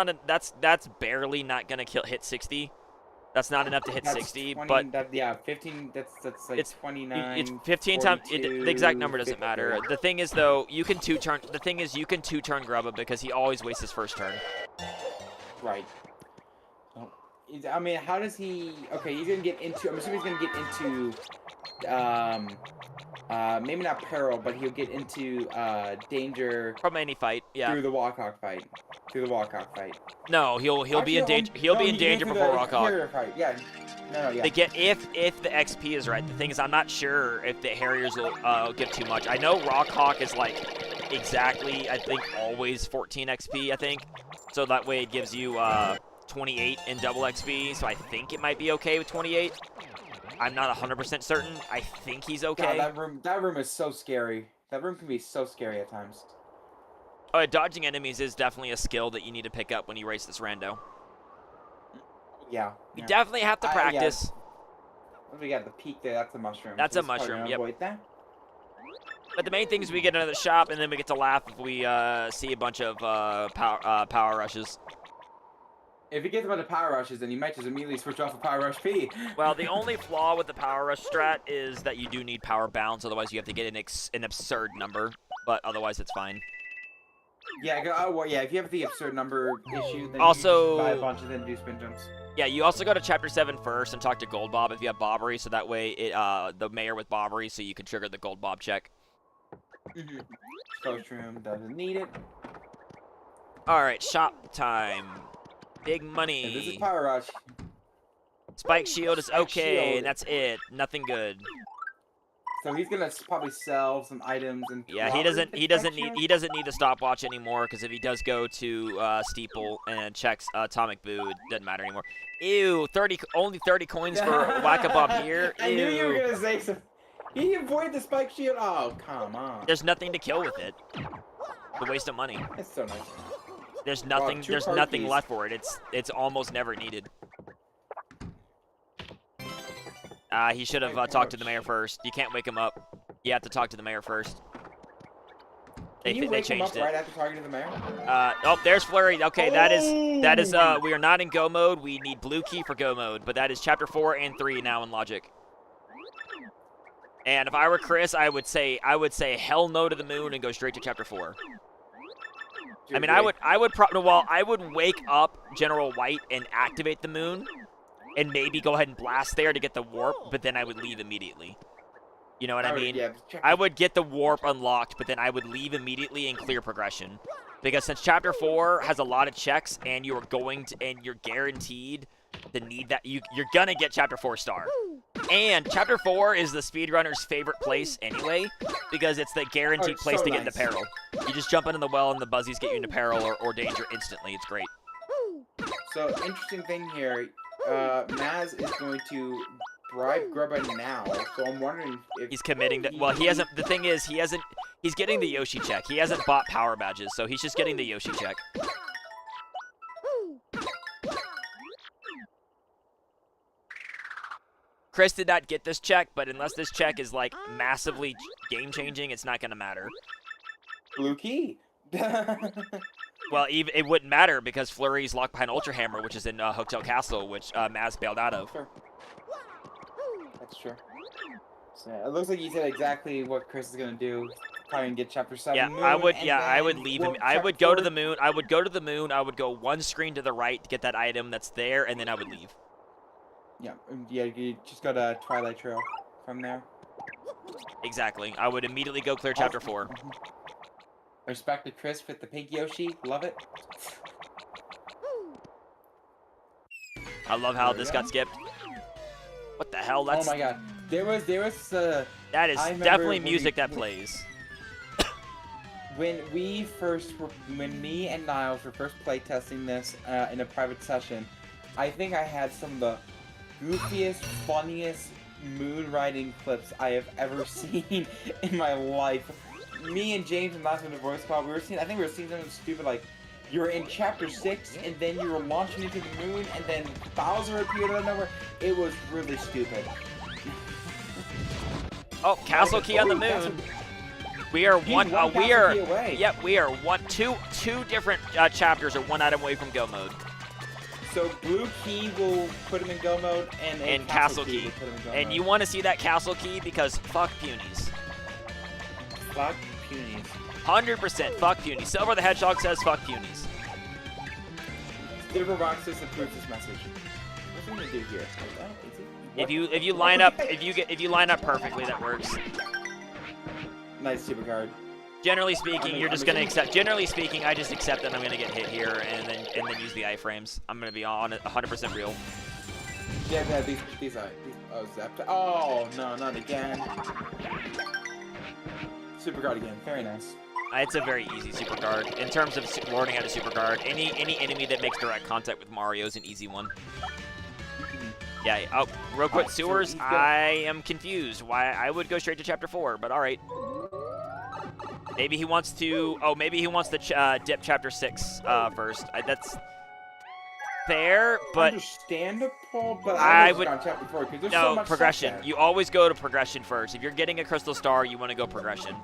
barely not gonna hit 60. That's not enough to hit That's 60. 20, But yeah, 15. That's like it's 29. it's 15 times. The 42, exact number doesn't 50. matter. The thing is, though, you can two-turn. The thing is, you can two-turn Grubba because he always wastes his first turn. Right. Oh, I mean, how does he? Okay, he's gonna get into. I'm assuming he's gonna get into. Maybe not peril, but he'll get into danger From any fight, yeah. through the Walkout fight. Through the Walkout fight. No, he'll be in danger. He'll be in danger before Rockhawk. Fight. Yeah. No, yeah. They get if the XP is right. The thing is, I'm not sure if the Harriers will give too much. I know Rockhawk is like exactly, I think, always 14 XP. I think, so that way it gives you 28 in double XP. So I think it might be okay with 28. I'm not 100% certain. I think he's okay. God, that room is so scary. That room can be so scary at times. Oh, dodging enemies is definitely a skill that you need to pick up when you race this rando. Yeah. You definitely have to practice. What do we got? The peak there. That's a mushroom. That's So a let's probably mushroom, yep. Avoid that. But the main thing is we get into the shop, and then we get to laugh if we see a bunch of power rushes. If he gets a bunch of power rushes, then you might just immediately switch off of Power Rush P. Well, the only flaw with the Power Rush strat is that you do need Power Bounce, otherwise you have to get an absurd number, but otherwise it's fine. Yeah, well, yeah, if you have the absurd number issue, then Also, you just buy a bunch and then do spin jumps. Yeah, you also go to Chapter 7 first and talk to Gold Bob if you have Bobbery, so that way the mayor with Bobbery, so you can trigger the Gold Bob check. Ghost room doesn't need it. Alright, shop time. Big money. And this is Power Rush. Spike Shield is okay, Shield. and that's it. Nothing good. So he's gonna probably sell some items and. Yeah, he doesn't need the stopwatch anymore, because if he does go to Steeple and checks Atomic Boo, it doesn't matter anymore. Ew, only 30 coins for Whack-a-Bob here. Ew. I knew you were gonna say something. He avoided the Spike Shield. Oh, come on. There's nothing to kill with it. It's a waste of money. That's so nice. There's nothing. Wow, There's nothing left for it. It's almost never needed. He should have talked to the mayor first. You can't wake him up. You have to talk to the mayor first. Can you wake him up changed it. right after talking to the mayor? Oh, there's Flurry. Okay, that is. We are not in Go mode. We need Blue Key for Go mode, but that is Chapter 4 and 3 now in Logic. And if I were Chris, I would say hell no to the moon and go straight to Chapter 4. I mean, I would wake up General White and activate the moon, and maybe go ahead and blast there to get the warp, but then I would leave immediately. You know what I mean? Yeah, I would get the warp unlocked, but then I would leave immediately and clear progression. Because since Chapter 4 has a lot of checks, and you're guaranteed to need that, you're gonna get Chapter 4 star. And Chapter 4 is the speedrunner's favorite place anyway, because it's the guaranteed place so to get into nice. peril. You just jump into the well and the buzzies get you into peril or danger instantly. It's great. So, interesting thing here. Maz is going to bribe Grubba now, so I'm wondering if He's committing to. Well, he hasn't. The thing is, he's getting the Yoshi check. He hasn't bought power badges, so he's just getting the Yoshi check. Chris did not get this check, but unless this check is like massively game-changing, it's not gonna matter. Blue Key. Well, even it wouldn't matter because Flurry's locked behind Ultra Hammer, which is in Hotel Castle, which Maz bailed out of. Sure. That's true. So, yeah, it looks like you said exactly what Chris is gonna do. Try and get Chapter 7. Yeah, moon, I would. and Yeah, I then would leave him. warp I would Chapter go to 4. the moon. I would go to the moon. I would go one screen to the right to get that item that's there, and then I would leave. Yeah, you just go to Twilight Trail from there. Exactly. I would immediately go clear Chapter 4. Respect to Chris with the pink Yoshi. Love it. I love how this got skipped. What the hell? That's Oh my god. There was that is I remember definitely when we- music that plays. when me and Niles were first playtesting this in a private session, I think I had some of the goofiest, funniest moon riding clips I have ever seen in my life. Me and James and last minute voice call, I think we were seeing something stupid like, you were in Chapter 6 and then you were launching into the moon and then Bowser appeared out of nowhere. It was really stupid. Oh, Castle Key on the moon. We are He's one. one We Castle are. Key away. Yep, we are two different chapters or one item away from Go mode. So Blue Key will put him in Go mode and Castle Key. will put him in Go And mode. you want to see that Castle Key because fuck Punies. Fuck Punies. 100% fuck Punies. Silver the Hedgehog says fuck Punies. Silver Roxas approves this message. What's he gonna do here? If you line up perfectly, that works. Nice super card. Generally speaking, you're just gonna accept. Generally speaking, I just accept that I'm gonna get hit here and then use the iframes. I'm gonna be on it 100% real. Yeah, these oh, Zap. Oh no, not again. Super card again. Very nice. It's a very easy super card. In terms of learning how to super card, any enemy that makes direct contact with Mario is an easy one. Yeah. Oh, real quick, So sewers. he's got- I am confused. Why I would go straight to Chapter 4, but all right. Maybe he wants to. Oh, maybe he wants to dip Chapter 6 first. That's fair, but Understandable, but I I would- would on Chapter 4 because there's so no much progression. stuff there. You always go to progression first. If you're getting a Crystal Star, you want to go progression.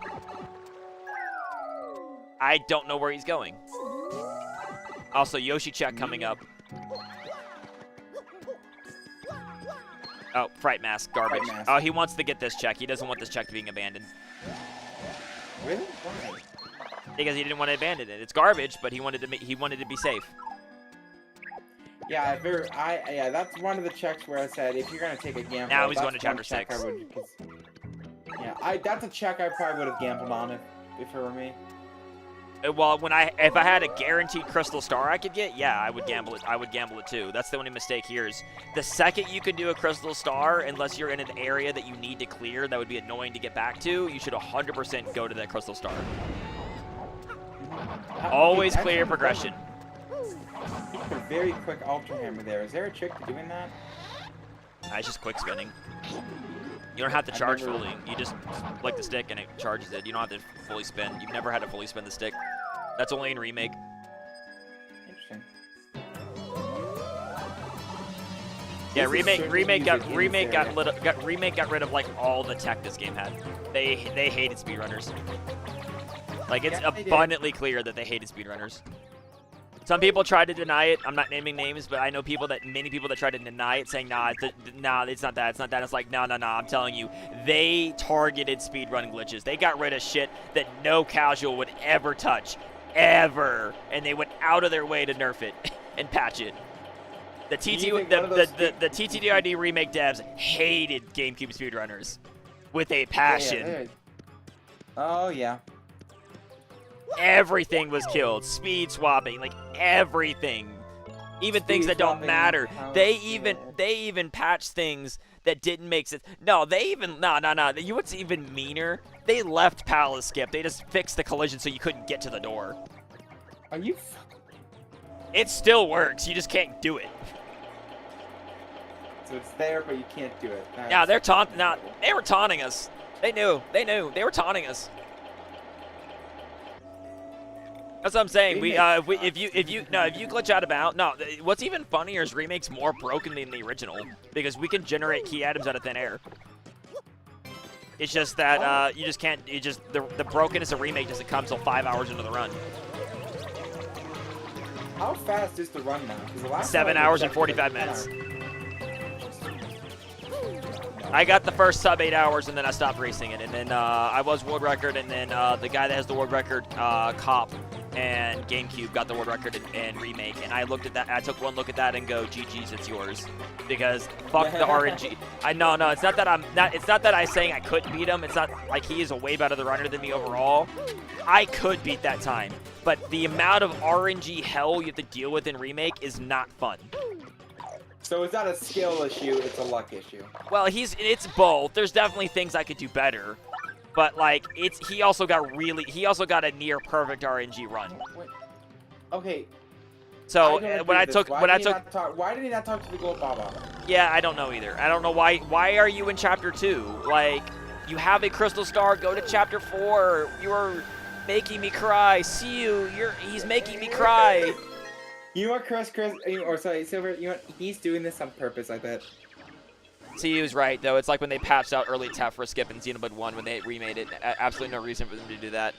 I don't know where he's going. Also, Yoshi check coming up. Oh, Fright Mask, garbage. Fright Mask. Oh, he wants to get this check. He doesn't want this check being abandoned. Really? Why? Because he didn't want to abandon it. It's garbage, but he wanted to be safe. Yeah, yeah, that's one of the checks where I said if you're gonna take a gamble. Now he's that's going to chapter one check 6. Yeah, that's a check I probably would have gambled on if it were me. Well, if I had a guaranteed crystal star I could get, yeah, I would gamble it. I would gamble it too. That's the only mistake here is the second you can do a crystal star, unless you're in an area that you need to clear that would be annoying to get back to, you should 100% go to that crystal star. Always clear progression. A very quick ultra hammer there. Is there a trick to doing that? It's just quick spinning. You don't have to charge fully. You just flick the stick and it charges it. You don't have to fully spin. You've never had to fully spin the stick. That's only in Remake. Interesting. Yeah, This is Remake got music rid of like all the tech this game had. They hated speedrunners. Like it's Yeah, they did. abundantly clear that they hated speedrunners. Some people tried to deny it. I'm not naming names, but I know many people that tried to deny it, saying, nah, it's not that, it's not that. It's like, no, I'm telling you, they targeted speedrun glitches. They got rid of shit that no casual would ever touch, ever, and they went out of their way to nerf it and patch it. The TTYD remake devs hated GameCube speedrunners with a passion. Oh yeah. Everything was killed. Speed swapping, like everything. Even things that don't matter. They even patched things that didn't make sense. No, no. You what's even meaner? They left Palace Skip. They just fixed the collision so you couldn't get to the door. Are you? It still works. You just can't do it. So it's there, but you can't do it. Yeah, they're taunting. Now they were taunting us. They knew. They were taunting us. That's what I'm saying. If you glitch out of bounds, what's even funnier is Remake's more broken than the original because we can generate key items out of thin air. It's just that you just can't. The brokenness of Remake doesn't come till 5 hours into the run. How fast is the run now? 'Cause the last 7 time hours I and checked, 45 it was minutes. 10 hours. I got the first sub 8 hours and then I stopped racing it, and then I was world record, and then the guy that has the world record, Cop and GameCube got the world record and Remake, and I looked at that. I took one look at that and go, GG's, it's yours, because fuck the RNG. No, it's not that It's not that I'm saying I couldn't beat him. It's not like he is a way better runner than me overall. I could beat that time, but the amount of RNG hell you have to deal with in Remake is not fun. So it's not a skill issue, it's a luck issue. Well, it's both. There's definitely things I could do better, but like he also got a near perfect RNG run. Wait. Okay. So why did he not talk to the gold Baba? Yeah, I don't know either. I don't know why. Why are you in chapter 2? Like, you have a crystal star. Go to chapter 4. You're making me cry. See you. He's making me cry. You know what, Chris, Silver, you know what, he's doing this on purpose, I bet. See, was right, though. It's like when they patched out early Tefra Skip in Xenoblade 1 when they remade it. Absolutely no reason for them to do that.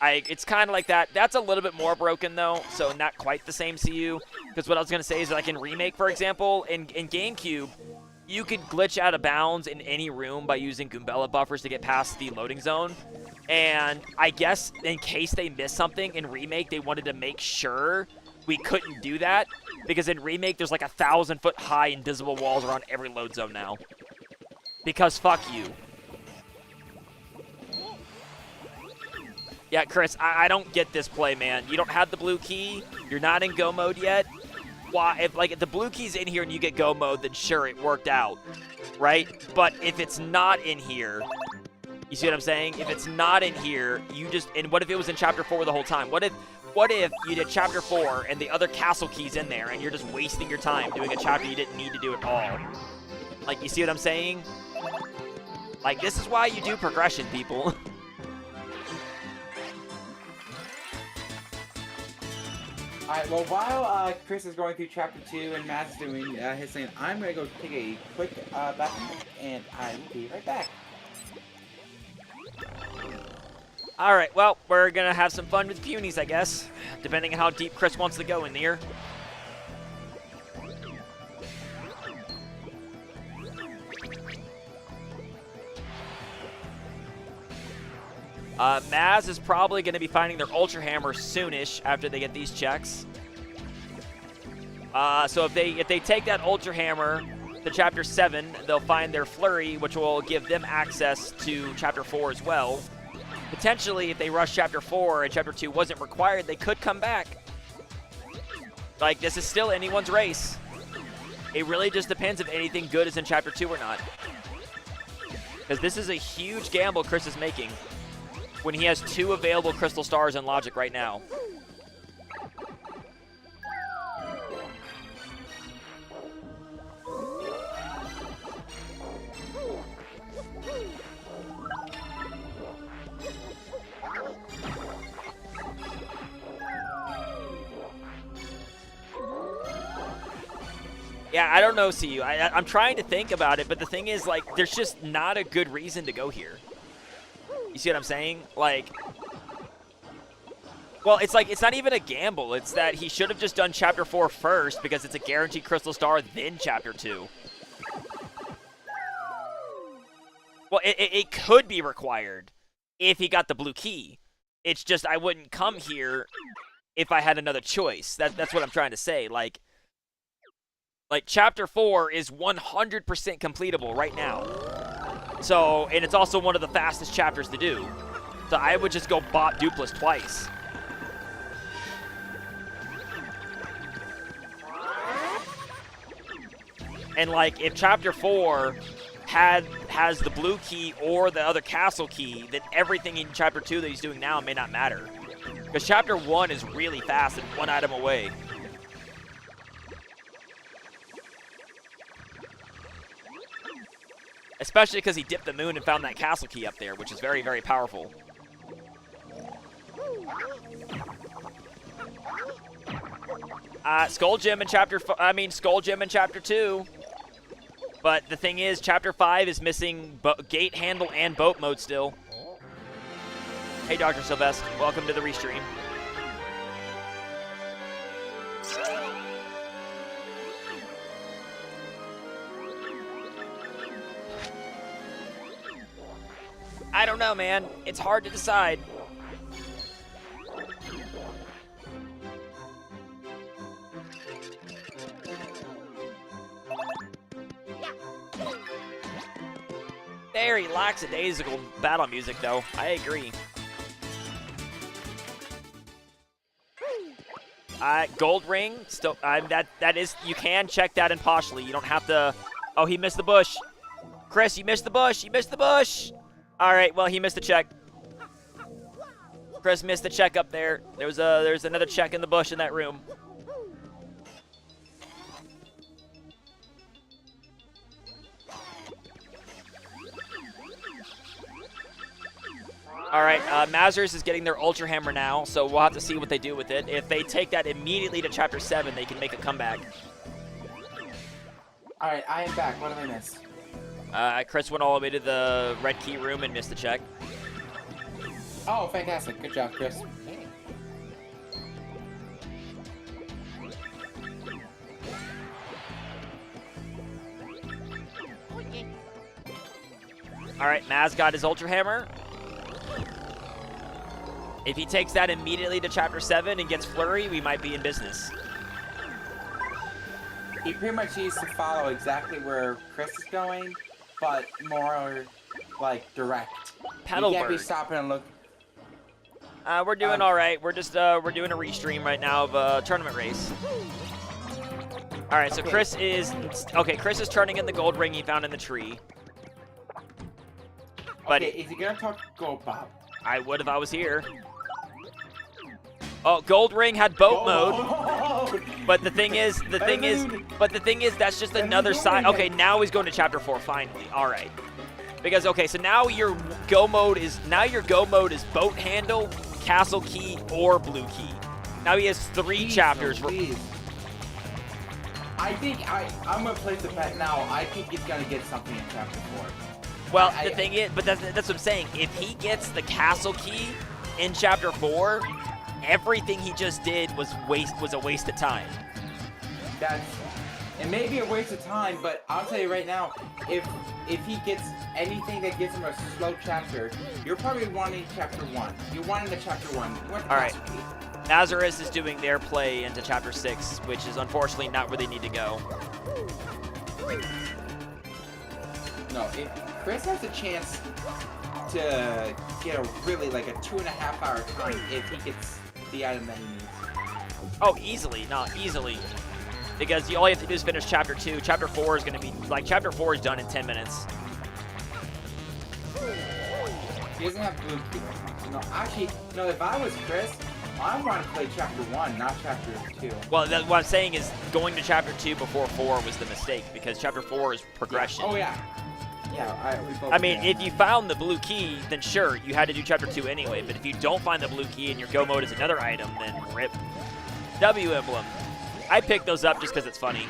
It's kind of like that. That's a little bit more broken, though, so not quite the same CU. Because what I was going to say is, like in Remake, for example, in GameCube, you could glitch out of bounds in any room by using Goombella buffers to get past the loading zone. And I guess in case they missed something in Remake, they wanted to make sure we couldn't do that, because in Remake there's like 1,000-foot high invisible walls around every load zone now. Because fuck you. Yeah, Chris, I don't get this play, man. You don't have the blue key. You're not in go mode yet. Why? If the blue key's in here and you get go mode, then sure, it worked out, right? But if it's not in here, you see what I'm saying? If it's not in here, and what if it was in chapter 4 the whole time? What if you did chapter 4 and the other castle key's in there and you're just wasting your time doing a chapter you didn't need to do at all? Like, you see what I'm saying? Like, this is why you do progression, people. Alright, well, while Chris is going through chapter 2 and Matt's doing his thing, I'm going to go take a quick bathroom break, and I will be right back. Alright, well, we're going to have some fun with punies, I guess. Depending on how deep Chris wants to go in here. Maz is probably going to be finding their Ultra Hammer soonish after they get these checks. So if they take that Ultra Hammer to Chapter 7, they'll find their Flurry, which will give them access to Chapter 4 as well. Potentially, if they rush Chapter 4 and Chapter 2 wasn't required, they could come back. Like, this is still anyone's race. It really just depends if anything good is in Chapter 2 or not. Because this is a huge gamble Chris is making when he has 2 available Crystal Stars in Logic right now. Yeah, I don't know, CU. I'm trying to think about it, but the thing is, like, there's just not a good reason to go here. You see what I'm saying? Like, well, it's like, it's not even a gamble. It's that he should have just done Chapter 4 first because it's a guaranteed Crystal Star, then Chapter 2. Well, it could be required if he got the blue key. It's just I wouldn't come here if I had another choice. That's what I'm trying to say. Like Chapter 4 is 100% completable right now. So, and it's also one of the fastest chapters to do. So I would just go bot Dupless twice. And like, if Chapter 4 has the blue key or the other castle key, then everything in Chapter 2 that he's doing now may not matter. Because Chapter 1 is really fast and 1 item away. Especially because he dipped the moon and found that castle key up there, which is very, very powerful. Skull Gem in Chapter 2. But the thing is, Chapter 5 is missing gate handle and boat mode still. Hey, Dr. Sylvester, welcome to the restream. I don't know, man. It's hard to decide. Very lackadaisical battle music, though. I agree. Gold ring. Still, that is. You can check that in Poshly. You don't have to. Oh, he missed the bush. Chris, you missed the bush. You missed the bush. All right. Well, he missed the check. Chris missed the check up there. There's another check in the bush in that room. All right, Mazarus is getting their Ultra Hammer now, so we'll have to see what they do with it. If they take that immediately to Chapter 7, they can make a comeback. All right, I am back. What did I miss? Chris went all the way to the red key room and missed the check. Oh, fantastic. Good job, Chris. All right, Maz got his Ultra Hammer. If he takes that immediately to Chapter 7 and gets Flurry, we might be in business. He pretty much needs to follow exactly where Chris is going, but more, like, direct. Pedal You can't be bird. stopping and look. We're doing all right. We're just we're doing a restream right now of a tournament race. All right, so Okay. Chris is turning in the gold ring he found in the tree. But Okay, is he gonna talk Gold Bob? I would if I was here. Oh, gold ring had boat mode. mode. But the thing is, that's just another side. Okay, now he's going to Chapter 4 finally. All right. Because okay, so now your go mode is boat handle, castle key, or blue key. Now he has 3 chapters. Please. I think I'm gonna place a bet now. I think he's gonna get something in Chapter 4. Well, the thing is, but that's what I'm saying. If he gets the castle key in Chapter 4, everything he just did was a waste of time. It may be a waste of time, but I'll tell you right now, if he gets anything that gives him a slow chapter, you're probably wanting chapter 1. You're wanting the chapter 1. You want the Alright. master key. Mazarus is doing their play into chapter 6, which is unfortunately not where they need to go. No, if Chris has a chance to get a really like a 2.5 hour time if he gets the item that he needs. Oh, easily, not easily. Because all you have to do is finish chapter 2. Chapter 4 is going to be, like, chapter 4 is done in 10 minutes. He doesn't have blue key. No, actually, no, if I was Chris, I want to play chapter 1, not chapter 2. Well, what I'm saying is going to chapter 2 before 4 was the mistake, because chapter 4 is progression. Yeah. Oh, yeah. Yeah, we both I mean, agree on if you found the blue key, then sure, you had to do chapter 2 anyway. But if you don't find the blue key and your go mode is another item, then rip. W emblem. I picked those up just because it's funny.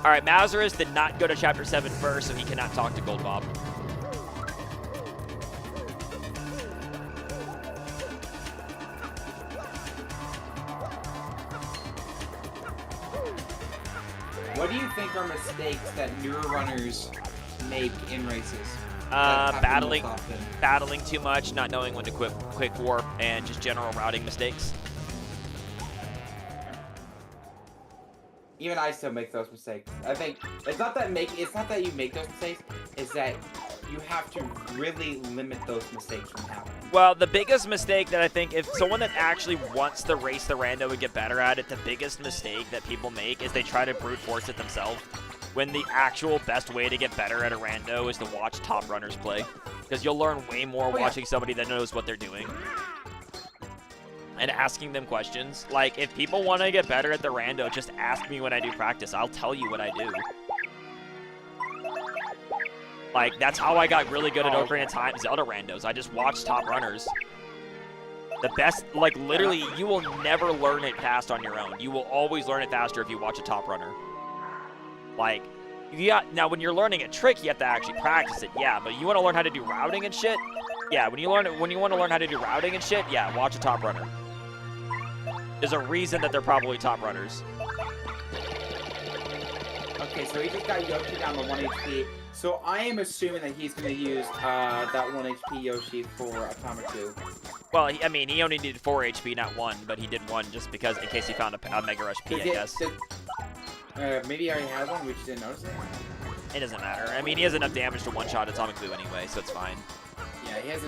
Alright, Mazarus did not go to chapter 7 first, so he cannot talk to Gold Bob. What do you think are mistakes that newer runners make in races? That happen Battling, most often? battling too much, not knowing when to quick warp, and just general routing mistakes. Even I still make those mistakes. I think it's not that you make those mistakes, it's that you have to really limit those mistakes from happening. Well, the biggest mistake that I think, if someone that actually wants to race the rando and get better at it, the biggest mistake that people make is they try to brute force it themselves. When the actual best way to get better at a rando is to watch top runners play. Because you'll learn way more watching somebody that knows what they're doing. And asking them questions. Like, if people want to get better at the rando, just ask me when I do practice. I'll tell you what I do. Like, that's how I got really good at Ocarina of Time Zelda randos. I just watched top runners. The best, like, literally, you will never learn it fast on your own. You will always learn it faster if you watch a top runner. Like, now when you're learning a trick, you have to actually practice it, yeah. But you want to learn how to do routing and shit? Yeah, when you want to learn how to do routing and shit, yeah, watch a top runner. There's a reason that they're probably top runners. Okay, so he just got Yoshi down to 1 HP. So I am assuming that he's going to use that 1 HP Yoshi for Atomic Blue. Well, I mean, he only needed 4 HP, not 1, but he did 1 just because, in case he found a Mega Rush P, I guess. Maybe I already had one, we just didn't notice it. It doesn't matter. I mean, he has enough damage to one-shot Atomic Blue anyway, so it's fine. Yeah, he has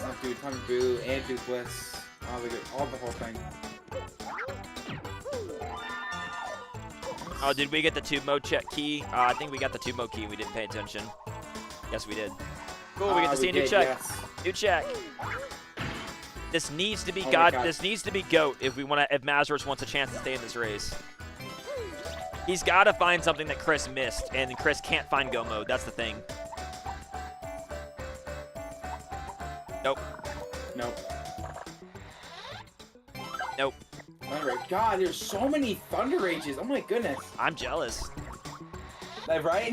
enough to do Atomic Blue and do Bliss, all the whole thing. Oh, did we get the tube mode key? I think we got the tube mode key. We didn't pay attention. Yes, we did. Cool. We get to see a new check. Yes. New check. This needs to be God. This needs to be GOAT if Mazarus wants a chance to stay in this race. He's got to find something that Chris missed, and Chris can't find go mode. That's the thing. Nope. Nope. Nope. Thunder Rage. God, there's so many Thunder Rages. Oh my goodness. I'm jealous. Right?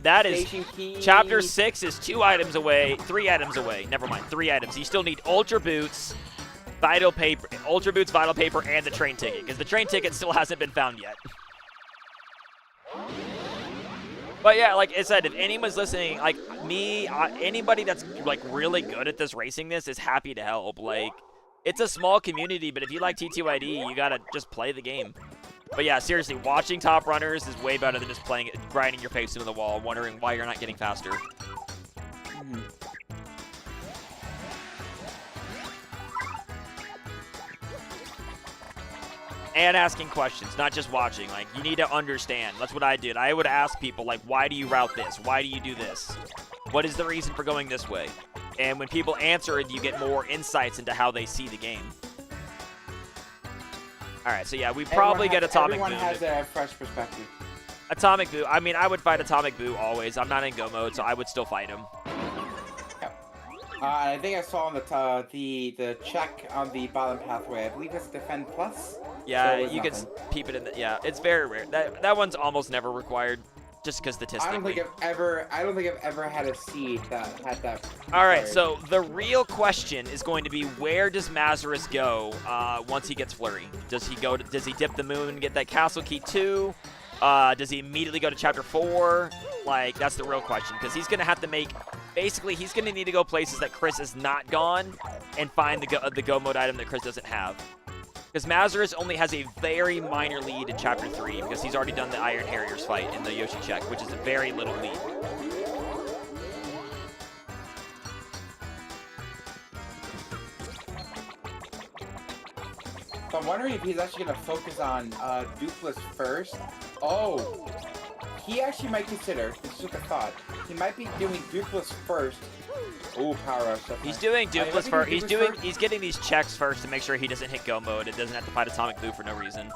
That is Station key. Chapter 6 is 2 items away, 3 items away. Never mind, 3 items. You still need Ultra Boots, Vital Paper, and the train ticket, because the train ticket still hasn't been found yet. But yeah, like I said, if anyone's listening, like me, anybody that's like really good at racing this is happy to help. Like, it's a small community, but if you like TTYD, you gotta just play the game. But yeah, seriously, watching top runners is way better than just playing it, grinding your face into the wall, wondering why you're not getting faster. And asking questions, not just watching. Like, you need to understand. That's what I did. I would ask people, like, why do you route this? Why do you do this? What is the reason for going this way? And when people answer it, you get more insights into how they see the game. All right, so yeah, we probably get Atomic Boo. Everyone has a fresh perspective. Atomic Boo. I mean, I would fight Atomic Boo always. I'm not in go mode, so I would still fight him. I think I saw on the check on the bottom pathway. I believe it's Defend Plus. Yeah, so you can peep it in the, yeah, it's very rare. That one's almost never required. just because I statistically. don't think I've ever had a seed that had that. All right, so the real question is going to be, where does Mazarus go once he gets Flurry? Does he dip the moon and get that castle key too? Does he immediately go to chapter 4? Like, that's the real question, because he's gonna have to make. Basically, he's gonna need to go places that Chris has not gone and find the go mode item that Chris doesn't have. Because Mazarus only has a very minor lead in Chapter 3, because he's already done the Iron Harriers fight in the Yoshi check, which is a very little lead. So I'm wondering if he's actually going to focus on Dupless first. Oh, he actually might consider, this is just a thought, he might be doing Dupless first. Ooh, power rush. He's doing Dupless first. He's getting these checks first to make sure he doesn't hit go mode. It doesn't have to fight Atomic Boo for no reason.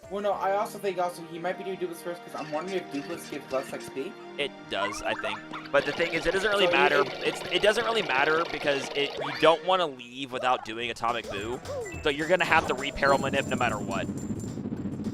Well, no, I also think he might be doing Dupless first because I'm wondering if Dupless gives less XP. It does, I think. But the thing is, it doesn't really matter. It doesn't really matter because you don't want to leave without doing Atomic Boo. So you're gonna have to re-Peril Manip no matter what.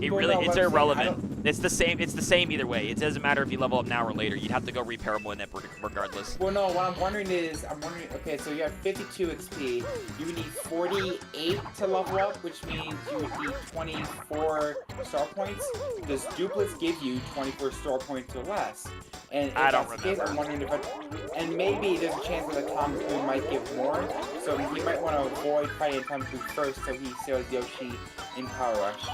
It's irrelevant. It's the same either way. It doesn't matter if you level up now or later. You'd have to go re-Peril Manip regardless. Well, no, what I'm wondering, okay, so you have 52 XP. You would need 48 to level up, which means you would need 24 star points. Does Dupless give you 24 star points or less? And if I don't that's the case, remember. I'm wondering and maybe there's a chance that Atomic Boo might give more, so he might want to avoid fighting Atomic Boo first so he shows Yoshi in Power Rush.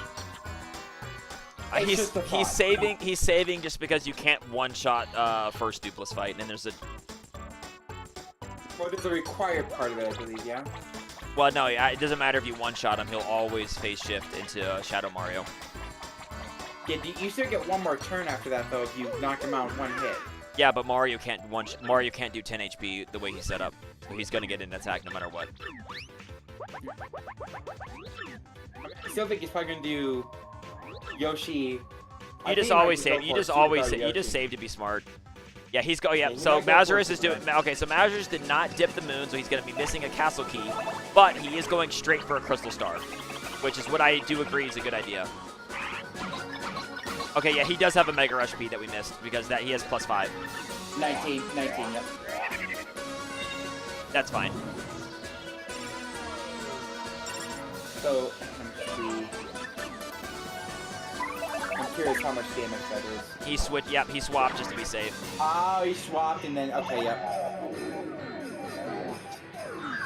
He's saving just because you can't one-shot first Dupless fight, and there's a. Well, there's a required part of it, I believe, yeah? Well, no, it doesn't matter if you one-shot him. He'll always phase shift into Shadow Mario. Yeah, you still get one more turn after that, though, if you knock him out in one hit. Yeah, but Mario can't do 10 HP the way he's set up, so he's gonna get an attack no matter what. I still think he's probably gonna do Yoshi. You just save to be smart. Yeah, so Mazarus is doing. Okay, so Mazarus did not dip the moon, so he's gonna be missing a castle key, but he is going straight for a crystal star, which is what I do agree is a good idea. Okay, yeah, he does have a Mega Rush P that we missed because he has +5. 19, yep. That's fine. So, I'm curious how much damage that is. He swapped just to be safe. Oh, he swapped and then, okay, yep.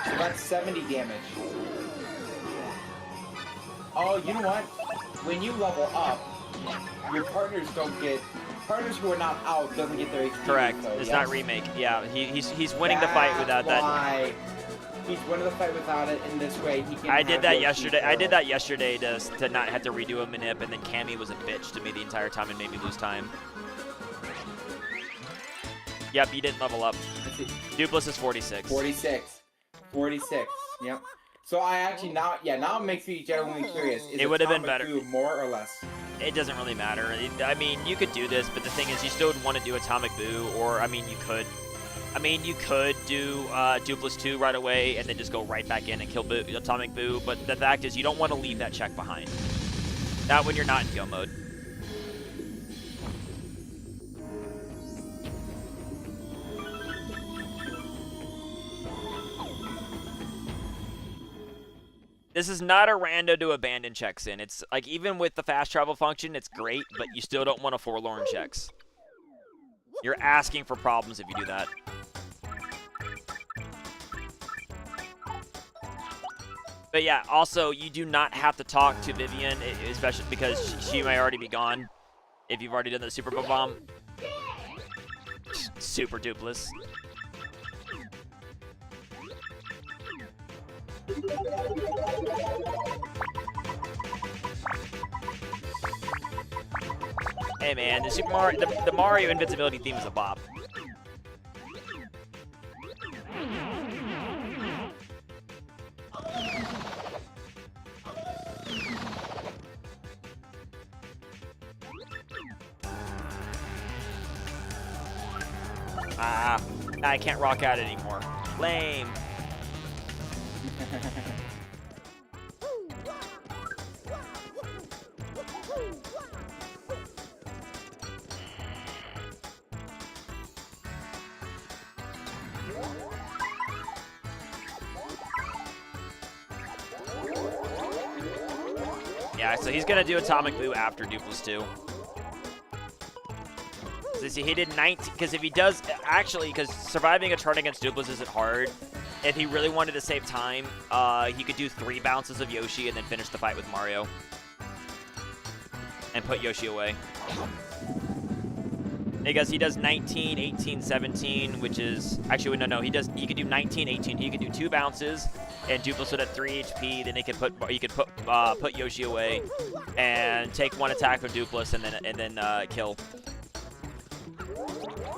So that's 70 damage. Oh, you know what? When you level up, your partners who are not out doesn't get their HP. Correct. So, It's yes. not remake. Yeah, he's winning the fight without that. He's winning the fight without it, in this way he can. I did that yesterday to not have to redo a manip, and then Cammy was a bitch to me the entire time and made me lose time. Yep, you didn't level up. Dupless is 46. 46. Yep. So I actually now it makes me genuinely curious. Is It would have been Atomic better. Boo more or less? It doesn't really matter. I mean, you could do this, but the thing is, you still would want to do Atomic Boo, or I mean, you could do Dupless 2 right away and then just go right back in and kill Atomic Boo, but the fact is you don't want to leave that check behind. Not when you're not in go mode. This is not a rando to abandon checks in. It's like, even with the fast travel function, it's great, but you still don't want to forlorn checks. You're asking for problems if you do that. But yeah, also, you do not have to talk to Vivian, especially because she may already be gone if you've already done the Super Bomb. Super Dupless. Hey man, the Mario invincibility theme is a bop. I can't rock out anymore. Lame. Yeah, so he's gonna do Atomic Boo after Dupless 2. So see, he did 19, because if he does, actually, because surviving a turn against Dupless isn't hard. If he really wanted to save time, he could do 3 bounces of Yoshi and then finish the fight with Mario. And put Yoshi away. Because he does 19, 18, 17, which is, actually, no, he could do 19, 18. He could do 2 bounces, and Dupless would have 3 HP, then he could put Yoshi away, and take 1 attack from Dupless, and then kill.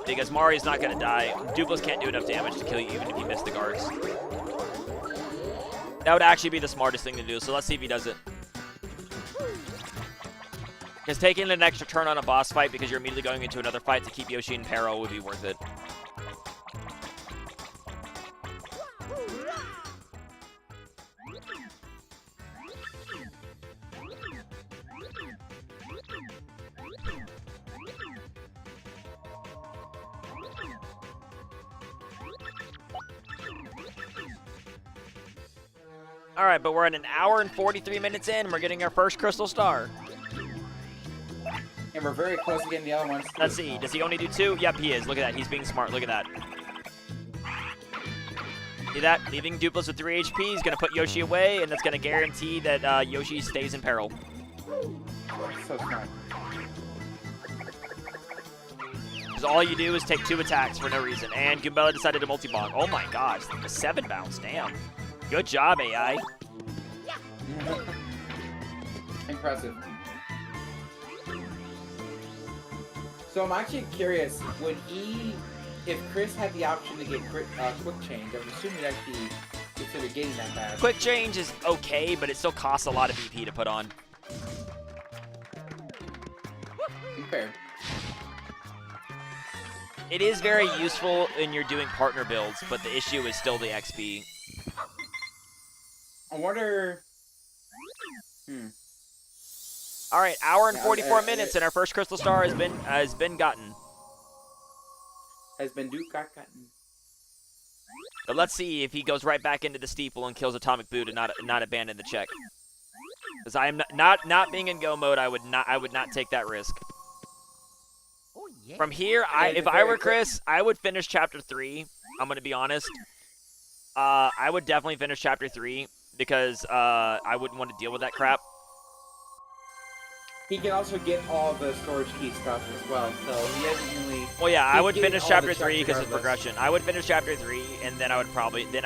Because Mario's not gonna die. Dupless can't do enough damage to kill you even if you miss the guards. That would actually be the smartest thing to do, so let's see if he does it. Because taking an extra turn on a boss fight because you're immediately going into another fight to keep Yoshi in peril would be worth it. Alright, but we're at 1 hour and 43 minutes in, and we're getting our first Crystal Star. And we're very close to getting the other ones, too. Let's see, does he only do 2? Yep, he is. Look at that, he's being smart, look at that. See that? Leaving Dupless with 3 HP, he's going to put Yoshi away, and that's going to guarantee that Yoshi stays in peril. So smart. Because all you do is take 2 attacks for no reason, and Goombella decided to multi-bonk. Oh my gosh, the 7 bounce, damn. Good job, AI. Impressive. So I'm actually curious, would he, if Chris had the option to get quick change, I'm assuming he'd actually consider getting that bad. Quick change is okay, but it still costs a lot of BP to put on. Fair. It is very useful when you're doing partner builds, but the issue is still the XP. I wonder... All right, hour and 44 minutes, and our first Crystal Star has been gotten. Has been gotten. But let's see if he goes right back into the steeple and kills Atomic Boo to not abandon the check. Because I am not being in go mode, I would not take that risk. Oh, yeah. From here, if I were Chris, I would finish Chapter 3. I'm gonna be honest. I would definitely finish Chapter 3 because I wouldn't want to deal with that crap. He can also get all the storage key stuff as well, so he doesn't really... Well, yeah, I would finish Chapter 3 because it's regardless. progression. I would finish Chapter 3, and then I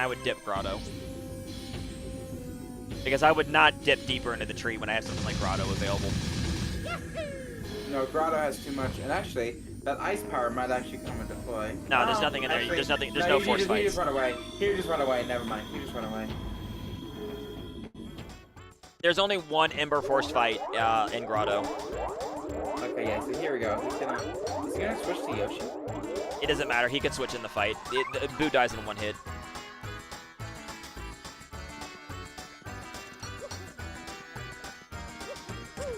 would dip Grotto. Because I would not dip deeper into the tree when I have something like Grotto available. No, Grotto has too much, and actually, that ice power might actually come into play. No, there's nothing in there. Actually, There's no force He fights. just run away. He just run away. Never mind. He just run away. There's only one Ember Force fight in Grotto. Okay, yeah, so here we go. He's gonna switch to Yoshi. It doesn't matter. He can switch in the fight. Boo dies in 1 hit.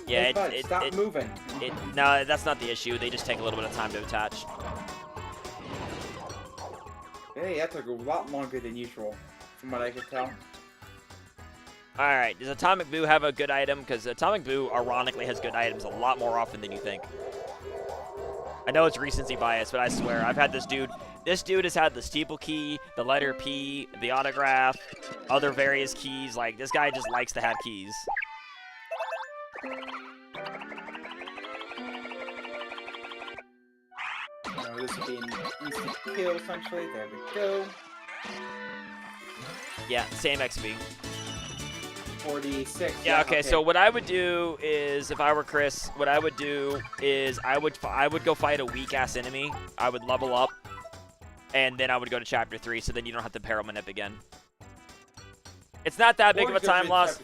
Yeah, Hey, bud, stop moving. No, that's not the issue. They just take a little bit of time to attach. Hey, that took a lot longer than usual, from what I could tell. Alright, does Atomic Boo have a good item? Because Atomic Boo, ironically, has good items a lot more often than you think. I know it's recency bias, but I swear, I've had this dude. This dude has had the steeple key, the letter P, the autograph, other various keys. Like, this guy just likes to have keys. This would be an instant kill, essentially. There we go. Yeah, same XP. 46. Yeah, okay, so what I would do is, if I were Chris, what I would do is I would go fight a weak-ass enemy. I would level up, and then I would go to Chapter 3, so then you don't have to Peril Manip again. It's not that big of a time loss.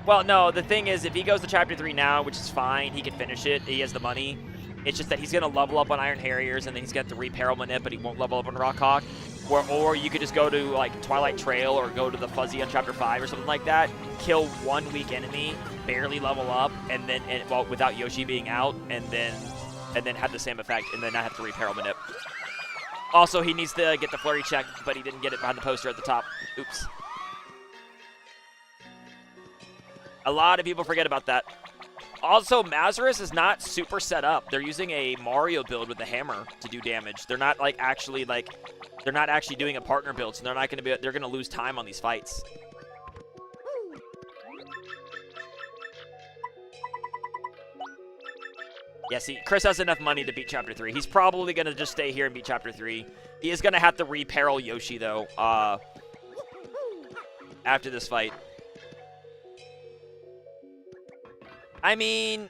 Well, no, the thing is, if he goes to Chapter 3 now, which is fine, he can finish it, he has the money. It's just that he's going to level up on Iron Harriers, and then he's got to re-Peril Manip, but he won't level up on Rockhawk. Or you could just go to, like, Twilight Trail or go to the Fuzzy on Chapter 5 or something like that, kill one weak enemy, barely level up, and then, well, without Yoshi being out, and then have the same effect, and then not have to re-Peril Manip. Also, he needs to get the Flurry check, but he didn't get it behind the poster at the top. Oops. A lot of people forget about that. Also, Mazarus is not super set up. They're using a Mario build with the hammer to do damage. They're not like actually they're not actually doing a partner build, so they're not going to be. They're going to lose time on these fights. Yeah, see, Chris has enough money to beat Chapter 3. He's probably going to just stay here and beat Chapter 3. He is going to have to reperil Yoshi, though, after this fight. I mean,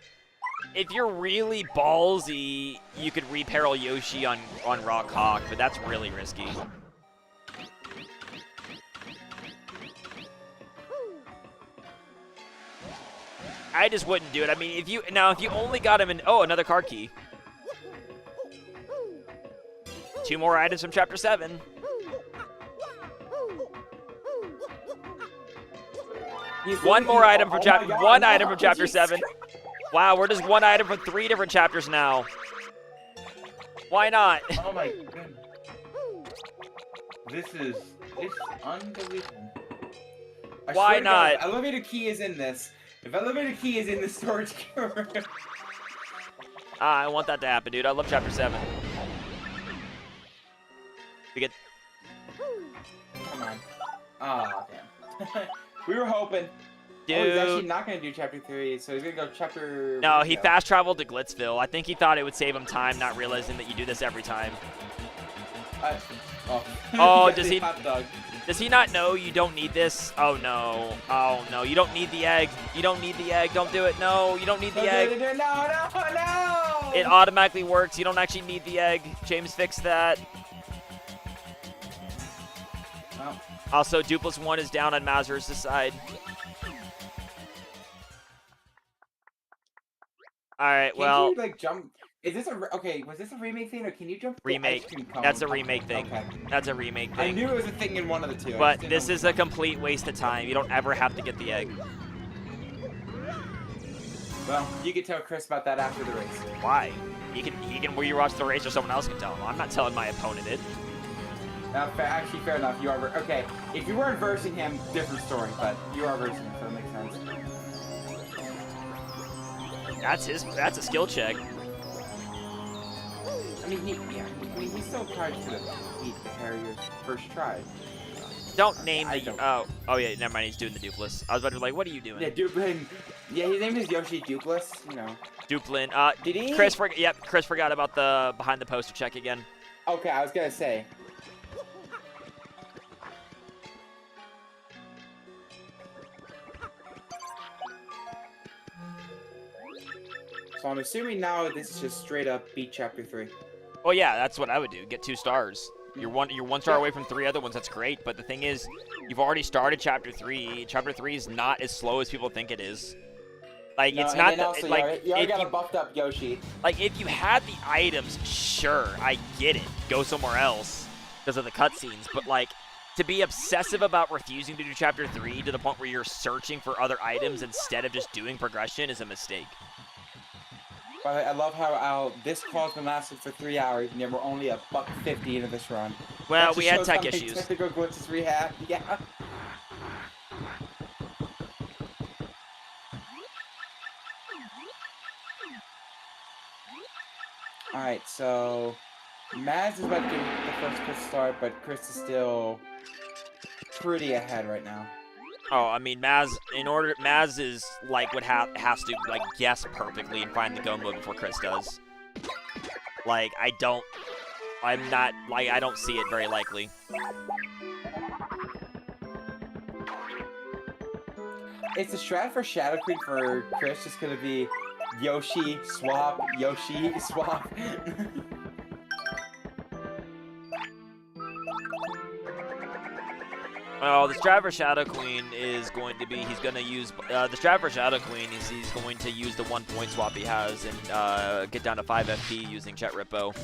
if you're really ballsy, you could reperil Yoshi on Rock Hawk, but that's really risky. I just wouldn't do it. I mean, if you only got him in another card key. 2 more items from Chapter 7. One more item from item from Chapter 7. Wow, we're just 1 item from 3 different chapters now. Why not? Oh my goodness. It's unbelievable. Why not? God, elevator key is in this. If elevator key is in the storage room. I want that to happen, dude. I love Chapter 7. We get. Come on. Oh, damn. We were hoping. Dude. Oh, he's actually not going to do Chapter 3, so he's going to go Chapter... No, he fast traveled to Glitzville. I think he thought it would save him time, not realizing that you do this every time. Oh, does he... Does he not know you don't need this? Oh, no. Oh, no. You don't need the egg. You don't need the egg. Don't do it. No, you don't need the egg. No! It automatically works. You don't actually need the egg. James fixed that. Oh. Also, Dupless 1 is down on Mazarus' side. All right, well... Can you, like, jump... Is this a... Okay, was this a remake thing, or can you jump... Remake. That's a remake thing. Okay. That's a remake I thing. knew it was a thing in one of the two. But this is a complete waste of time. You don't ever have to get the egg. Well, you can tell Chris about that after the race. Why? He can rewatch the race, or someone else can tell him. I'm not telling my opponent it. Actually, fair enough. You are... Okay, if you weren't versing him, different story, but you are versing him, so that makes sense. That's a skill check. I mean, he still tried to beat the Harriers first try. Don't name the... Oh, yeah, never mind. He's doing the Dupless. I was about to be like, what are you doing? Yeah, Duplin. Yeah, his name is Yoshi Dupless, you know. Duplin. Did he? Chris forgot about the behind the poster check again. Okay, I was gonna say. So I'm assuming now this is just straight up beat Chapter 3. Well, yeah, that's what I would do. Get 2 stars. You're one star away from 3 other ones. That's great. But the thing is, you've already started Chapter 3. Chapter 3 is not as slow as people think it is. Like, No, it's and not then also, like you already if got you, a buffed up Yoshi. like if you had the items, sure, I get it. Go somewhere else because of the cutscenes. But like, to be obsessive about refusing to do Chapter 3 to the point where you're searching for other items instead of just doing progression is a mistake. By the way, I love how this call's been lasted for 3 hours, and yet we're only $1.50 into this run. Well, That we just had shows tech how many issues. Technical glitches we have. Yeah. Alright, so Maz is about to get the first quick start, but Chris is still pretty ahead right now. Oh, I mean, Maz is like has to like guess perfectly and find the go mode before Chris does. Like, I don't see it very likely. It's a strat for Shadow Queen for Chris just gonna be Yoshi, swap, Yoshi, swap. Oh, the strat for Shadow Queen is going to be he's going to use the strat for Shadow Queen is he's going to use the 1 point swap he has and get down to 5 FP using Chet Rippo.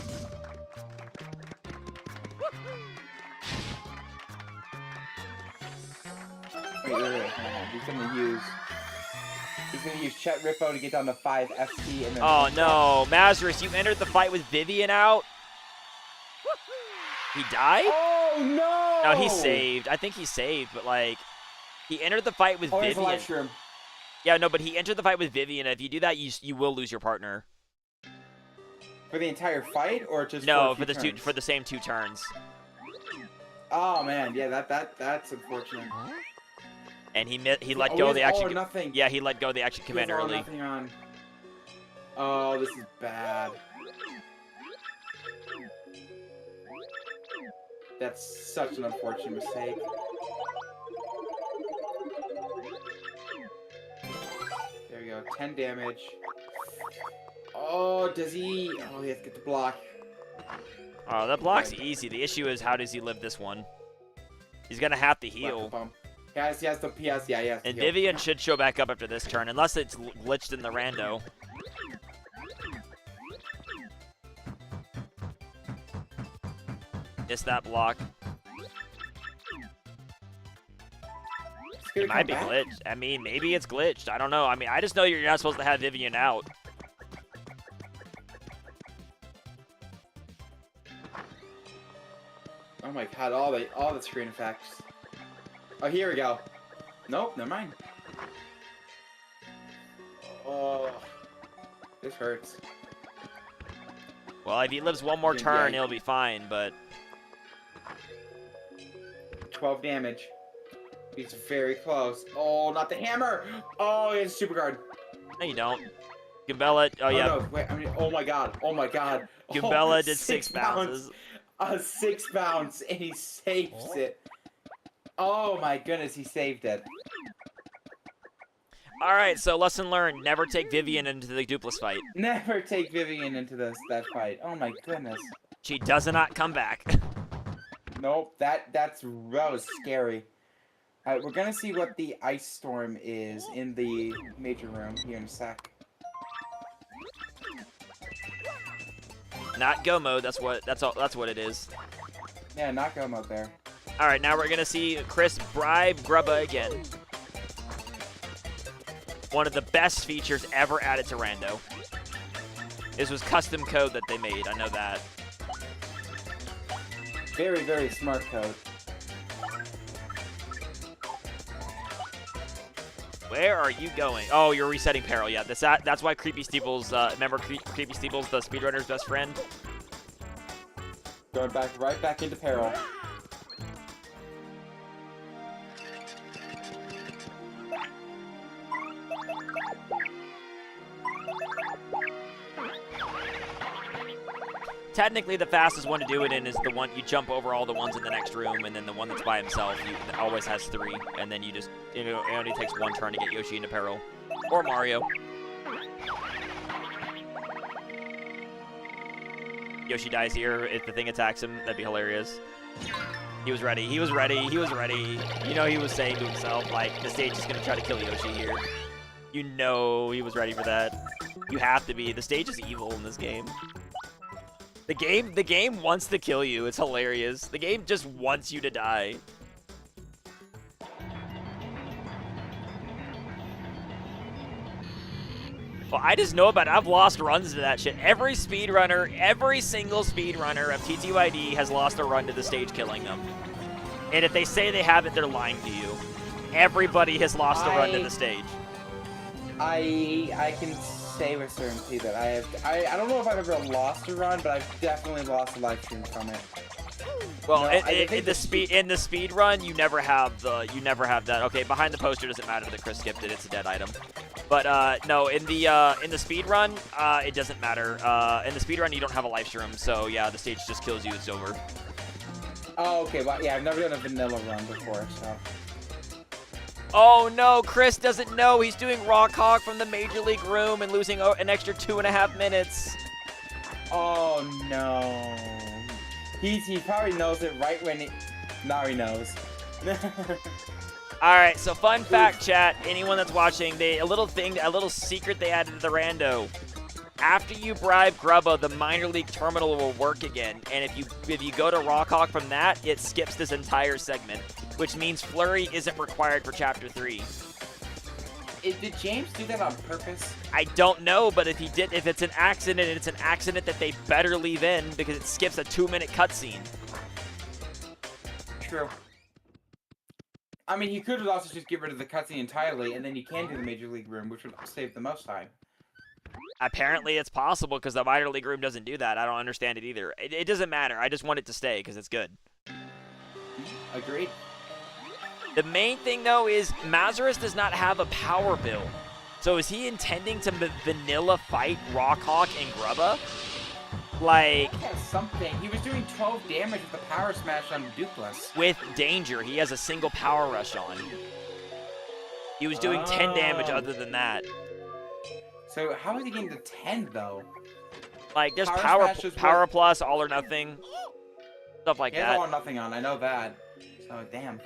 Wait. He's gonna use Chet Rippo to get down to 5 FP and then... Oh no, Mazarus, you entered the fight with Vivian out. He died? Oh no! No, he saved. I think he saved, but like, he entered the fight with There's a Vivian. live stream. Yeah, no, but he entered the fight with Vivian. If you do that, you will lose your partner. For the entire fight, or just No, for, for the same 2 turns. Oh man, yeah, that's unfortunate. And he let go of the action. Nothing. Yeah, he let go of the action command early. Nothing on. Oh, this is bad. That's such an unfortunate mistake. There we go, 10 damage. Oh, does he? Oh, he has to get the block. Oh, that block's easy. The issue is, how does he live this one? He's gonna have to heal. He has the PS, yeah, he has to And heal. Vivian should show back up after this turn, unless it's glitched in the rando. Missed that block. It might be glitched. I mean, maybe it's glitched. I don't know. I mean, I just know you're not supposed to have Vivian out. Oh my god, all the screen effects. Oh, here we go. Nope, never mind. Oh, this hurts. Well, if he lives one more turn, he'll be fine, but... 12 damage. He's very close. Oh, not the hammer! Oh, he has a super guard. No, you don't. Gambella, oh yeah. No, wait, I mean, oh my god, oh my god. Gambella did 6 bounces. 6 bounce, and he saves it. Oh my goodness, he saved it. Alright, so lesson learned. Never take Vivian into the Dupless fight. Never take Vivian into that fight. Oh my goodness. She does not come back. Nope, that was scary. Alright, we're gonna see what the ice storm is in the major room here in a sec. Not go mode, that's what it is. Yeah, not go mode there. Alright, now we're gonna see Chris bribe Grubba again. One of the best features ever added to Rando. This was custom code that they made, I know that. Very, very smart code. Where are you going? Oh, you're resetting Peril. Yeah, that's why Creepy Steeples, remember Creepy Steeples, the speedrunner's best friend? Going right back into Peril. Technically, the fastest one to do it in is the one you jump over all the ones in the next room, and then the one that's by himself always has 3, and then you just, it only takes 1 turn to get Yoshi into Peril. Or Mario. Yoshi dies here. If the thing attacks him, that'd be hilarious. He was ready. He was ready. He was ready. You know, he was saying to himself, like, the stage is going to try to kill Yoshi here. You know he was ready for that. You have to be. The stage is evil in this game. The game wants to kill you. It's hilarious. The game just wants you to die. Well, I just know about it. I've lost runs to that shit. Every speedrunner, every single speedrunner of TTYD has lost a run to the stage killing them. And if they say they haven't, they're lying to you. Everybody has lost a run to the stage. I can say with certainty that I don't know if I've ever lost a run, but I've definitely lost a live stream from it. Well, in the speed run, you never have that. Okay, behind the poster doesn't matter that Chris skipped it; it's a dead item. But no, in the speed run, it doesn't matter. In the speed run, you don't have a life stream, so yeah, the stage just kills you. It's over. Oh, okay. Well, yeah, I've never done a vanilla run before, so. Oh no, Chris doesn't know he's doing Rock Hog from the Major League room and losing an extra 2.5 minutes. Oh no. He probably knows it right when now he knows. Alright, so fun fact, chat. Anyone that's watching, a little secret they added to the rando. After you bribe Grubba, the minor league terminal will work again. And if you go to Rock Hog from that, it skips this entire segment, which means Flurry isn't required for Chapter 3. Did James do that on purpose? I don't know, but if he did, if it's an accident, it's an accident that they better leave in because it skips a 2-minute cutscene. True. I mean, he could also just get rid of the cutscene entirely, and then you can do the Major League room, which would save the most time. Apparently it's possible because the minor league room doesn't do that. I don't understand it either. It doesn't matter. I just want it to stay because it's good. Agreed. The main thing, though, is Mazarus does not have a power build. So is he intending to vanilla fight Rockhawk and Grubba? Like, He has something. He was doing 12 damage with the power smash on Dupless. with danger, he has a single power rush on. He was doing 10 damage other than that. So how is he getting to 10 though? Like, there's Power power, Smash is power what- plus, all or nothing. Stuff like He has that. all or nothing on. I know that. So damn.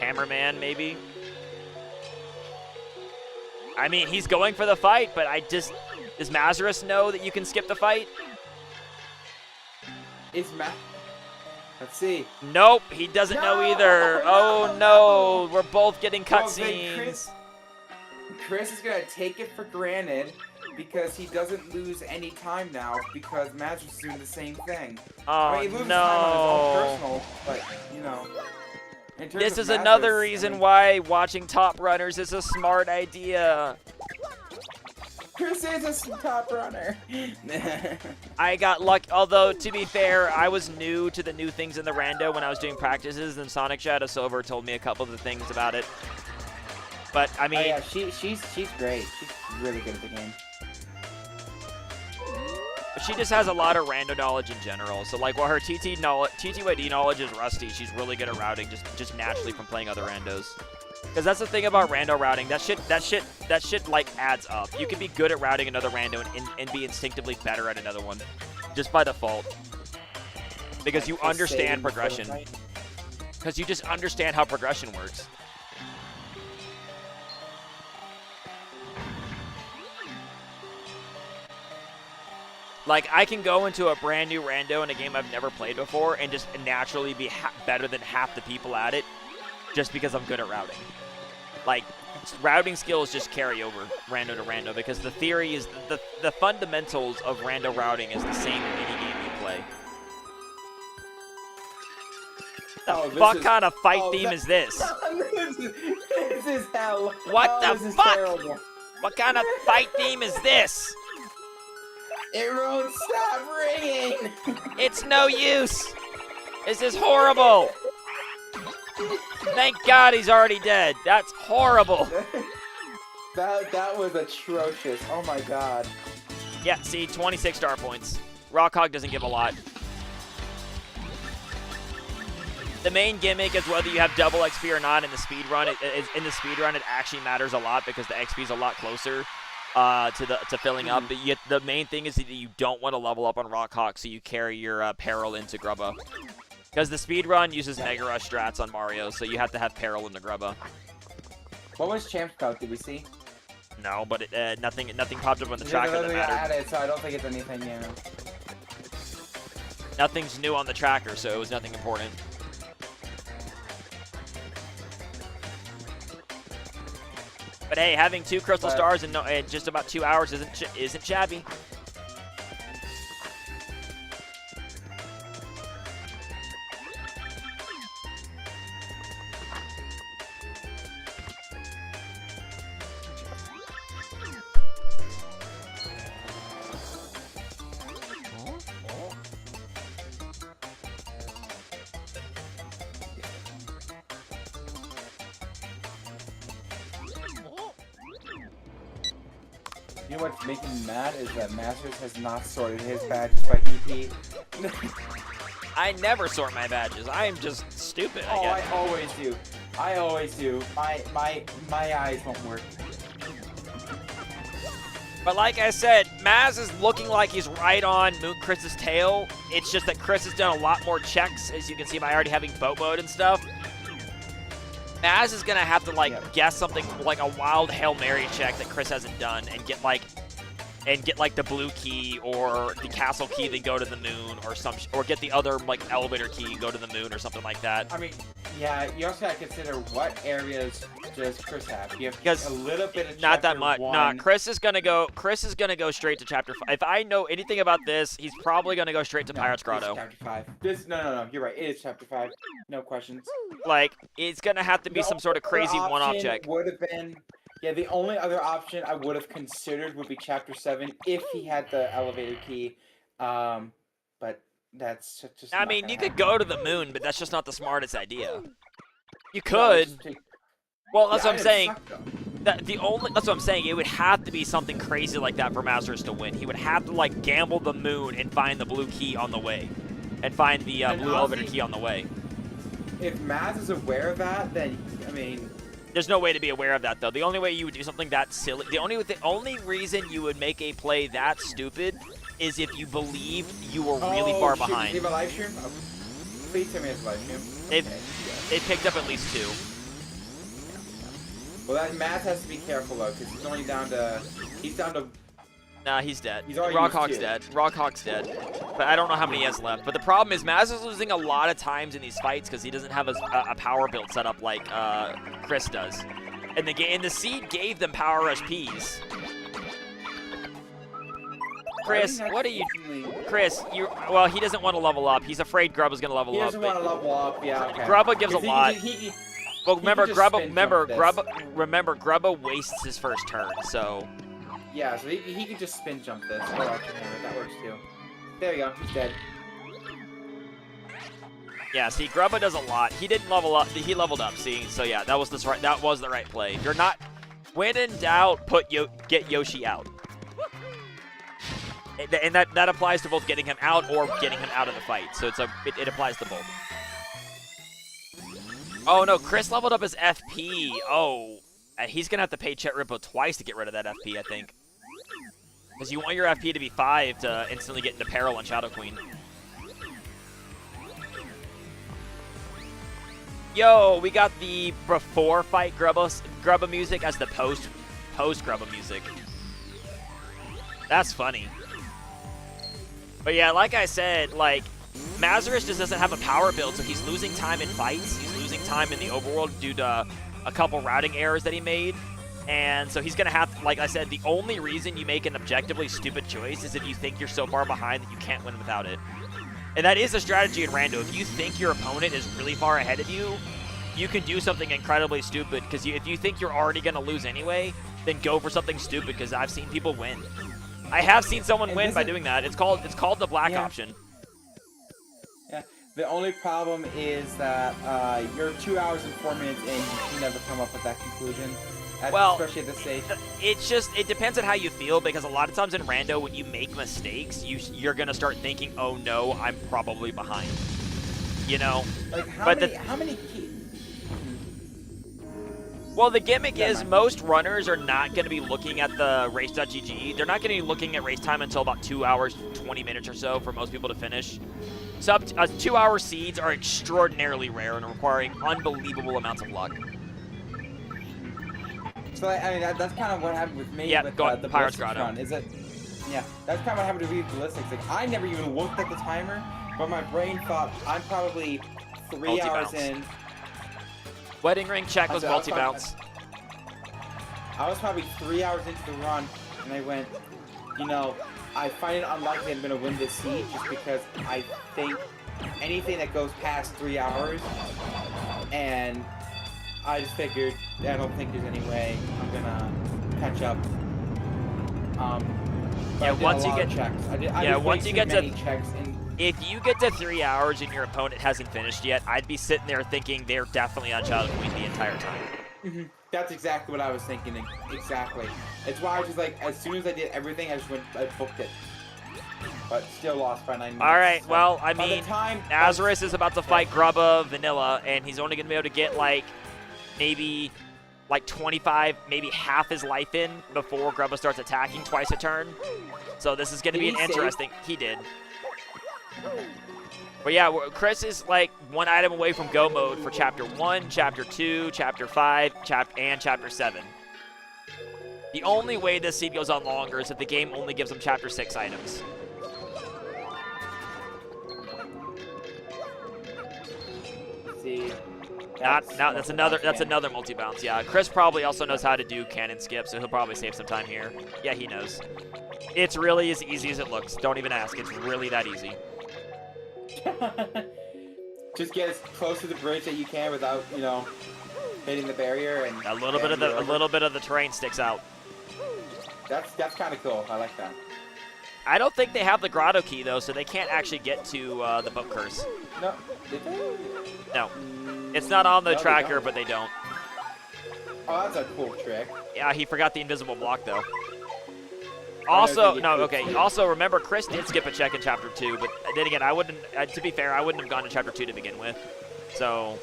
Hammerman, maybe. I mean, he's going for the fight, but does Mazarus know that you can skip the fight? Is Let's see. Nope, he doesn't know either. Oh no, we're both getting Well, then cutscenes. Chris is gonna take it for granted because he doesn't lose any time now because Mazarus is doing the same thing. I Oh mean, he loses time on his own no. personal, but you know. In terms This of is another Mazarus, reason I mean, why watching Top Runners is a smart idea. Chris is a top runner. I got lucky, although to be fair, I was new to the new things in the rando when I was doing practices, and Sonic Shadow Silver told me a couple of the things about it. But I mean, Oh yeah, she's great. She's really good at the game. she just has a lot of rando knowledge in general. So like, while her TTYD knowledge is rusty, she's really good at routing just naturally from playing other randos. Because that's the thing about rando routing. That shit like adds up. You can be good at routing another rando and be instinctively better at another one, just by default. Because you Just understand saving before the progression. fight. Because you just understand how progression works. Like, I can go into a brand new rando in a game I've never played before and just naturally be better than half the people at it just because I'm good at routing. Like, routing skills just carry over rando to rando because the theory is the fundamentals of rando routing is the same in any game you play. Oh, The this fuck is- kind of fight oh, theme that- is this? this is hell. What Oh, the this is fuck? terrible. What kind of fight theme is this? It won't stop ringing. It's no use. This is horrible. Thank God he's already dead. That's horrible. that was atrocious. Oh my god. Yeah, see, 26 star points. Rockhog doesn't give a lot. The main gimmick is whether you have double XP or not in the speed run. In the speed run, it actually matters a lot because the XP is a lot closer to filling up. But the main thing is that you don't want to level up on Rockhawk, so you carry your Peril into Grubba. Because the speed run uses Mega Rush strats on Mario, so you have to have Peril into Grubba. What was Champ Scout? Did we see? No, but nothing popped up on the There's tracker that nothing mattered. added, so I don't think it's anything new. Nothing's new on the tracker, so it was nothing important. But hey, having 2 crystal stars in just about 2 hours isn't shabby. You know what's making me mad is that Masters has not sorted his badges by VP. I never sort my badges. I am just stupid, I Oh, guess. I always do. I always do. My eyes won't work. But like I said, Maz is looking like he's right on Moonlitchris' tail. It's just that Chris has done a lot more checks, as you can see by already having boat mode and stuff. Maz is gonna have to guess something like a wild Hail Mary check that Chris hasn't done and get like the blue key or the castle key then go to the moon or get the other like elevator key and go to the moon or something like that. I mean, Yeah, you also gotta consider what areas does Chris have. You have Because a little bit of not that chapter much. 1. Nah, Chris is gonna go straight to chapter 5. If I know anything about this, he's probably gonna go straight to No, Pirate's it's Grotto. chapter 5. No, you're right. It is chapter 5. No questions. Like, it's gonna have to be The some sort of only other crazy one-off option check. would have been, yeah, the only other option I would have considered would be chapter 7 if he had the elevator key. But that's just I not mean, gonna you could happen. go to the moon, but that's just not the smartest idea. You No, could. just take- Well, that's Yeah, what I'm it saying. sucked, though. That's what I'm saying. It would have to be something crazy like that for Mazarus to win. He would have to like gamble the moon and find the blue key on the way, and find the And blue honestly, elevator key on the way. If Maz is aware of that, then I mean, There's no way to be aware of that though. The only way you would do something that silly, the only reason you would make a play that stupid is if you believed you were really far shoot, behind. Do you have a live stream? Oh, please tell me it's a live stream. They've Okay, yeah. they picked up at least 2. Well, that Maz has to be careful though, because he's down to. Nah, he's dead. He's already Rockhawk's used 2. dead. Rockhawk's dead. But I don't know how many he has left. But the problem is Maz is losing a lot of times in these fights because he doesn't have a power build set up like Chris does. And the seed gave them power rush Ps. Chris, what are you? Chris, well, he doesn't want to level up. He's afraid Grubba's gonna level He up. doesn't want to level up. Yeah. Okay. Grubba gives a lot. Well, remember, could just spin Grubba wastes his first turn, so. Yeah, so he could just spin jump this. Or Archer Hammer, that works too. There you go, he's dead. Yeah, see, Grubba does a lot. He didn't level up. He leveled up. See, so yeah, that was the right play. If you're not, when in doubt, get Yoshi out. And that applies to both getting him out or getting him out of the fight. So it applies to both. Oh no, Chris leveled up his FP. Oh, he's gonna have to pay Chet Rippo twice to get rid of that FP, I think. Because you want your FP to be 5 to instantly get into peril on Shadow Queen. Yo, we got the before fight Grubba music as the post Grubba music. That's funny. But yeah, like I said, like, Mazarus just doesn't have a power build, so he's losing time in fights. He's losing time in the overworld due to a couple routing errors that he made. And so he's going to have, like I said, the only reason you make an objectively stupid choice is if you think you're so far behind that you can't win without it. And that is a strategy in Rando. If you think your opponent is really far ahead of you, you can do something incredibly stupid, because if you think you're already going to lose anyway, then go for something stupid, because I've seen people win. I have seen someone win by doing that. It's called the black option. Yeah. The only problem is that you're 2 hours and 4 minutes in. You can never come up with that conclusion. Especially at this stage. It depends on how you feel, because a lot of times in Rando, when you make mistakes, you're gonna start thinking, oh no, I'm probably behind. You know? Like how many keys? Well, the gimmick is most runners are not going to be looking at the race.gg. They're not going to be looking at race time until about 2 hours, 20 minutes or so for most people to finish. So 2-hour seeds are extraordinarily rare and requiring unbelievable amounts of luck. So I mean that's kind of what happened with me with the Pirate's ballistics Grotto. run. Is it? Yeah, that's kind of what happened to me with ballistics. Like I never even looked at the timer, but my brain thought I'm probably 3 hours in. Wedding ring check was multi-bounce. I was probably 3 hours into the run, and I went, you know, I find it unlikely I'm going to win this siege just because I think anything that goes past 3 hours, and I just figured I don't think there's any way I'm going to catch up. Yeah, once you get checks. once you get to checks and if you get to 3 hours and your opponent hasn't finished yet, I'd be sitting there thinking they're definitely on Shadow Queen the entire time. That's exactly what I was thinking. Exactly. It's why I was just like, as soon as I did everything, I booked it. But still lost by 9 minutes. All right, so well, I mean, Mazarus is about to fight Grubba Vanilla, and he's only going to be able to get, like, maybe, like, 25, maybe half his life in before Grubba starts attacking twice a turn. So this is going to be an interesting... He did. But yeah, Chris is like one item away from go mode for Chapter 1, Chapter 2, Chapter 5, and Chapter 7. The only way this seed goes on longer is if the game only gives him Chapter 6 items. Let's see. That's another multi-bounce. Yeah, Chris probably also knows how to do cannon skip, so he'll probably save some time here. Yeah, he knows. It's really as easy as it looks. Don't even ask. It's really that easy. Just get as close to the bridge that you can without, you know, hitting the barrier, and a little bit of the terrain sticks out. That's kind of cool. I like that. I don't think they have the grotto key though, so they can't actually get to the boat curse. No, did they? No, it's not on the No, tracker, but they don't. Oh, that's a cool trick. Yeah, he forgot the invisible block though. Also, no, okay. Also, remember, Chris did skip a check in Chapter 2, but then again, I wouldn't. To be fair, I wouldn't have gone to Chapter 2 to begin with, so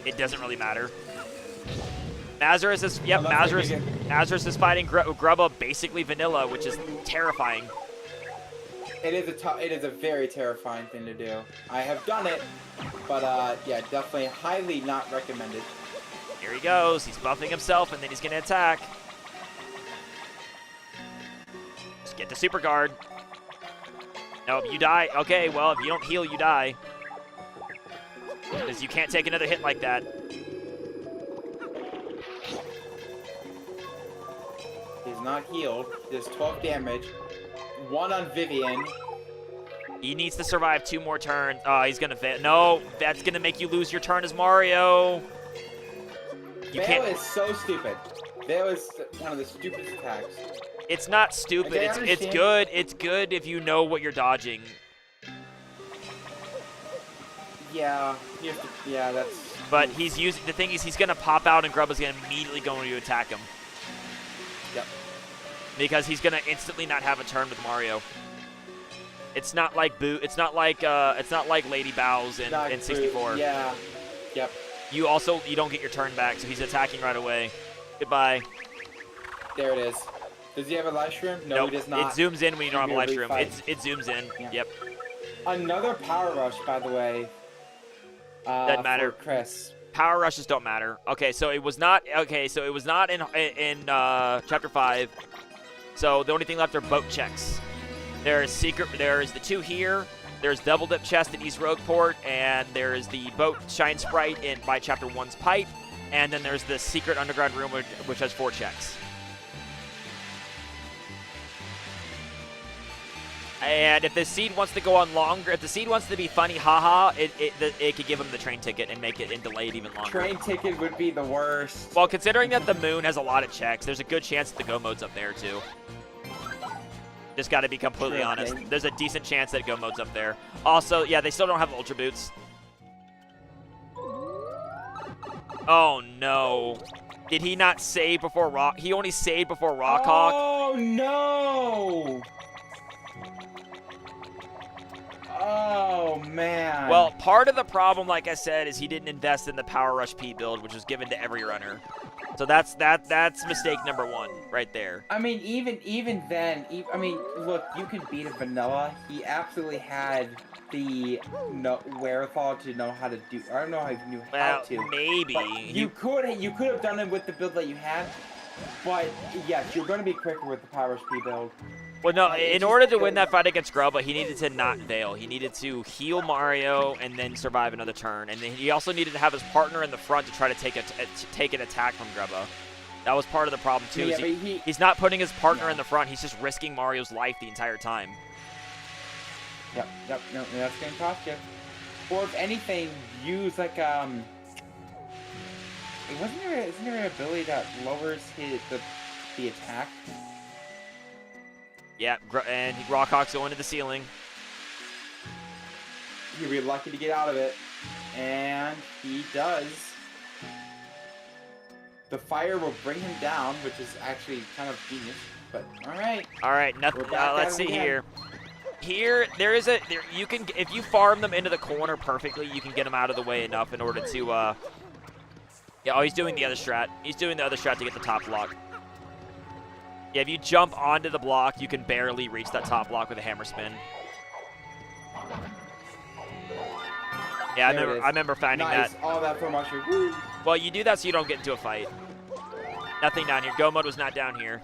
it doesn't really matter. Mazarus is Mazarus is fighting Grubba basically vanilla, which is terrifying. It is a very terrifying thing to do. I have done it, but yeah, definitely highly not recommended. Here he goes. He's buffing himself, and then he's gonna attack. Just get the super guard. Nope, you die. Okay, well, if you don't heal, you die. Because you can't take another hit like that. He's not healed. There's 12 damage. 1 on Vivian. He needs to survive 2 more turns. Oh, he's gonna fail. No, that's gonna make you lose your turn as Mario. You Veil can't. is so stupid. Veil is one of the stupidest attacks. It's not stupid. It's good. It's good if you know what you're dodging. Yeah, you have to, yeah, that's. But he's using. The thing is, he's gonna pop out, and Grubba's gonna immediately go to attack him. Yep. Because he's gonna instantly not have a turn with Mario. It's not like It's not like Lady Bows in 64. Yeah. Yep. You don't get your turn back, so he's attacking right away. Goodbye. There it is. Does he have a life shroom? No, nope. He does not. It zooms in when you don't have a life shroom. Fight. It zooms in. Yeah. Yep. Another power rush, by the way. Doesn't matter. For Chris. Power rushes don't matter. Okay, so it was not. Okay, so it was not in Chapter 5. So the only thing left are boat checks. There's the 2 here. There's double dip chest in East Rogueport, and there's the boat shine sprite by Chapter 1's pipe, and then there's the secret underground room which has 4 checks. And if the seed wants to go on longer, if the seed wants to be funny, haha, it could give him the train ticket and make it delayed even longer. Train ticket would be the worst. Well, considering that the moon has a lot of checks, there's a good chance that the Go mode's up there too. Just got to be completely honest. There's a decent chance that Go mode's up there. Also, yeah, they still don't have Ultra Boots. Oh no. Did he not save before Rock? He only saved before Rockhawk. Oh no! Oh man. Well, part of the problem, like I said, is he didn't invest in the Power Rush P build, which was given to every runner. So that's mistake number 1 right there. I mean, even then, I mean, look, you can beat a vanilla. He absolutely had the wherewithal to know how to do. I don't know how he knew how to. Maybe you could have done it with the build that you had, but yes, you're going to be quicker with the Power Speed build. Well, no, in order to win that fight against Grubba, he needed to not Veil. He needed to heal Mario and then survive another turn. And then he also needed to have his partner in the front to try to take an attack from Grubba. That was part of the problem, too. Yeah, he's not putting his partner in the front. He's just risking Mario's life the entire time. Yep, no, that's going to cost you. Or if anything, use like, isn't there an ability that lowers the attack? Yeah, and Rockhawk's going to the ceiling. He'll be lucky to get out of it. And he does. The fire will bring him down, which is actually kind of genius. But, alright. Alright, nothing. Let's see here. Here, you can, if you farm them into the corner perfectly, you can get them out of the way enough in order to, yeah, oh, he's doing the other strat. He's doing the other strat to get the top block. Yeah, if you jump onto the block, you can barely reach that top block with a hammer spin. Yeah, I remember finding that. All that for mushroom. Woo. Well, you do that so you don't get into a fight. Nothing down here. Go mode was not down here.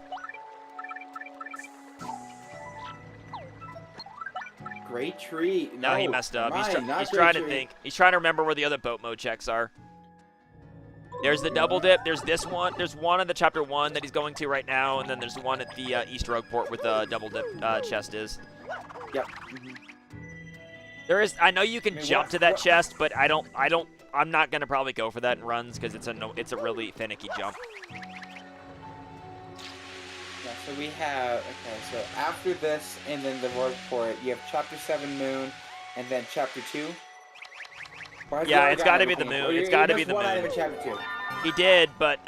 Great tree. No, he messed up. He's trying to think. He's trying to remember where the other boat mode checks are. There's the double dip. There's this one. There's one in the chapter 1 that he's going to right now, and then there's one at the East Rogue Port where the double dip chest is. Yep. There is. I know you can jump to that chest, but I'm not gonna probably go for that in runs because it's a really finicky jump. Yeah, so we have, okay, so after this and then the Rogue Port, you have Chapter 7 Moon and then Chapter 2. Yeah, it's got to be the moon. It's got to be the one item moon. in Chapter 2. He did, but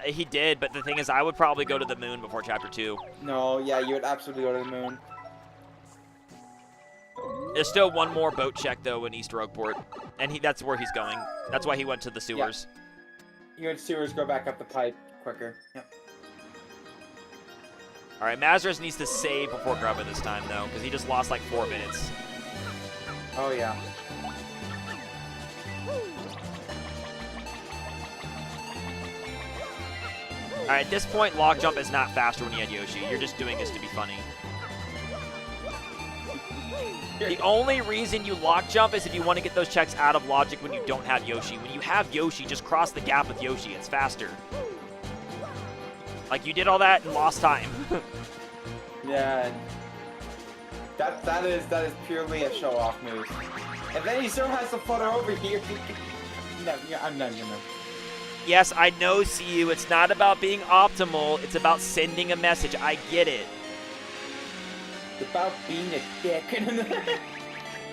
the thing is, I would probably go to the moon before Chapter 2. No, yeah, you would absolutely go to the moon. There's still one more boat check, though, in East Rogueport, and that's where he's going. That's why he went to the sewers. Yeah. You and sewers go back up the pipe quicker. Yep. All right, Mazarus needs to save before Grubba this time, though, because he just lost like 4 minutes. Oh, yeah. All right, at this point, log jump is not faster when you had Yoshi. You're just doing this to be funny. The only reason you lock jump is if you want to get those checks out of logic when you don't have Yoshi. When you have Yoshi, just cross the gap with Yoshi. It's faster. Like, you did all that and lost time. Yeah. That is purely a show-off move. And then he still has to flutter over here. No, yeah, I'm not gonna. Yes, I know, CU. It's not about being optimal. It's about sending a message. I get it. It's about being a dick.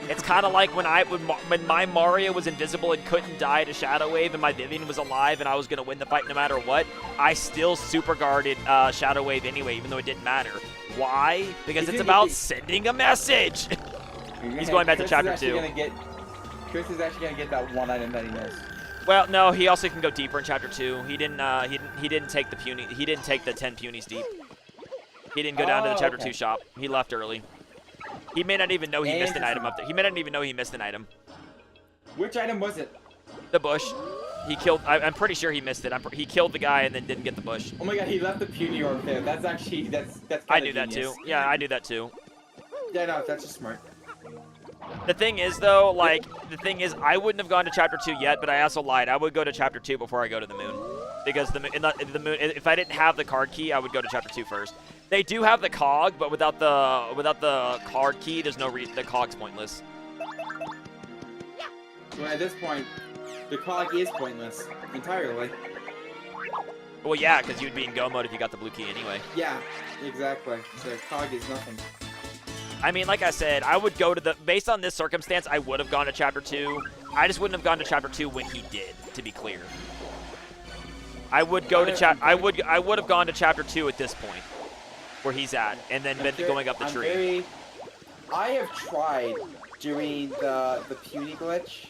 It's kind of like when my Mario was invisible and couldn't die to Shadow Wave, and my Vivian was alive and I was going to win the fight no matter what. I still super guarded Shadow Wave anyway, even though it didn't matter. Why? Because it's about sending a message. He's going back to Chapter 2. Chris is actually going to get that one item that he missed. Well, no, he also can go deeper in Chapter 2. He didn't take the puny. He didn't take the 10 punies deep. He didn't go down to the Chapter 2 shop. He left early. He may not even know he missed an item up there. He may not even know he missed an item. Which item was it? The bush. He killed. I'm pretty sure he missed it. He killed the guy and then didn't get the bush. Oh my god, he left the puny orb there. That's actually that's. I knew that too. Yeah, I knew that too. Yeah, no, that's just smart. The thing is, though, I wouldn't have gone to Chapter 2 yet, but I also lied. I would go to Chapter 2 before I go to the moon. Because the moon, if I didn't have the card key, I would go to Chapter 2 first. They do have the cog, but without the card key, there's no reason. The cog's pointless. Well, at this point, the cog is pointless entirely. Well, yeah, because you'd be in go mode if you got the blue key anyway. Yeah, exactly. So cog is nothing. I mean, like I said, I would go to based on this circumstance, I would have gone to Chapter 2. I just wouldn't have gone to Chapter 2 when he did, to be clear. I would go to I would have gone to Chapter 2 at this point, where he's at, and then been going up the tree. I have tried doing the puny glitch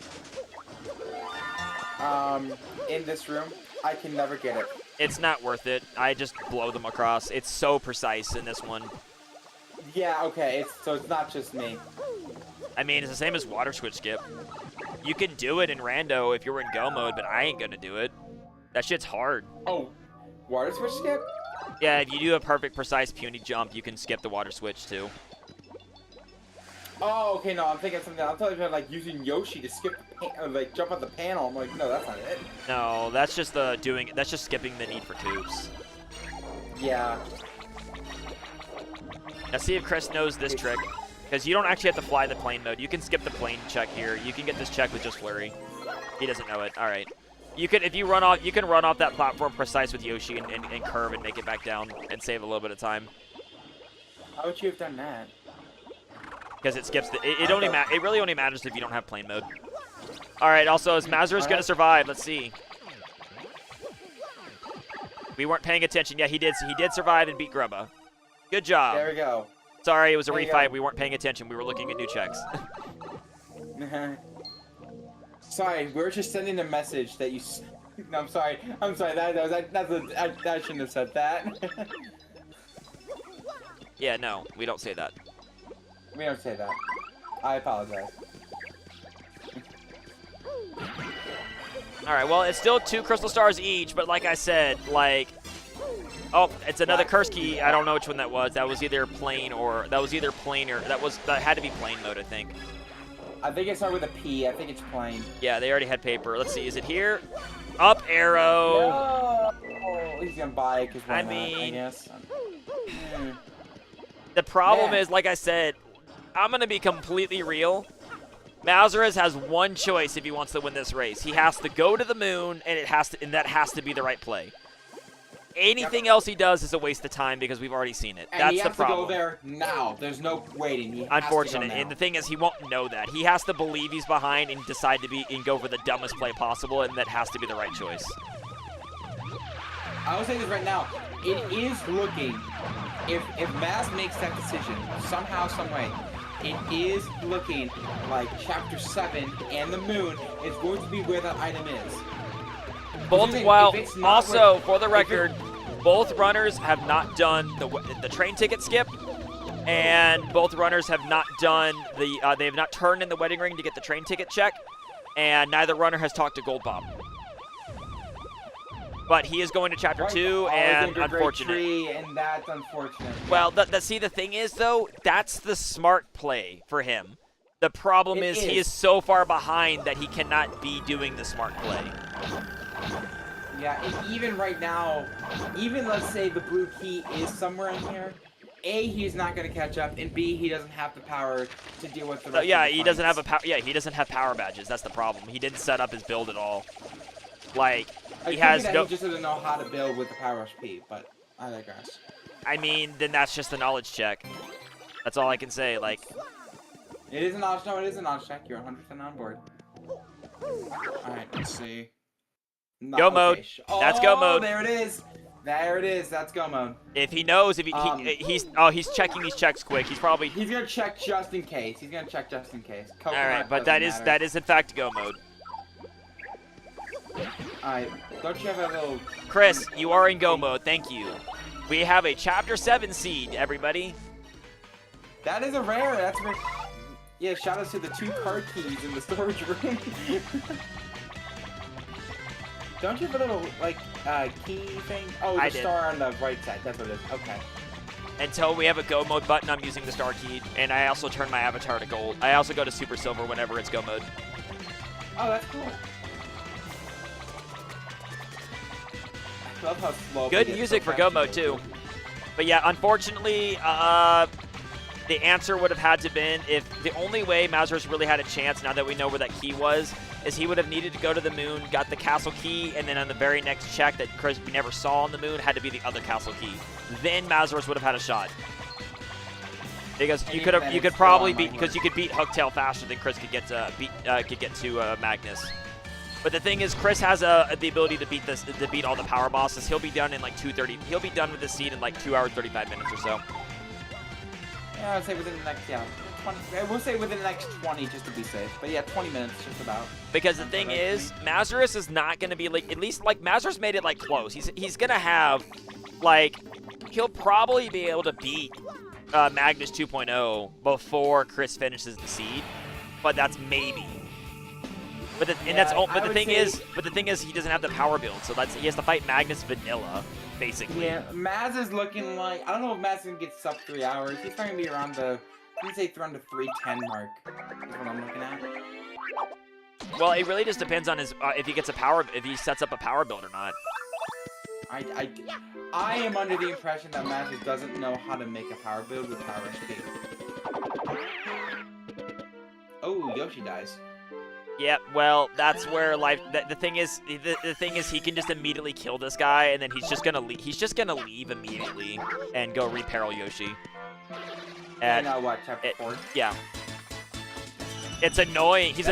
in this room. I can never get it. It's not worth it. I just blow them across. It's so precise in this one. Yeah, okay, so it's not just me. I mean, it's the same as water switch skip. You can do it in Rando if you're in go mode, but I ain't gonna do it. That shit's hard. Oh, water switch skip? Yeah, if you do a perfect, precise puny jump, you can skip the water switch too. Oh, okay, no, I'm thinking something. I'm talking about like using Yoshi to skip, like jump on the panel. I'm like, no, that's not it. No, that's just that's just skipping the need for tubes. Yeah. Now see if Chris knows this trick, because you don't actually have to fly the plane mode. You can skip the plane check here. You can get this check with just flurry. He doesn't know it. All right. You can, if you run off, you can run off that platform precise with Yoshi and curve and make it back down and save a little bit of time. How would you have done that? Because it skips the. It really only matters if you don't have plane mode. All right. Also, is Mazarus gonna survive? Let's see. We weren't paying attention. Yeah, he did. He did survive and beat Grubba. Good job. There we go. Sorry, it was a refight. We weren't paying attention. We were looking at new checks. Sorry, we were just sending a message that you. No, I'm sorry. I'm sorry. I shouldn't have said that. Yeah, no, we don't say that. We don't say that. I apologize. All right. Well, it's still 2 crystal stars each, but like I said, like. Oh, it's another curse key. I don't know which one that was. That was either plane or that had to be plane mode, I think. I think it started with a P. I think it's plane. Yeah, they already had paper. Let's see. Is it here? Up arrow. No! He's gonna buy it because I why not, I mean- guess. The problem Man. is, like I said, I'm going to be completely real. Mazarus has one choice if he wants to win this race. He has to go to the moon, and that has to be the right play. Anything else he does is a waste of time because we've already seen it. And That's he the has problem. to go there now. There's no waiting. He has Unfortunate. To go now. And the thing is, he won't know that. He has to believe he's behind and decide to be and go for the dumbest play possible, and that has to be the right choice. I will say this right now. It is looking, if Maz makes that decision somehow, some way, it is looking like Chapter 7 and the moon is going to be where that item is. Also, for the record, both runners have not done the train ticket skip, and both runners have not done they have not turned in the wedding ring to get the train ticket check, and neither runner has talked to Gold Bomb. But he is going to Chapter 2, and unfortunate. And that's unfortunate. Well, see, the thing is, though, that's the smart play for him. The problem is he is so far behind that he cannot be doing the smart play. Yeah, and even right now, even let's say the blue key is somewhere in here, A, he's not going to catch up, and B, he doesn't have the power to deal with the rest Yeah, of the he doesn't have fights. he doesn't have power badges. That's the problem. He didn't set up his build at all. Like, He he has no... He just doesn't know how to build with the Power Rush P, but I digress. I mean, then that's just a knowledge check. That's all I can say. Like, it is a knowledge. No, it is a knowledge check. You're 100% on board. All right, let's see. No, Go mode. That's go mode. There it is. There it is. That's go mode. If he knows, if he's checking these checks quick. He's gonna check just in case. All right, but that is in fact go mode. Alright, don't you have a little... Chris, you are in go mode. Thank you. We have a Chapter 7 seed, everybody. That is a rare. That's rare. Yeah, shout out to the 2 card keys in the storage room. Don't you have a little, like, key thing? Oh, the star on the right side. That's what it is. Okay. Until we have a go mode button, I'm using the star key, and I also turn my avatar to gold. I also go to super silver whenever it's go mode. Oh, that's cool. I love how slow. Good music for go mode too. But yeah, unfortunately, the answer would have had to been if the only way Mazarus really had a chance, now that we know where that key was, is he would have needed to go to the moon, got the castle key, and then on the very next check that Chris we never saw on the moon had to be the other castle key. Then Mazarus would have had a shot. Because you could probably beat because you could beat Hooktail faster than Chris could get to Magnus. But the thing is, Chris has the ability to beat all the power bosses. He'll be done in like 2:30. He'll be done with the seed in like 2 hours 35 minutes or so. Yeah, I'd say within the next 20. We'll say within the next 20 just to be safe. But yeah, 20 minutes just about. Because the thing is, Mazarus is not going to be like, at least like Mazarus made it like close. He's going to have like, he'll probably be able to beat Magnus 2.0 before Chris finishes the seed. But that's maybe. But the thing is, he doesn't have the power build, so he has to fight Magnus vanilla, basically. Yeah, Maz is looking like, I don't know if Maz can get sub 3 hours. He's probably gonna be around the, I'd say around the 3:10 mark. Is what I'm looking at. Well, it really just depends on his if he sets up a power build or not. I am under the impression that Maz doesn't know how to make a power build with Power Rush P. Oh, Yoshi dies. Yeah, well, that's where life. The thing is, he can just immediately kill this guy, and then he's just gonna leave immediately and go reperil Yoshi. And what, chapter 4? Yeah. It's annoying. He's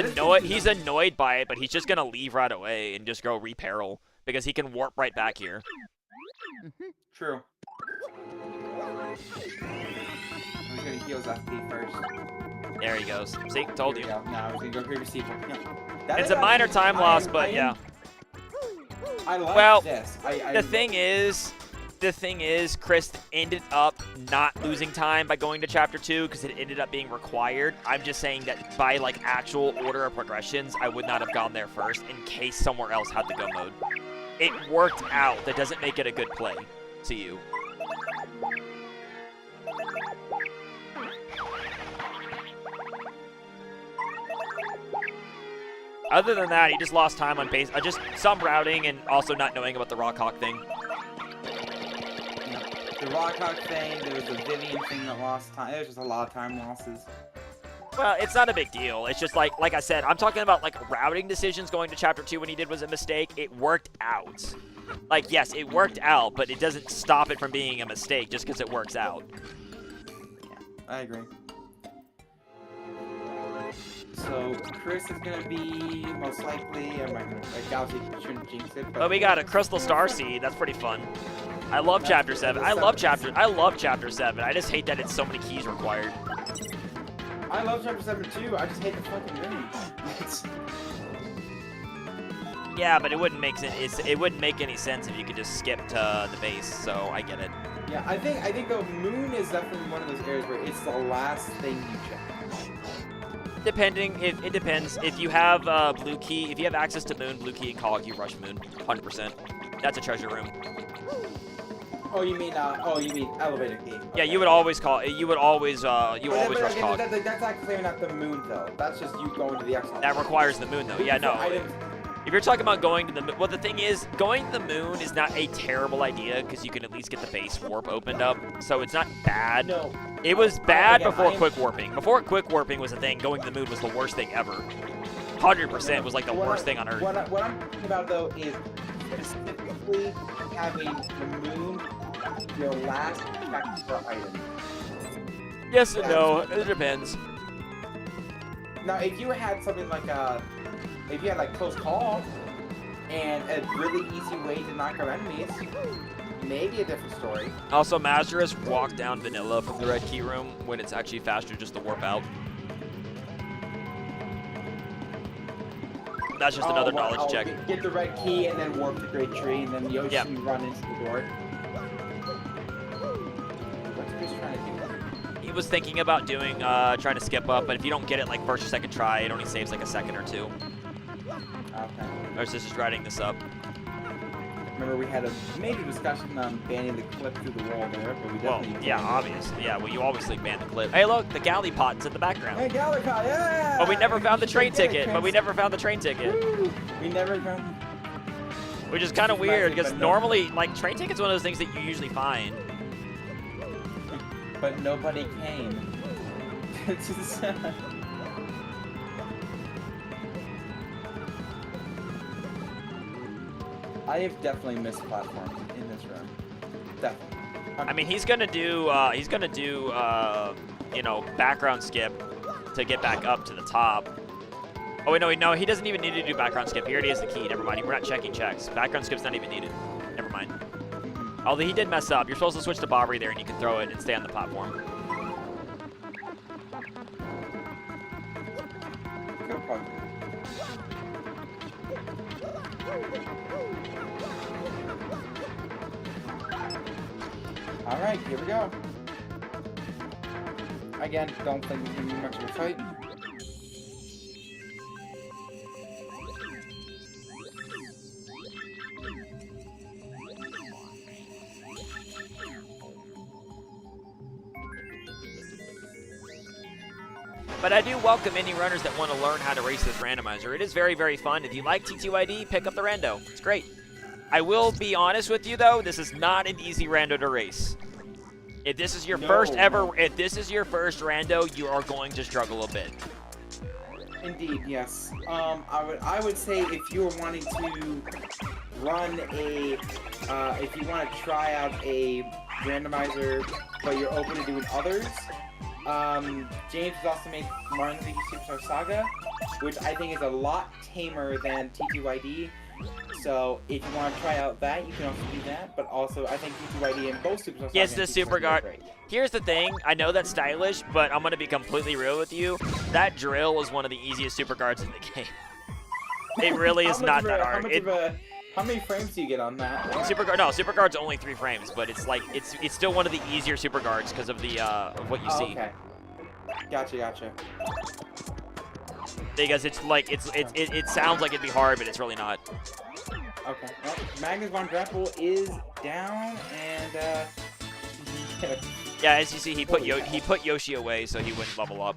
annoyed by it, but he's just gonna leave right away and just go reperil because he can warp right back here. True. I'm gonna heal FP first. There he goes. See, told you. No, I was gonna go here to see. It's a minor time loss, but yeah. I like this. The thing is, Chris ended up not losing time by going to Chapter 2 because it ended up being required. I'm just saying that by like actual order of progressions, I would not have gone there first in case somewhere else had the go mode. It worked out. That doesn't make it a good play to you. Other than that, he just lost time on base. Just some routing and also not knowing about the rock hawk thing. The Rockhawk thing, there was the Vivian thing that lost time. There's just a lot of time losses. Well, it's not a big deal. It's just like I said, I'm talking about like routing decisions going to Chapter 2 when he did was a mistake. It worked out. Like, yes, it worked out, but it doesn't stop it from being a mistake just because it works out. Yeah, I agree. So, Chris is going to be most likely, Galaxy shouldn't jinx it, But we got a Crystal Star Seed. That's pretty fun. I love Chapter 7. I love Chapter 7. I just hate that it's so many keys required. I love Chapter 7 too. I just hate the fucking moon. Yeah, but it wouldn't make sense. It wouldn't make any sense if you could just skip to the base. So I get it. Yeah, I think the moon is definitely one of those areas where it's the last thing you check. It depends. If you have blue key, if you have access to moon, blue key, and cog, you rush moon, 100%. That's a treasure room. Oh, you mean elevator key? Okay. Yeah, you would always call. You would always rush cog. That's not clearing out the moon though. That's just you going to the X. That requires the moon though. Yeah, no. If you're talking about going to the moon, well, the thing is, going to the moon is not a terrible idea because you can at least get the base warp opened up. So it's not bad. No. It was bad before quick warping. Before quick warping was a thing, going to the moon was the worst thing ever. 100% was like the worst thing on Earth. What I'm talking about though is specifically having the moon your last extra item. Yes and no. It depends. Now, if you had something like if you had like close call and a really easy way to knock out enemies, maybe a different story. Also, Mazarus walked down vanilla from the red key room when it's actually faster just to warp out. That's just another knowledge check. Get the red key and then warp the great tree, and then Yoshi Yep. run into the door. What's Chris trying to do? He was thinking about doing, trying to skip up, but if you don't get it like first or second try, it only saves like a second or two. Okay. Versus just riding this up. Remember, we had a major discussion on banning the clip through the wall there, but we Well, definitely... yeah, obviously. Yeah, well, you always like ban the clip. Hey, look, the galley pot's in the background. Hey, Galacon, yeah! But we never found the train ticket. Woo! We never found... Which is kind of Which is weird, massive, because but no. normally, like, train ticket's one of those things that you usually find. But nobody came. It's just... I have definitely missed platforms in this room. Definitely. I mean, he's gonna do, you know, background skip to get back up to the top. Oh, wait, no, he doesn't even need to do background skip. He already has the key. Never mind. We're not checking checks. Background skip's not even needed. Never mind. Although he did mess up. You're supposed to switch to Bobbery there, and you can throw it and stay on the platform. Go Pug. Alright, here we go. Again, don't think it's gonna be much of a fight. But I do welcome any runners that want to learn how to race this randomizer. It is very, very fun. If you like TTYD, pick up the Rando. It's great. I will be honest with you, though. This is not an easy Rando to race. If this is your first Rando, you are going to struggle a bit. Indeed, yes. I would say if you're wanting to run a, if you want to try out a randomizer, but you're open to doing others, James has also made Mario & Luigi Superstar Saga, which I think is a lot tamer than TTYD. So if you want to try out that, you can also do that. But also, I think TTYD and both Superstar Saga. Yes, the Super Guard. Here's the thing. I know that's stylish, but I'm going to be completely real with you. That drill is one of the easiest Super Guards in the game. It really is not that hard. How many frames do you get on that? Super Guard's only 3 frames, but it's like it's still one of the easier Super Guards because of the of what you see. Okay. Gotcha. Because it's like it sounds like it'd be hard, but it's really not. Okay. Well, Magnus von Grapple is down, and yeah, as you see, he put Yoshi away so he wouldn't level up.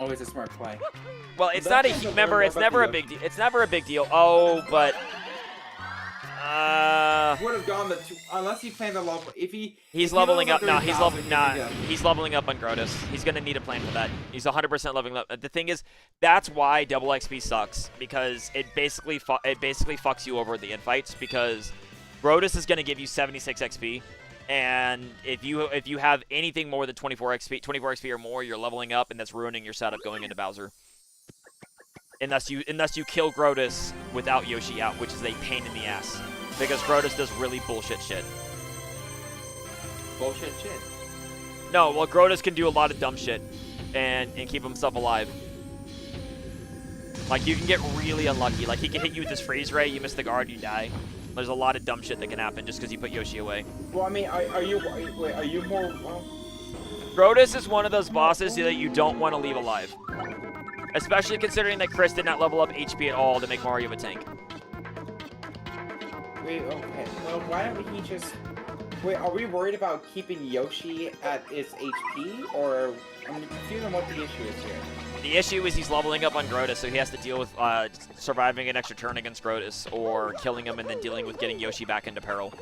Always a smart play. Well, it's That's not a. just a Remember, little it's about never the a big deal. It's never a big deal. Oh, but. Would have gone the two, unless he planned the level. If he He's if he leveling levels up. No, he's leveling. 30,000, Nah, he can go. he's leveling up on Grotus. He's gonna need a plan for that. He's 100% leveling up. The thing is, that's why double XP sucks, because it basically fucks you over the infights, because Grotus is gonna give you 76 XP, and if you have anything more than 24 XP or more, you're leveling up, and that's ruining your setup going into Bowser. Unless you kill Grotus without Yoshi out, which is a pain in the ass, because Grotus does really bullshit shit. Bullshit shit. No, well, Grotus can do a lot of dumb shit and keep himself alive. Like, you can get really unlucky. Like, he can hit you with this freeze ray, you miss the guard, you die. There's a lot of dumb shit that can happen just because you put Yoshi away. Well, I mean, are you more? Well, Grotus is one of those bosses that you don't want to leave alive. Especially considering that Chris did not level up HP at all to make Mario a tank. wait, okay. Well, why don't we just? Wait, are we worried about keeping Yoshi at its HP, or I'm confused on what the issue is here. The issue is he's leveling up on Grotus, so he has to deal with surviving an extra turn against Grotus, or killing him and then dealing with getting Yoshi back into peril.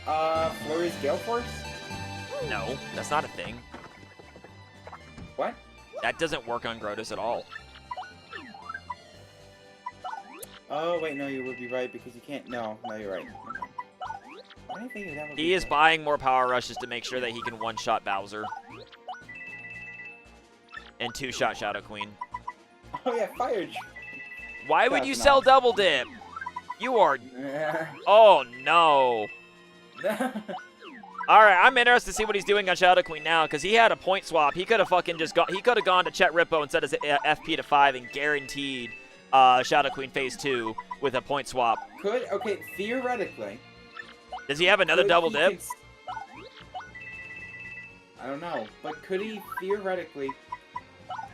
Flurry's Gale Force? No, that's not a thing. What? That doesn't work on Grotus at all. Oh, wait, no, you would be right, because you can't. No, you're right. Why do you think that would He be is right? buying more power rushes to make sure that he can one-shot Bowser. And two-shot Shadow Queen. Oh, yeah, fire. Why would That's you not- sell Double Dip? You are... Oh, no. Alright, I'm interested to see what he's doing on Shadow Queen now, because he had a point swap. He could have fucking just got... He could have gone to Chet Rippo and set his FP to 5 and guaranteed Shadow Queen Phase 2 with a point swap. Okay, theoretically. Does he have another could double he dip? cons- I don't know, but could he theoretically...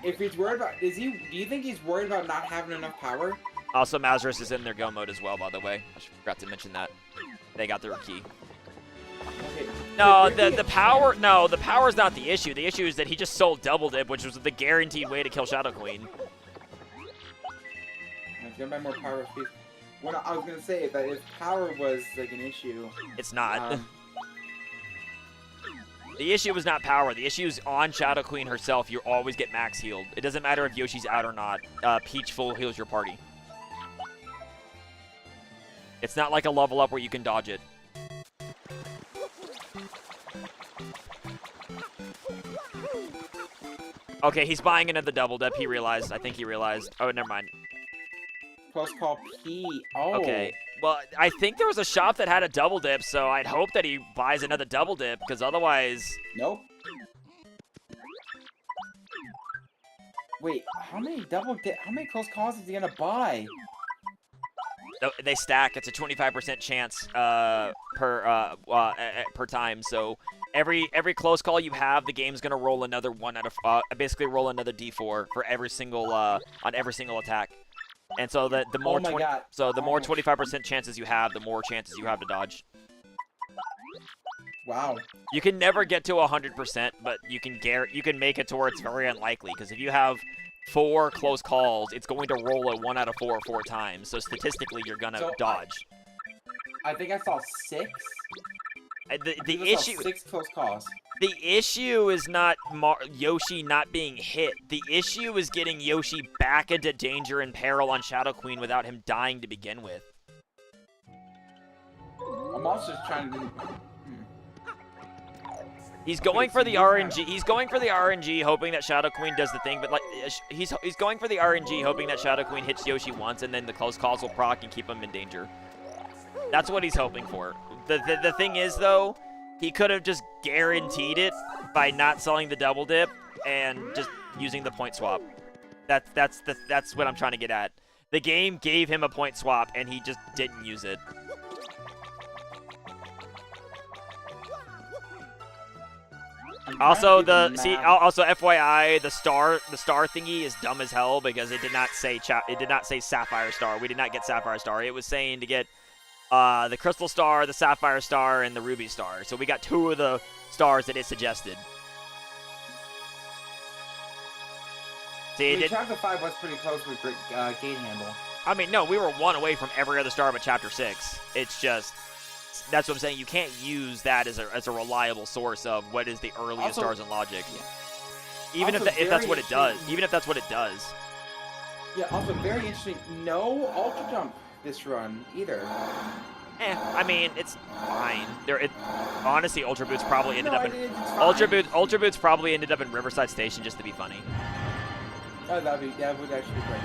If he's worried about... Do you think he's worried about not having enough power? Also, Mazarus is in their go mode as well, by the way. I forgot to mention that. They got their key. Okay. No, could there be the a power... chance- No, the power's not the issue. The issue is that he just sold Double Dip, which was the guaranteed way to kill Shadow Queen. If you have more power speed. What I was gonna say is that if power was like an issue, It's not. um, The issue is not power. The issue is on Shadow Queen herself. You always get max healed. It doesn't matter if Yoshi's out or not. Peach full heals your party. It's not like a level up where you can dodge it. Okay, he's buying another double dip. He realized. I think he realized. Oh, never mind. close call P. Oh. Okay. Well, I think there was a shop that had a double dip, so I'd hope that he buys another double dip, because otherwise... Nope. Wait, how many close calls is he gonna buy? They stack. It's a 25% chance per time. So every close call you have, the game's gonna roll another one out of basically roll another D4 for every single on every single attack. And so the more Oh my God. the more 25% chances you have, the more chances you have to dodge. Wow. You can never get to 100%, but you can make it to where it's very unlikely, because if you have 4 close calls, it's going to roll a 1 out of 4 4 times. So statistically, you're gonna So, dodge. I think I saw 6. The I saw issue 6 close calls. the issue is not Yoshi not being hit. The issue is getting Yoshi back into danger and peril on Shadow Queen without him dying to begin with. I'm also just trying to. He's going for the RNG. He's going for the RNG, hoping that Shadow Queen does the thing. But like, he's going for the RNG, hoping that Shadow Queen hits Yoshi once, and then the close calls will proc and keep him in danger. That's what he's hoping for. The thing is, though, he could have just guaranteed it by not selling the double dip and just using the point swap. That's what I'm trying to get at. The game gave him a point swap, and he just didn't use it. Also, also FYI, the star thingy is dumb as hell, because it did not say Sapphire Star. We did not get Sapphire Star. It was saying to get the Crystal Star, the Sapphire Star, and the Ruby Star. So we got 2 of the stars that it suggested. See, I mean, Chapter 5 was pretty close with gate handle. I mean, no, we were one away from every other star but Chapter 6. It's just, that's what I'm saying. You can't use that as a reliable source of what is the earliest stars in logic. Yeah. Even also, if that's what it does. Even if that's what it does. Yeah, also very interesting. No Ultra Jump this run either. I mean, it's fine. Honestly, Ultra Boots probably ended up in Ultra Boots probably ended up in Riverside Station just to be funny. Oh, that would actually be great.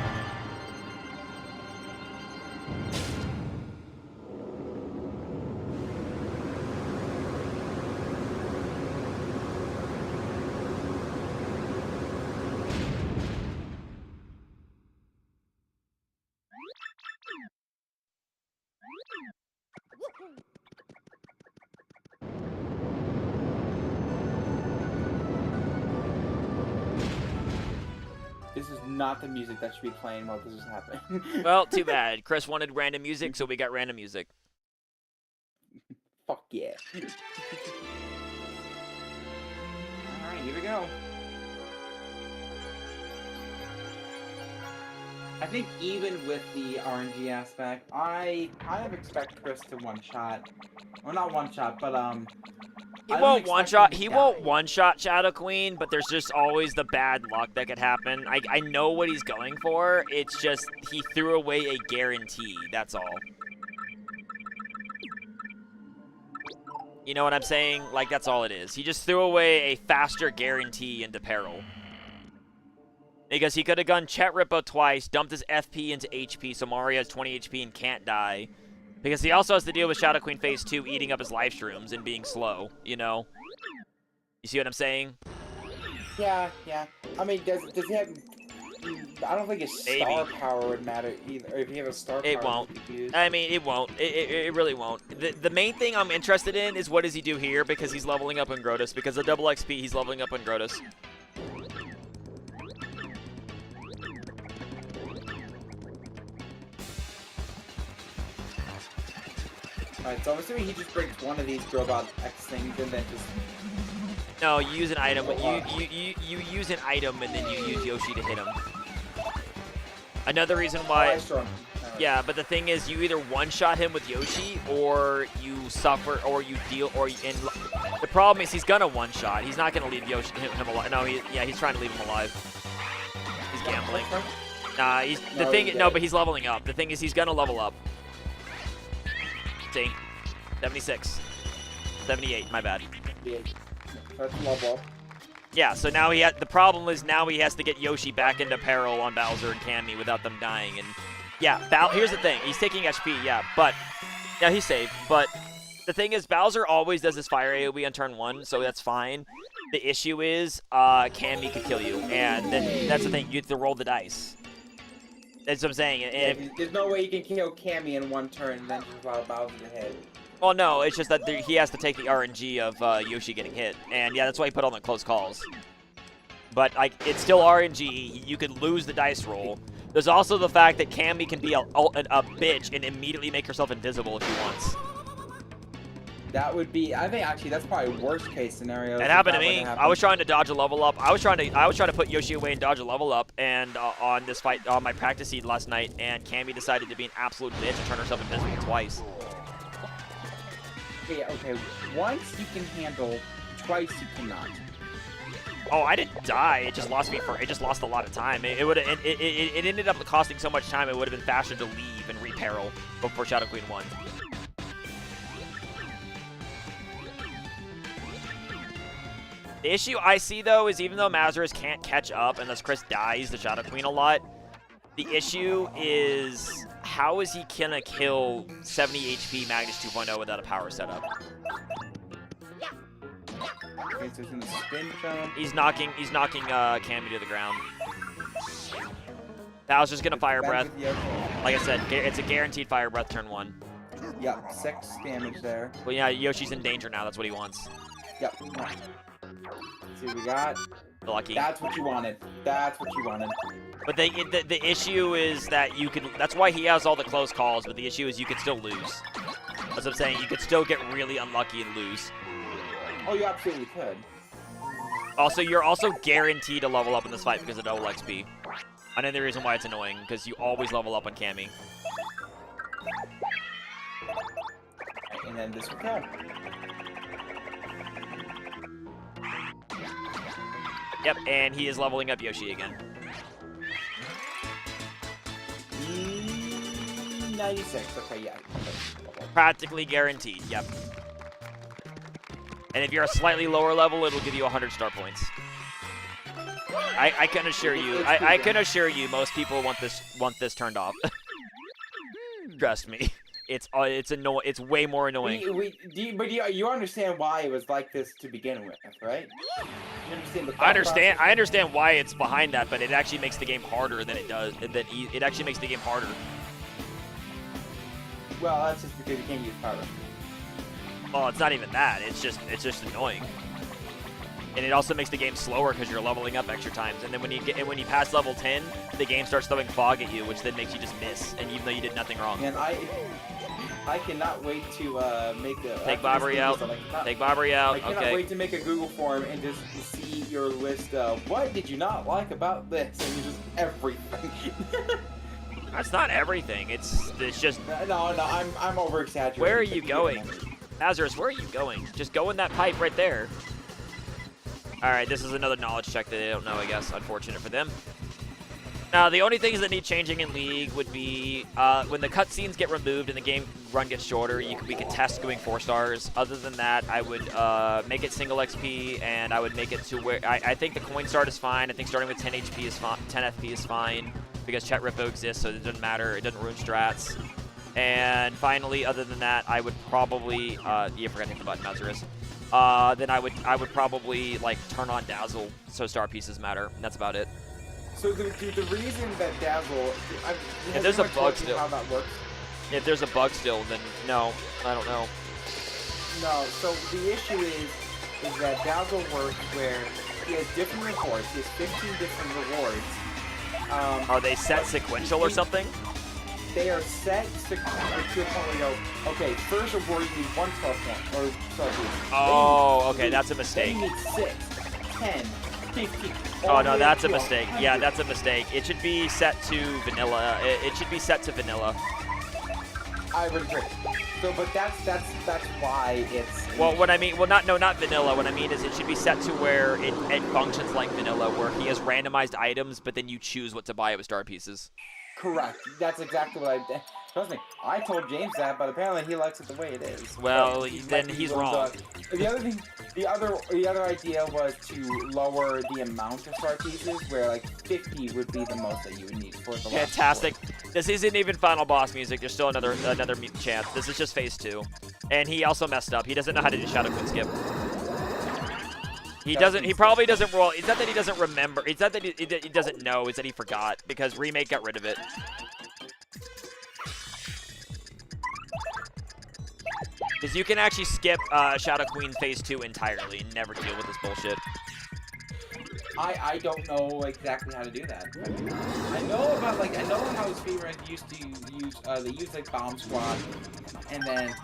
This is not the music that should be playing while this is happening. Well, too bad. Chris wanted random music, so we got random music. Fuck yeah. Alright, here we go. I think even with the RNG aspect, I kind of expect Chris to one-shot. Well, not one-shot, but, He won't one-shot Shadow Queen, but there's just always the bad luck that could happen. I know what he's going for. It's just he threw away a guarantee. That's all. You know what I'm saying? Like, that's all it is. He just threw away a faster guarantee into peril. Because he could have gone Chet Rippo twice, dumped his FP into HP, so Mario has 20 HP and can't die. Because he also has to deal with Shadow Queen Phase 2 eating up his life shrooms and being slow, you know? You see what I'm saying? Yeah. I mean, does he have... I don't think his star power would matter either. Or if you have a star power... It won't. I mean, it won't. It really won't. The main thing I'm interested in is what does he do here, because he's leveling up on Grotus. Because of double XP, he's leveling up on Grotus. Alright, so I'm assuming he just breaks one of these Grobot X things and then just... No, you use an item. You use an item and then you use Yoshi to hit him. Another reason why... Yeah, but the thing is, you either one-shot him with Yoshi, or you suffer, or you deal, the problem is he's gonna one-shot. He's not gonna leave him alive. No, he's trying to leave him alive. He's gambling. Nah, but he's leveling up. The thing is, he's gonna level up. See? 76. 78, my bad. That's level. Yeah, so now the problem is now he has to get Yoshi back into peril on Bowser and Cammy without them dying. And yeah, here's the thing. He's taking HP, yeah, he's safe. But the thing is, Bowser always does his fire AoE on turn 1, so that's fine. The issue is, Cammy could kill you, and then that's the thing. You have to roll the dice. That's what I'm saying. There's no way you can kill Cammy in one turn and then just allow Bowser to hit. Well, no, it's just that he has to take the RNG of Yoshi getting hit. And yeah, that's why he put on the close calls. But it's still RNG. You could lose the dice roll. There's also the fact that Cammy can be a bitch and immediately make herself invisible if he wants. That would be, I think actually that's probably worst case scenario. It happened to me. I was trying to dodge a level up. I was trying to put Yoshi away and dodge a level up, and on this fight on my practice seed last night, and Cammy decided to be an absolute bitch and turn herself invisible twice. Okay. Once you can handle, twice you cannot. Oh, I didn't die. It just lost a lot of time. It ended up costing so much time. It would have been faster to leave and reperil before Shadow Queen won. The issue I see, though, is even though Mazarus can't catch up unless Chris dies the Shadow Queen a lot, the issue is how is he gonna kill 70 HP Magnus 2.0 without a power setup? Okay, so he's in the spin jump. He's knocking Cammy to the ground. Bowser's gonna fire breath. Like I said, it's a guaranteed fire breath turn 1. Yep, 6 damage there. Well, yeah, Yoshi's in danger now. That's what he wants. Yep. Let's see what we got. Lucky. That's what you wanted. That's what you wanted. But the issue is that you can. That's why he has all the close calls. But the issue is you could still lose. That's what I'm saying. You could still get really unlucky and lose. Oh, you absolutely could. Also, you're also guaranteed to level up in this fight because of double XP. Another reason why it's annoying, because you always level up on Cammy. And then this will come. Yep, and he is leveling up Yoshi again. 96. Okay, yeah. Practically guaranteed, yep. And if you're a slightly lower level, it'll give you 100 star points. I can assure you, I can assure you, most people want this turned off. Trust me, it's way more annoying. But you understand why it was like this to begin with, right? You understand the thought I understand. process? I understand why it's behind that, but it actually makes the game harder than it does. It actually makes the game harder. Well, that's just because you can't use power. Well, it's not even that. It's just annoying. And it also makes the game slower because you're leveling up extra times. And then when you pass level 10, the game starts throwing fog at you, which then makes you just miss. And even though you did nothing wrong. And I cannot wait to make a... Take Bobbery out. Take Bobbery out. I cannot wait to make a Google form and just see your list of what did you not like about this, and just everything. That's not everything. It's just... No, I'm over-exaggerating. Where are you going? Mazarus, where are you going? Just go in that pipe right there. Alright, this is another knowledge check that they don't know, I guess. Unfortunate for them. Now, the only things that need changing in League would be when the cutscenes get removed and the game run gets shorter, we could test going 4 stars. Other than that, I would make it single XP, and I would make it to where... I think the coin start is fine. I think starting with 10 HP is fine. 10 FP is fine, because Chet Rippo exists, so it doesn't matter. It doesn't ruin strats. And finally, other than that, I would probably... you forgot to hit the button, Mazarus. Then I would probably like turn on Dazzle so star pieces matter. And that's about it. So the reason that Dazzle, if there's a bug still, how that works? If there's a bug still, then no, I don't know. No. So the issue is that Dazzle works where he has different rewards. He has 15 different rewards. Are they set sequential or something? They are set to a point where you go, okay, first reward you need 1 star point, or star piece. Oh, okay, that's a mistake. Then you need 6, 10, 15. Oh no, that's a mistake. Yeah, that's a mistake. It should be set to vanilla. It should be set to vanilla. I would agree. So, but that's why it's. Well, what I mean, not vanilla. What I mean is it should be set to where it functions like vanilla, where he has randomized items, but then you choose what to buy with star pieces. Correct. That's exactly what I did. Trust me, I told James that, but apparently he likes it the way it is. Well, then he's wrong. The other thing, the other idea was to lower the amount of star pieces, where like 50 would be the most that you would need for the last Fantastic. This isn't even final boss music. There's still another chance. This is just phase 2, and he also messed up. He doesn't know how to do Shadow Queen skip. He doesn't. He probably doesn't roll. It's not that he doesn't remember. It's not that he doesn't know. It's that he forgot because Remake got rid of it. Because you can actually skip Shadow Queen phase 2 entirely and never deal with this bullshit. I don't know exactly how to do that. I know about I know how speedrunners used to use they use like Bomb Squad, and then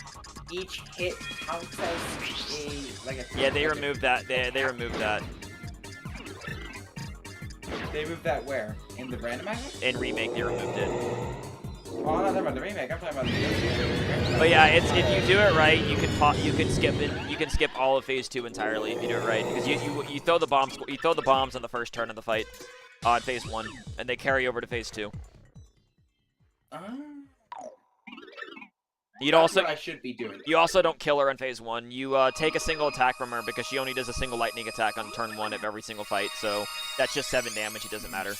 each hit counts as a Yeah, they removed that. They removed that. They removed that where? In the randomizer? In Remake, they removed it. Oh, I'm not talking about the remake. I'm talking about the. But yeah, it's if you do it right, you can skip it. You can skip all of phase 2 entirely if you do it right, because you throw the bombs on the first turn of the fight, on phase 1, and they carry over to phase 2. You'd also what I should be doing. You also don't kill her in phase 1. You take a single attack from her because she only does a single lightning attack on turn 1 of every single fight. So that's just 7 damage. It doesn't matter.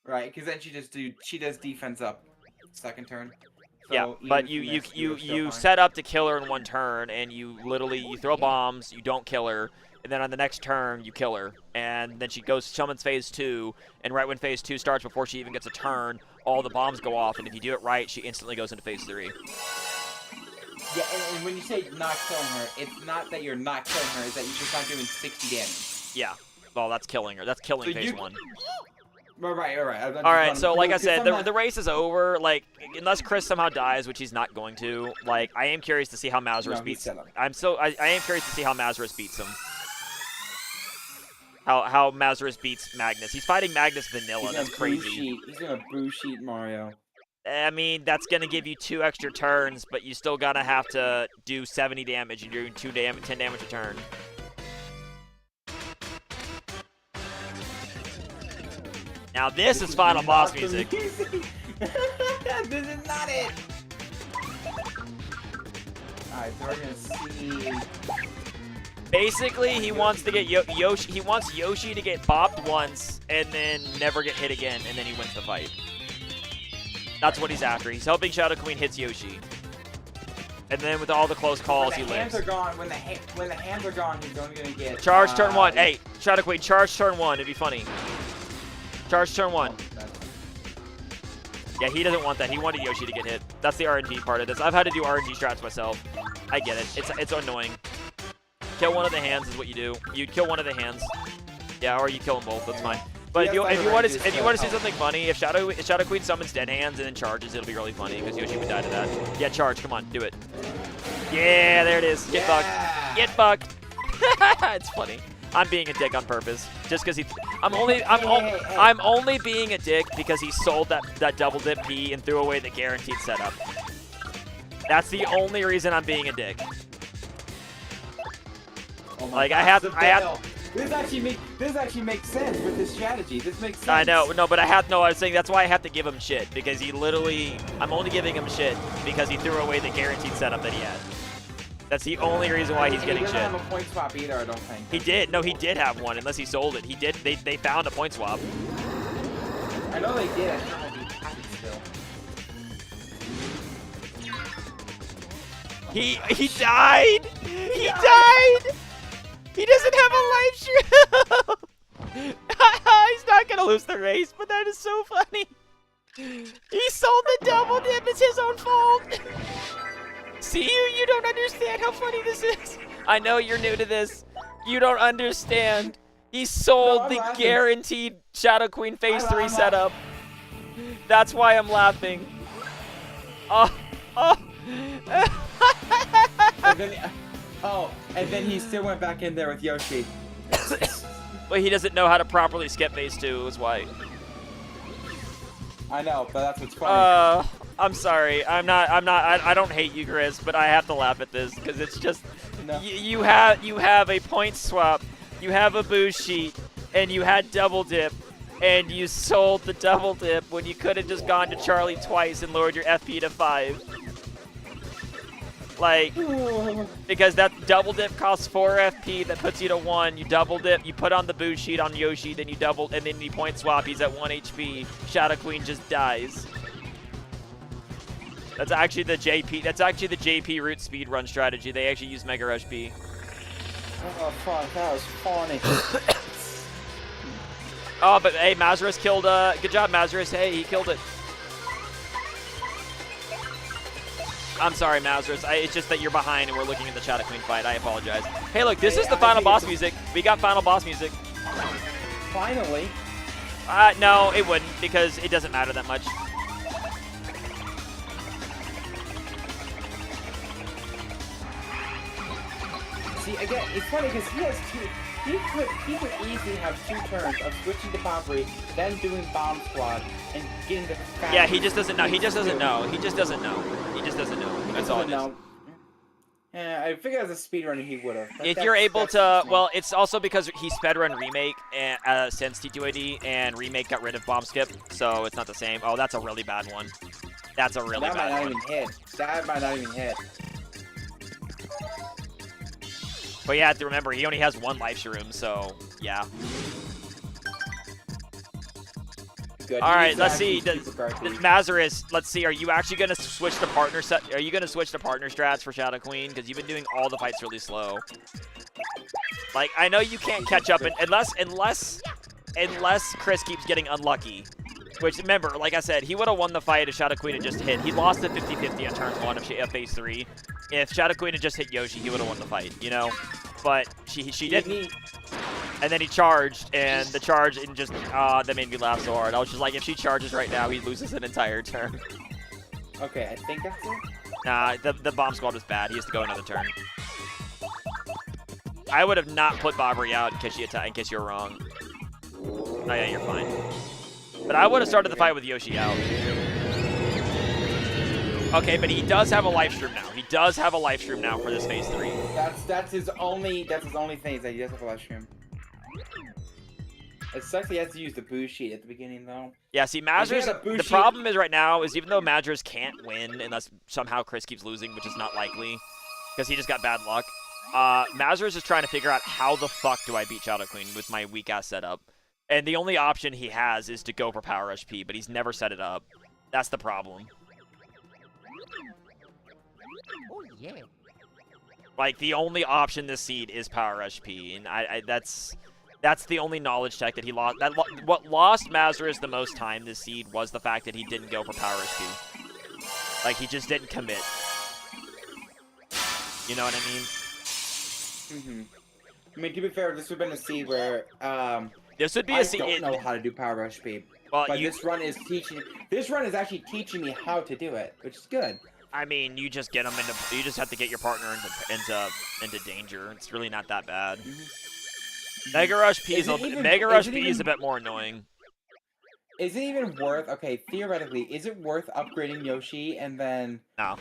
Right, because then she does defense up second turn. So yeah, but you set up to kill her in 1 turn, and you throw bombs. You don't kill her, and then on the next turn you kill her, and then she summons phase 2, and right when phase 2 starts, before she even gets a turn, all the bombs go off, and if you do it right, she instantly goes into phase 3. Yeah, and when you say not killing her, it's not that you're not killing her, it's that you're just not doing 60 damage. Yeah, well, that's killing her. That's killing so phase 1. Right. Alright, so like I said, the race is over. Like, unless Chris somehow dies, which he's not going to, like, I am curious to see how Mazarus beats him. I am curious to see how Mazarus beats him. How Mazarus beats Magnus. He's fighting Magnus Vanilla. He's That's gonna crazy. He's gonna boo sheet Mario. I mean, that's gonna give you 2 extra turns, but you still gotta have to do 70 damage, and you're doing 10 damage a turn. Now this is final boss not the music. This is not it. Alright, so we're gonna see. Basically, he wants to get Yoshi. He wants Yoshi to get bopped once and then never get hit again, and then he wins the fight. That's what he's after. He's hoping Shadow Queen hits Yoshi, and then with all the close calls, he When the hands lives. are gone, when the hands are gone, he's only gonna get Charge turn 1. Hey, Shadow Queen, charge turn 1. It'd be funny. Charge turn 1. Yeah, he doesn't want that. He wanted Yoshi to get hit. That's the RNG part of this. I've had to do RNG strats myself. I get it. It's annoying. Kill one of the hands is what you do. You kill one of the hands. Yeah, or you kill them both. That's fine. But if you want to see something funny, if Shadow Queen summons dead hands and then charges, it'll be really funny because Yoshi would die to that. Yeah, charge. Come on, do it. Yeah, there it is. Get fucked. Get fucked. It's funny. I'm being a dick on purpose, just because I'm only being a dick because he sold that double dip B and threw away the guaranteed setup. That's the only reason I'm being a dick. Oh my Like God, I have. This actually makes sense with this strategy. This makes sense. I know, no, but I was saying that's why I have to give him shit because he literally. I'm only giving him shit because he threw away the guaranteed setup that he had. That's the only reason why he's getting shit. He doesn't have a point swap either, I don't think. He did. No, he did have one, unless he sold it. He did. They found a point swap. I know they did. I don't know if he has it still. He died. He died. He doesn't have a life shield. He's not gonna lose the race, but that is so funny. He sold the double dip. It's his own fault. See, you don't understand how funny this is. I know you're new to this. You don't understand. He sold the guaranteed Shadow Queen Phase 3 setup. That's why I'm laughing. Oh. And then he still went back in there with Yoshi. But he doesn't know how to properly skip Phase 2 is why. I know, but that's what's funny. I'm sorry. I don't hate you, Chris, but I have to laugh at this because it's just No. you have a point swap, you have a boost sheet, and you had double dip, and you sold the double dip when you could have just gone to Charlie twice and lowered your FP to 5. Like, because that double dip costs 4 FP, that puts you to 1. You double dip, you put on the boost sheet on Yoshi, then you double, and then you point swap. He's at 1 HP. Shadow Queen just dies. That's actually the JP. That's actually the JP root speed run strategy. They actually use Mega Rush B. Oh fuck, that was funny. Oh, but hey, Mazarus killed. Good job, Mazarus. Hey, he killed it. I'm sorry, Mazarus. It's just that you're behind and we're looking at the Shadow Queen fight. I apologize. Hey, look, this is the final boss music. We got final boss music. Finally. No, it wouldn't because it doesn't matter that much. See, again, it's funny because he has two. He could easily have 2 turns of switching to Bombery, then doing Bomb Squad, and getting the. Yeah, he just doesn't know. He just doesn't know. He just doesn't know. He just doesn't know. That's all it is. Yeah, I figure as a speedrunner he would have. If you're able to, well, it's also because he spedrun Remake since TTYD, and Remake got rid of Bomb Skip, so it's not the same. Oh, that's a really bad one. That's a really bad one. That might not even hit. That might not even hit. But you have to remember, he only has 1 life shroom, so yeah. Good. All right, let's see. Mazarus, let's see. Are you actually gonna switch to partner set? Are you gonna switch to partner strats for Shadow Queen? Because you've been doing all the fights really slow. Like, I know you can't catch up unless Chris keeps getting unlucky. Which, remember, like I said, he would have won the fight if Shadow Queen had just hit. He lost the 50-50 on turn 1 of Phase 3. If Shadow Queen had just hit Yoshi, he would have won the fight, you know? But she didn't. And then he charged, and the charge and just, that made me laugh so hard. I was just like, if she charges right now, he loses an entire turn. Okay, I think that's it. Nah, the bomb squad was bad. He has to go another turn. I would have not put Bobbery out in case you're wrong. Oh yeah, you're fine. But I would have started the fight with Yoshi out. Okay, but he does have a life stream now. He does have a life stream now for this phase 3. That's his only thing, is that he does have a live stream. It sucks he has to use the boo sheet at the beginning though. Yeah, see, Mazarus, the problem is right now is even though Mazarus can't win unless somehow Chris keeps losing, which is not likely, because he just got bad luck, Mazarus is trying to figure out how the fuck do I beat Shadow Queen with my weak-ass setup. And the only option he has is to go for Power HP, but he's never set it up. That's the problem. Oh yeah. Like, the only option this seed is Power HP, and that's the only knowledge check that he lost. What lost Mazarus the most time this seed was the fact that he didn't go for Power HP. Like, he just didn't commit. You know what I mean? I mean, to be fair, this would have been a seed where This would be a seed. I don't know how to do Power HP. Well, but this run is actually teaching me how to do it, which is good. I mean, you just get them into. You just have to get your partner into danger. It's really not that bad. Mega Rush P is a bit more annoying. Is it even worth? Okay, theoretically, is it worth upgrading Yoshi and then? No,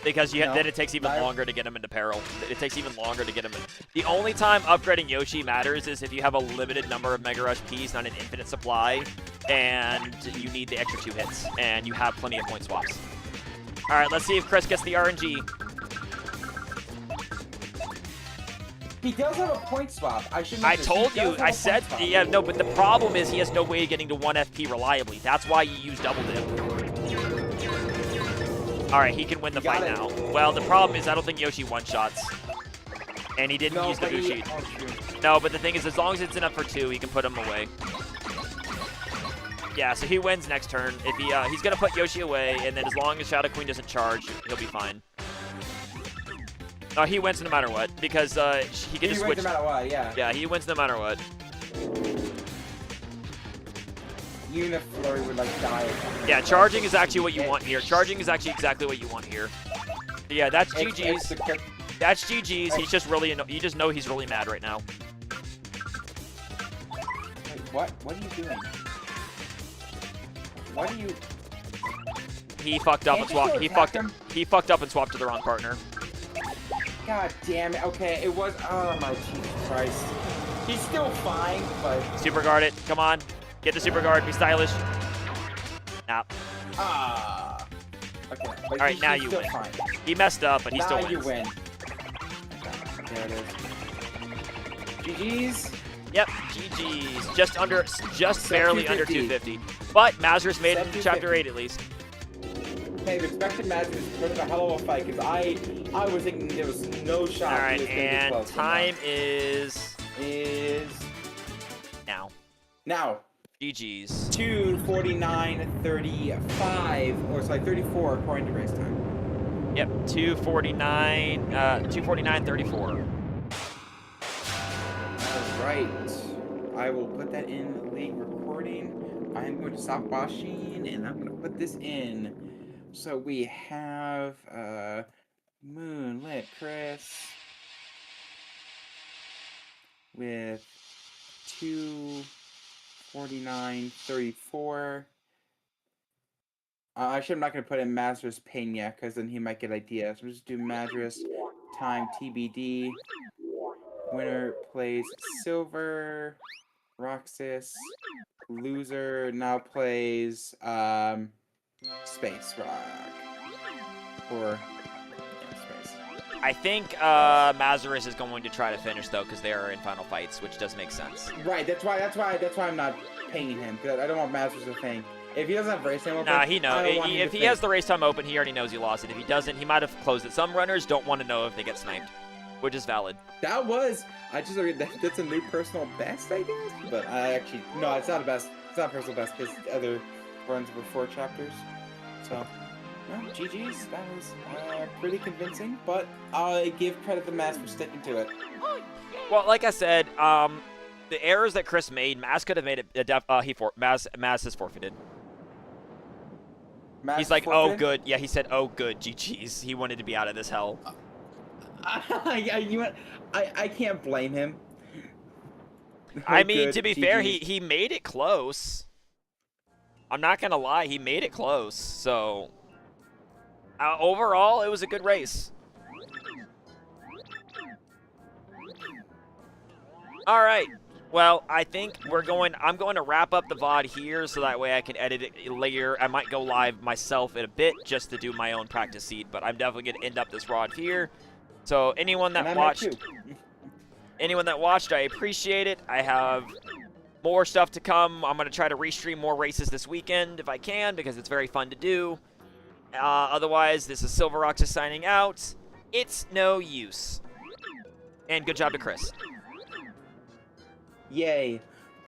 because then it takes even longer to get him into peril. It takes even longer to get him in. The only time upgrading Yoshi matters is if you have a limited number of Mega Rush Ps, not an infinite supply, and you need the extra 2 hits, and you have plenty of point swaps. All right, let's see if Chris gets the RNG. He does have a point swap. I told you. I said, yeah, no, but the problem is he has no way of getting to 1 FP reliably. That's why you use double dip. All right, he can win the fight now. Well, the problem is I don't think Yoshi one-shots. And he didn't use the boo sheet. No, but the thing is, as long as it's enough for 2, he can put him away. Yeah, so he wins next turn. If he's gonna put Yoshi away, and then as long as Shadow Queen doesn't charge, he'll be fine. He wins no matter what, because he can just switch. He wins no matter what, yeah. Yeah, he wins no matter what. Even if Flurry would like die. Yeah, charging is actually what you want here. Charging is actually exactly what you want here. But yeah, that's GG's. That's GG's. He's just really, you just know he's really mad right now. Wait, what? What are you doing? What are you? He fucked up and swapped. He fucked up and swapped to the wrong partner. God damn it. Okay, it was. Oh my Jesus Christ. He's still fine, but. Super guard it. Come on. Get the super guard. Be stylish. Nah. Ah. Okay. All right, now you win. Fine. He messed up, but he still wins. Now you win. Okay, there it is. GG's. Yep, GG's. Just barely under 250. But Mazarus made it into Chapter 8 at least. Hey, the expected Mazarus put up a hell of a fight because I was thinking there was no shot. All right, and time is now. Now. GG's. 2:49:35, or it's like 34 according to race time. Yep, 2:49:34. All right, I will put that in the league recording. I'm going to stop watching, and I'm going to put this in. So we have Moonlitchris with 2:49:34. Actually, I'm not going to put in Mazarus Pain yet, because then he might get ideas. We'll just do Mazarus time TBD. Winner plays Silver. Roxas. Loser now plays Space Rock. Or Space. I think Mazarus is going to try to finish though, because they are in final fights, which does make sense. Right. That's why I'm not paying him, because I don't want Mazarus to think. If he doesn't have race time open, nah, he knows. If he has the race time open, he already knows he lost it. If he doesn't, he might have closed it. Some runners don't want to know if they get sniped, which is valid. That was. That's a new personal best, I guess. But I actually no, it's not a best. It's not personal best because other runs were 4 chapters. So, no, GG's. That was pretty convincing. But I give credit to Maz for sticking to it. Well, like I said, the errors that Chris made, Maz could have made it. Maz has forfeited. Maz He's like, forfeited? oh good. Yeah, he said, oh good. GG's. He wanted to be out of this hell. I can't blame him. I Oh, mean, good. to be fair, GG's. he made it close. I'm not gonna lie, he made it close. So overall, it was a good race. All right. Well, I think I'm going to wrap up the VOD here so that way I can edit it later. I might go live myself in a bit just to do my own practice seed, but I'm definitely going to end up this VOD here. So anyone And that I met you. watched, I appreciate it. I have more stuff to come. I'm going to try to restream more races this weekend if I can because it's very fun to do. Otherwise, this is Silver Roxas signing out. It's no use. And good job to Chris. Yay.